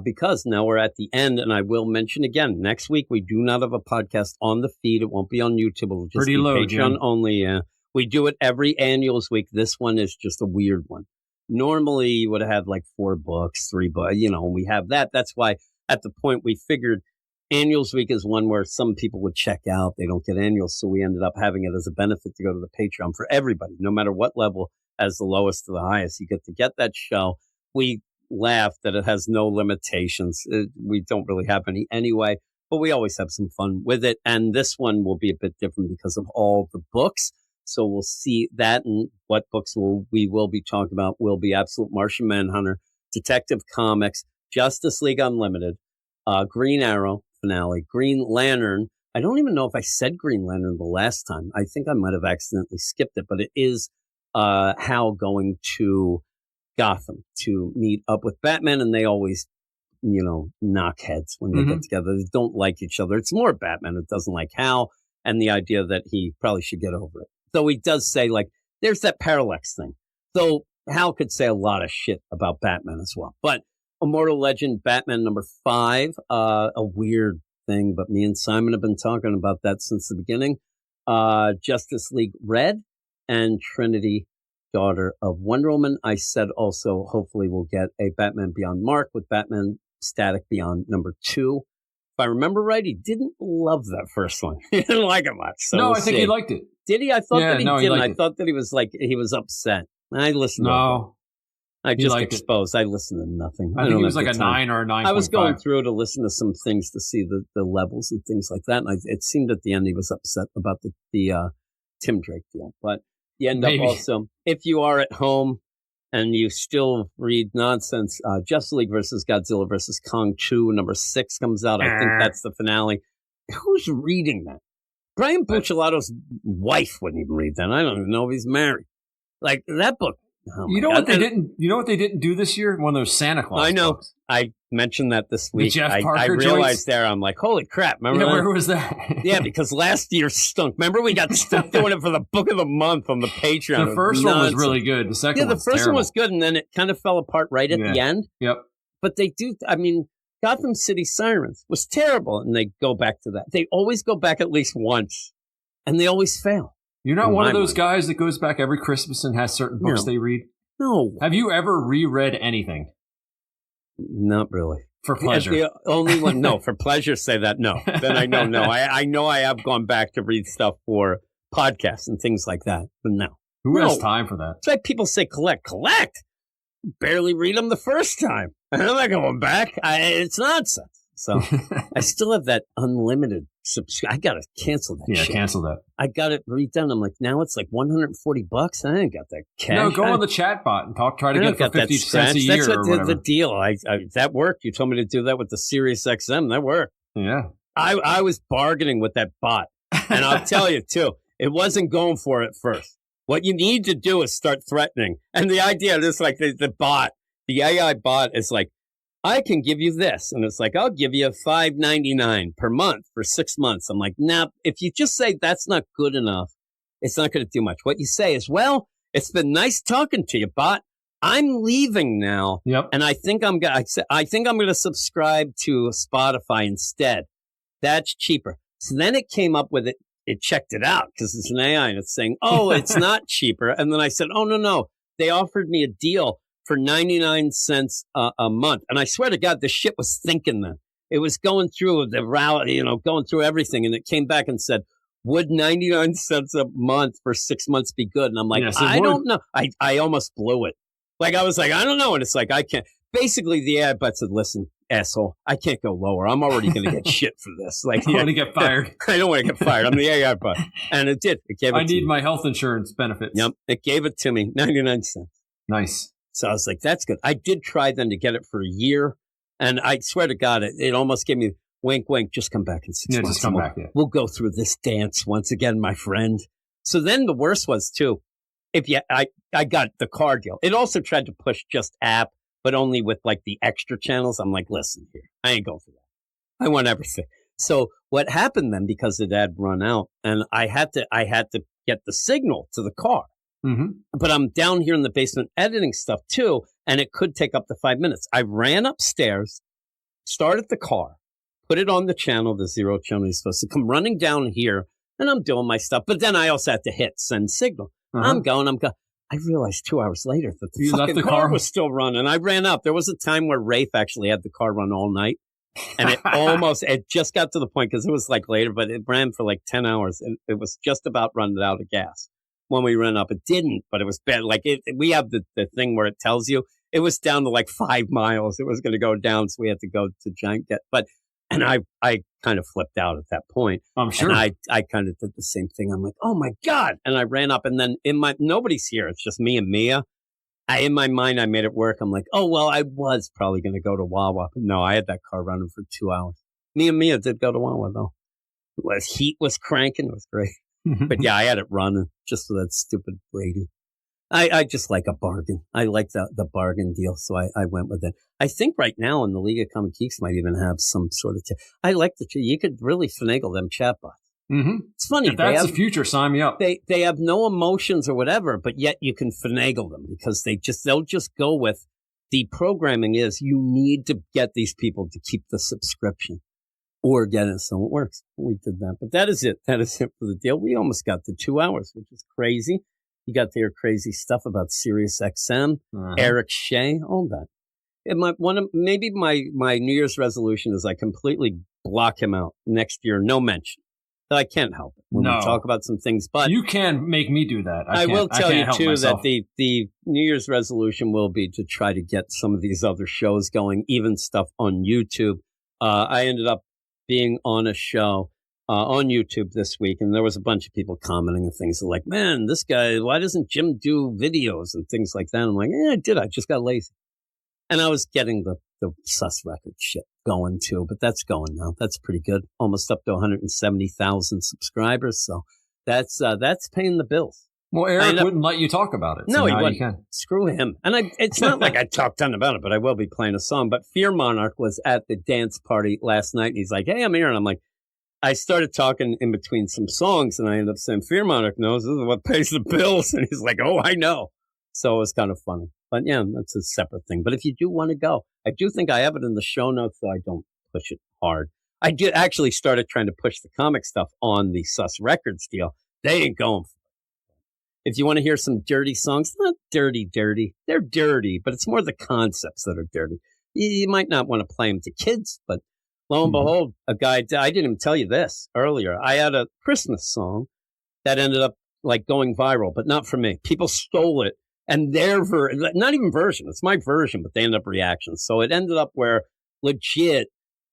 Because now we're at the end, and I will mention again, next week we do not have a podcast on the feed. It won't be on YouTube. It'll just be Patreon only. We do it every Annuals week. This one is just a weird one. Normally you would have had like 4 books, 3 books, and we have that. That's why at the point we figured Annuals week is one where some people would check out. They don't get annuals. So we ended up having it as a benefit to go to the Patreon for everybody, no matter what level, as the lowest to the highest. You get to get that show. We laugh that it has no limitations. We don't really have any anyway, but we always have some fun with it. And this one will be a bit different because of all the books. So we'll see that, and what books we will be talking about will be Absolute Martian Manhunter, Detective Comics, Justice League Unlimited, Green Arrow finale, Green Lantern. I don't even know if I said Green Lantern the last time. I think I might have accidentally skipped it, but it is Hal going to Gotham to meet up with Batman, and they always, knock heads when they get together. They don't like each other. It's more Batman who doesn't like Hal, and the idea that he probably should get over it. So he does say, there's that parallax thing. So Hal could say a lot of shit about Batman as well. But Immortal Legend, Batman #5, a weird thing, but me and Simon have been talking about that since the beginning. Justice League Red and Trinity, daughter of Wonder Woman. I said also, hopefully we'll get a Batman Beyond Mark with Batman Static Beyond #2. If I remember right, he didn't love that first one. He didn't like it much. So no, I think he liked it. Did he? I thought that he didn't. I thought that he was he was upset. I listened to him. I just exposed. I listened to nothing. I think it was like a 9 or a 9.5. I was going through to listen to some things to see the levels and things like that. And it seemed at the end he was upset about the Tim Drake deal. But you end up also, if you are at home and you still read nonsense, Justice League versus Godzilla versus Kong 2, #6 comes out. I think that's the finale. Who's reading that? Brian Bucciolato's wife wouldn't even read that. I don't even know if he's married. Like that book. Oh what they didn't? You know what they didn't do this year? One of those Santa Claus. I know. Books. I mentioned that this week. The Jeff Parker I realized joints? there. I'm like, holy crap! Remember that? Where was that? Yeah, because last year stunk. Remember we got stuck doing it for the Book of the Month on the Patreon. The first one was really good. The second, the first one was good, and then it kind of fell apart right at the end. Yep. But they do. I mean, Gotham City Sirens was terrible, and they go back to that. They always go back at least once, and they always fail. You're not one of those guys that goes back every Christmas and has certain books they read? No. Have you ever reread anything? Not really. For pleasure. The only one, no. For pleasure, say that, no. Then I know, no. I know I have gone back to read stuff for podcasts and things like that, but no. Who has time for that? It's like people say collect. Collect? Barely read them the first time. I'm not going back. It's nonsense. So I still have that Unlimited I got to cancel that shit. Yeah, cancel that. I got it redone. I'm like, now it's like $140. I ain't got that cash. No, go on the chat bot and try to get it for 50 cents a year. That's or whatever. the deal. That worked. You told me to do that with the Sirius XM. That worked. Yeah. I was bargaining with that bot. And I'll tell you, too, it wasn't going for it first. What you need to do is start threatening. And the idea is like the bot, the AI bot is like, I can give you this. And it's like, I'll give you $5.99 per month for 6 months. I'm like, nah, if you just say that's not good enough, it's not going to do much. What you say is, well, it's been nice talking to you, bot. I'm leaving now. Yep. And I think I'm going to subscribe to Spotify instead. That's cheaper. So then it came up with it. It checked it out because it's an AI and it's saying, oh, it's not cheaper. And then I said, oh, no. They offered me a deal for 99 cents a month. And I swear to God, the shit was thinking then. It was going through the route, going through everything. And it came back and said, would 99 cents a month for 6 months be good? And I'm like, I don't know. I almost blew it. Like, I was like, I don't know. And it's like, I can't. Basically, the ad bot said, listen, asshole, I can't go lower. I'm already going to get shit for this. Like, I want to get fired. I don't want to get fired. I'm the AI bot. And it did. It gave it I need my health insurance benefits. Yep. It gave it to me, 99 cents. Nice. So I was like, that's good. I did try then to get it for a year. And I swear to God, it almost gave me wink, wink, just come back in 6 months. Just come back. Yeah. We'll go through this dance once again, my friend. So then the worst was too, I got the car deal. It also tried to push just app, but only with like the extra channels. I'm like, listen here, I ain't going for that. I want everything. So what happened then, because it had run out and I had to get the signal to the car. Mm-hmm. But I'm down here in the basement editing stuff too, and it could take up to 5 minutes. I ran upstairs, started the car, put it on the channel, the 0 channel you're supposed to come running down here, and I'm doing my stuff. But then I also had to hit send signal. Uh-huh. I'm going. I realized 2 hours later that the fucking car was still running. I ran up. There was a time where Rafe actually had the car run all night. And it just got to the point, because it was like later, but it ran for like 10 hours. And it was just about running out of gas. When we ran up, it didn't, but it was bad. Like we have the thing where it tells you it was down to like 5 miles. It was going to go down. So we had to go to Giant Get. And I kind of flipped out at that point. I'm sure. And I kind of did the same thing. I'm like, oh my God. And I ran up, and then nobody's here. It's just me and Mia. In my mind, I made it work. I'm like, oh, well, I was probably going to go to Wawa. But no, I had that car running for 2 hours. Me and Mia did go to Wawa though. Heat was cranking. It was great. But yeah, I had it running just for that stupid radio. I just like a bargain. I like the bargain deal, so I went with it. I think right now in the League of Comic Geeks might even have some sort of. I like you could really finagle them chatbots. Mm-hmm. It's funny. If that's the future, sign me up. They have no emotions or whatever, but yet you can finagle them because they'll just go with the programming is you need to get these people to keep the subscription. Or get it so it works. We did that. But that is it. That is it for the deal. We almost got to 2 hours, which is crazy. You got to hear crazy stuff about Sirius XM, Eric Shea, all that. And maybe my New Year's resolution is I completely block him out next year. No mention. I can't help it when we talk about some things. But you can make me do that. I will tell you, too, that the New Year's resolution will be to try to get some of these other shows going, even stuff on YouTube. I ended up being on a show on YouTube this week, and there was a bunch of people commenting and things like, man, this guy, why doesn't Jim do videos and things like that? I'm like, I did. I just got lazy. And I was getting the sus record shit going too, but that's going now. That's pretty good. Almost up to 170,000 subscribers. So that's paying the bills. Well, Eric wouldn't let you talk about it. No, he wouldn't. Screw him. And it's not like I talked ton about it, but I will be playing a song. But Fear Monarch was at the dance party last night, and he's like, hey, I'm here. And I'm like, I started talking in between some songs, and I ended up saying, Fear Monarch knows this is what pays the bills. And he's like, oh, I know. So it was kind of funny. But yeah, that's a separate thing. But if you do want to go, I do think I have it in the show notes, so I don't push it hard. I did actually started trying to push the comic stuff on the Sus Records deal. They ain't going for it. If you want to hear some dirty songs, not dirty. They're dirty, but it's more the concepts that are dirty. You might not want to play them to kids, but lo and behold, a guy, I didn't even tell you this earlier. I had a Christmas song that ended up like going viral, but not for me. People stole it, and their not even version. It's my version, but they ended up reactions. So it ended up where legit,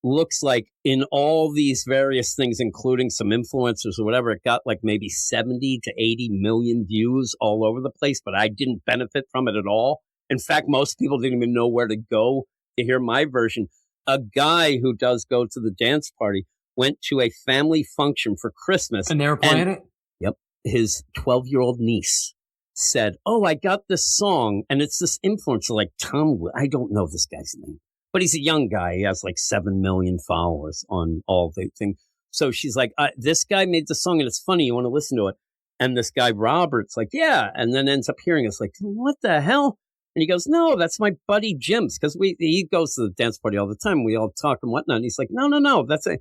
looks like in all these various things, including some influencers or whatever, it got like maybe 70 to 80 million views all over the place, but I didn't benefit from it at all. In fact, most people didn't even know where to go to hear my version. A guy who does go to the dance party went to a family function for Christmas. And they were playing it? Yep. His 12-year-old niece said, "Oh, I got this song." And it's this influencer like Tom, I don't know this guy's name, but he's a young guy. He has like 7 million followers on all the things. So she's like, this guy made the song and it's funny. You want to listen to it? And this guy, Robert's like, yeah. And then ends up hearing us like, what the hell? And he goes, no, that's my buddy Jim's. Because he goes to the dance party all the time. We all talk and whatnot. And he's like, no, that's a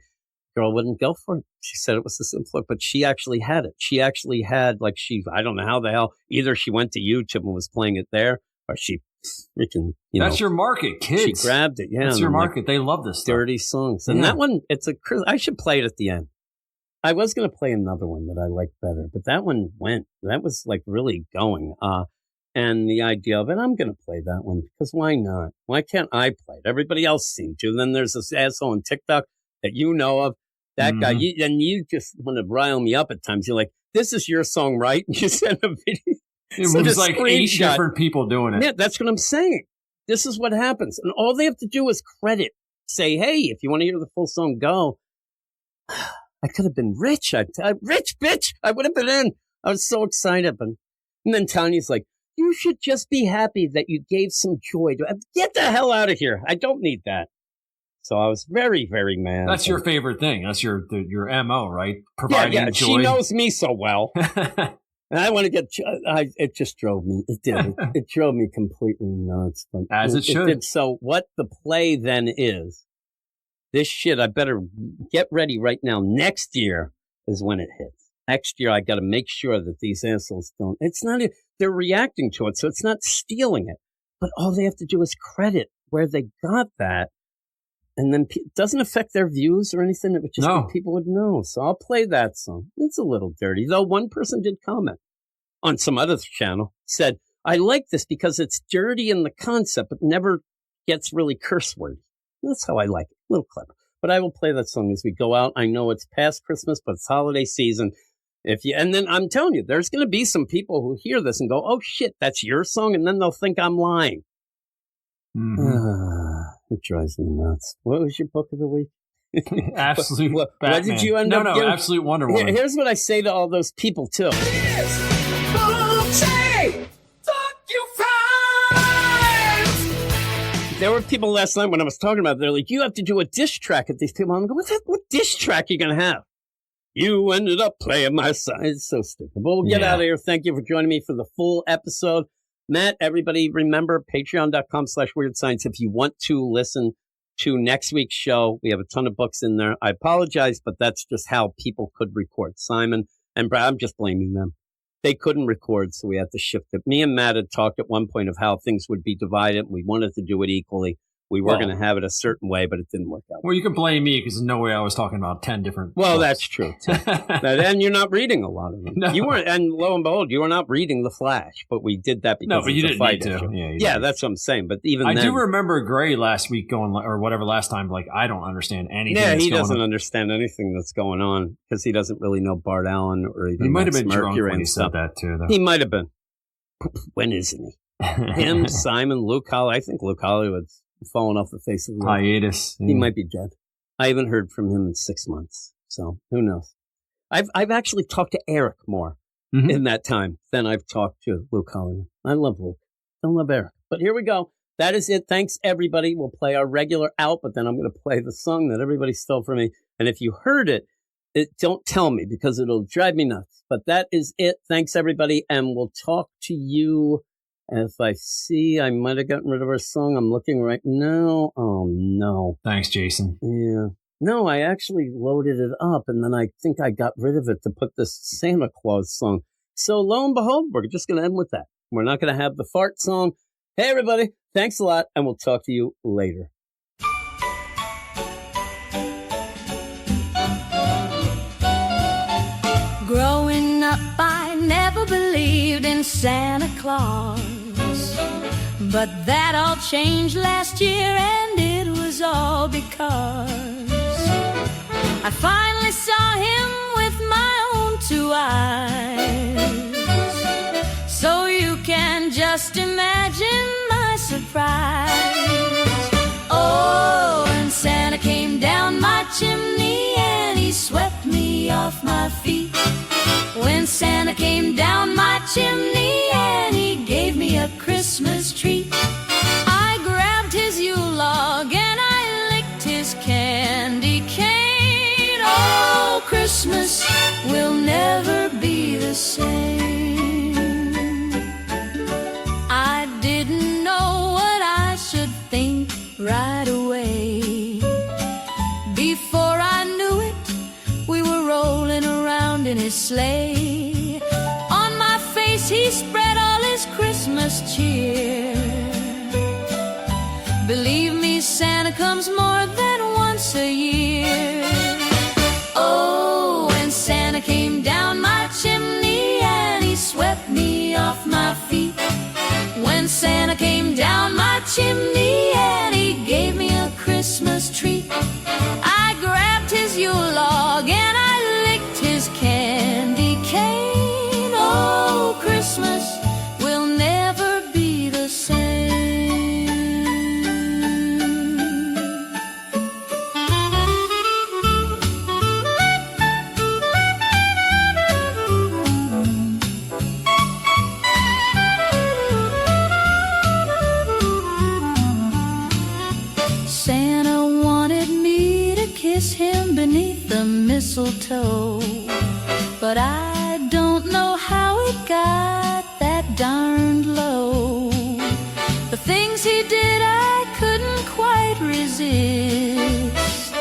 girl wouldn't go for it. She said it was this influence, but she actually had it. She actually had like I don't know how the hell, either she went to YouTube and was playing it there or she freaking, that's your market, kids. She grabbed it. Yeah. That's your market. They love this stuff. Dirty songs. And that one, I should play it at the end. I was going to play another one that I liked better, but that one that was like really going. And the idea of it, I'm going to play that one because why not? Why can't I play it? Everybody else seemed to. And then there's this asshole on TikTok that you know of, that guy. You just want to rile me up at times. You're like, this is your song, right? You send a video. It was like 8 different people doing it. Yeah, that's what I'm saying. This is what happens. And all they have to do is credit. Say, hey, if you want to hear the full song, go. I could have been rich. Rich, bitch. I would have been in. I was so excited. And then Tanya's like, you should just be happy that you gave some joy to get the hell out of here. I don't need that. So I was very, very mad. That's your favorite thing. That's your MO, right? Providing joy. She knows me so well. And I want to get, it just drove me. It did. It drove me completely nuts. But as it should. Did. So what the play then is, this shit, I better get ready right now. Next year is when it hits. Next year, I got to make sure that these assholes don't. It's not, they're reacting to it, so it's not stealing it. But all they have to do is credit where they got that. And then it doesn't affect their views or anything. It would just people would know. So I'll play that song. It's a little dirty, though. One person did comment on some other channel, said, I like this because it's dirty in the concept, but never gets really curse wordy. That's how I like it. A little clever. But I will play that song as we go out. I know it's past Christmas, but it's holiday season. And then I'm telling you, there's going to be some people who hear this and go, oh shit, that's your song. And then they'll think I'm lying. It drives me nuts. What was your book of the week? Absolute what Batman. Did you end up getting? Absolute Wonder Woman. Here's what I say to all those people, too. There were people last night when I was talking about it, they're like, you have to do a diss track at these people. I'm going, what diss track are you going to have? You ended up playing my song. It's so stupid. But we'll get out of here. Thank you for joining me for the full episode. Matt, everybody, remember patreon.com/weirdscience if you want to listen to next week's show. We have a ton of books in there. I apologize, but that's just how people could record. Simon and Brad, I'm just blaming them. They couldn't record, so we had to shift it. Me and Matt had talked at one point of how things would be divided. We wanted to do it equally. We were going to have it a certain way, but it didn't work out. Well, you can blame me because there's no way I was talking about 10 different Well, books. That's true. And you're not reading a lot of them. No. You weren't, and lo and behold, you were not reading The Flash, but we did that because no, but you didn't fight need to. issue. Yeah, that's what I'm saying. But even I then, do remember Gray last week going, or whatever last time, like, I don't understand anything. Yeah, he doesn't understand anything that's going on because he doesn't really know Bart Allen or even He might have been Mercury drunk when he said that, too, though. He might have been. When isn't he? Him, Simon, Luke Hollywood. I think Luke Hollywood's fallen off the face of the earth. Hiatus. He might be dead. I haven't heard from him in 6 months, so who knows? I've actually talked to Eric more in that time than I've talked to Luke Hollywood. I love Luke. I love Eric. But here we go. That is it. Thanks, everybody. We'll play our regular out, but then I'm going to play the song that everybody stole from me. And if you heard it, don't tell me because it'll drive me nuts. But that is it. Thanks, everybody, and we'll talk to you. If I see, I might have gotten rid of our song. I'm looking right now. Oh, no. Thanks, Jason. Yeah. No, I actually loaded it up, and then I think I got rid of it to put this Santa Claus song. So lo and behold, we're just going to end with that. We're not going to have the fart song. Hey, everybody. Thanks a lot, and we'll talk to you later. Growing up, I never believed in Santa Claus, but that all changed last year, and it was was all because I finally saw him with my own 2 eyes. So you can just imagine my surprise. Oh, and Santa came down my chimney and he swept me off my feet. When Santa came down my chimney and he gave me a Christmas treat. I grabbed his Yule log and I licked his candy cane. Oh, Christmas will never be the same. I didn't know what I should think right away. Before I knew it, we were rolling around in his sleigh. On my face he spread all his Christmas cheer. Believe me, Santa comes more than once a year. Oh, and Santa came down my chimney and he swept me off my feet. When Santa came down my chimney and he gave me a Christmas treat. I grabbed his Yule log and I licked his candy cane. Oh, Christmas will never be the same. Santa wanted me to kiss him beneath the mistletoe, but I don't know how it got that darned low. The things he did I couldn't quite resist.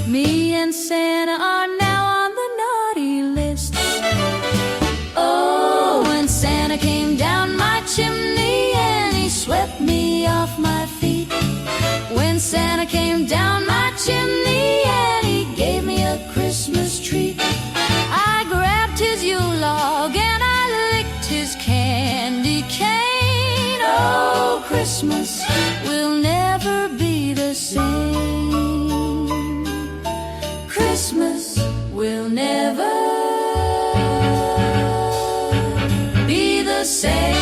Me and Santa are now on the naughty list. Oh, when Santa came down my chimney and he swept me off my feet. When Santa came down my chimney and he gave me a Christmas treat. I grabbed his Yule log and I licked his candy cane. Oh, Christmas will never be the same. Christmas will never be the same.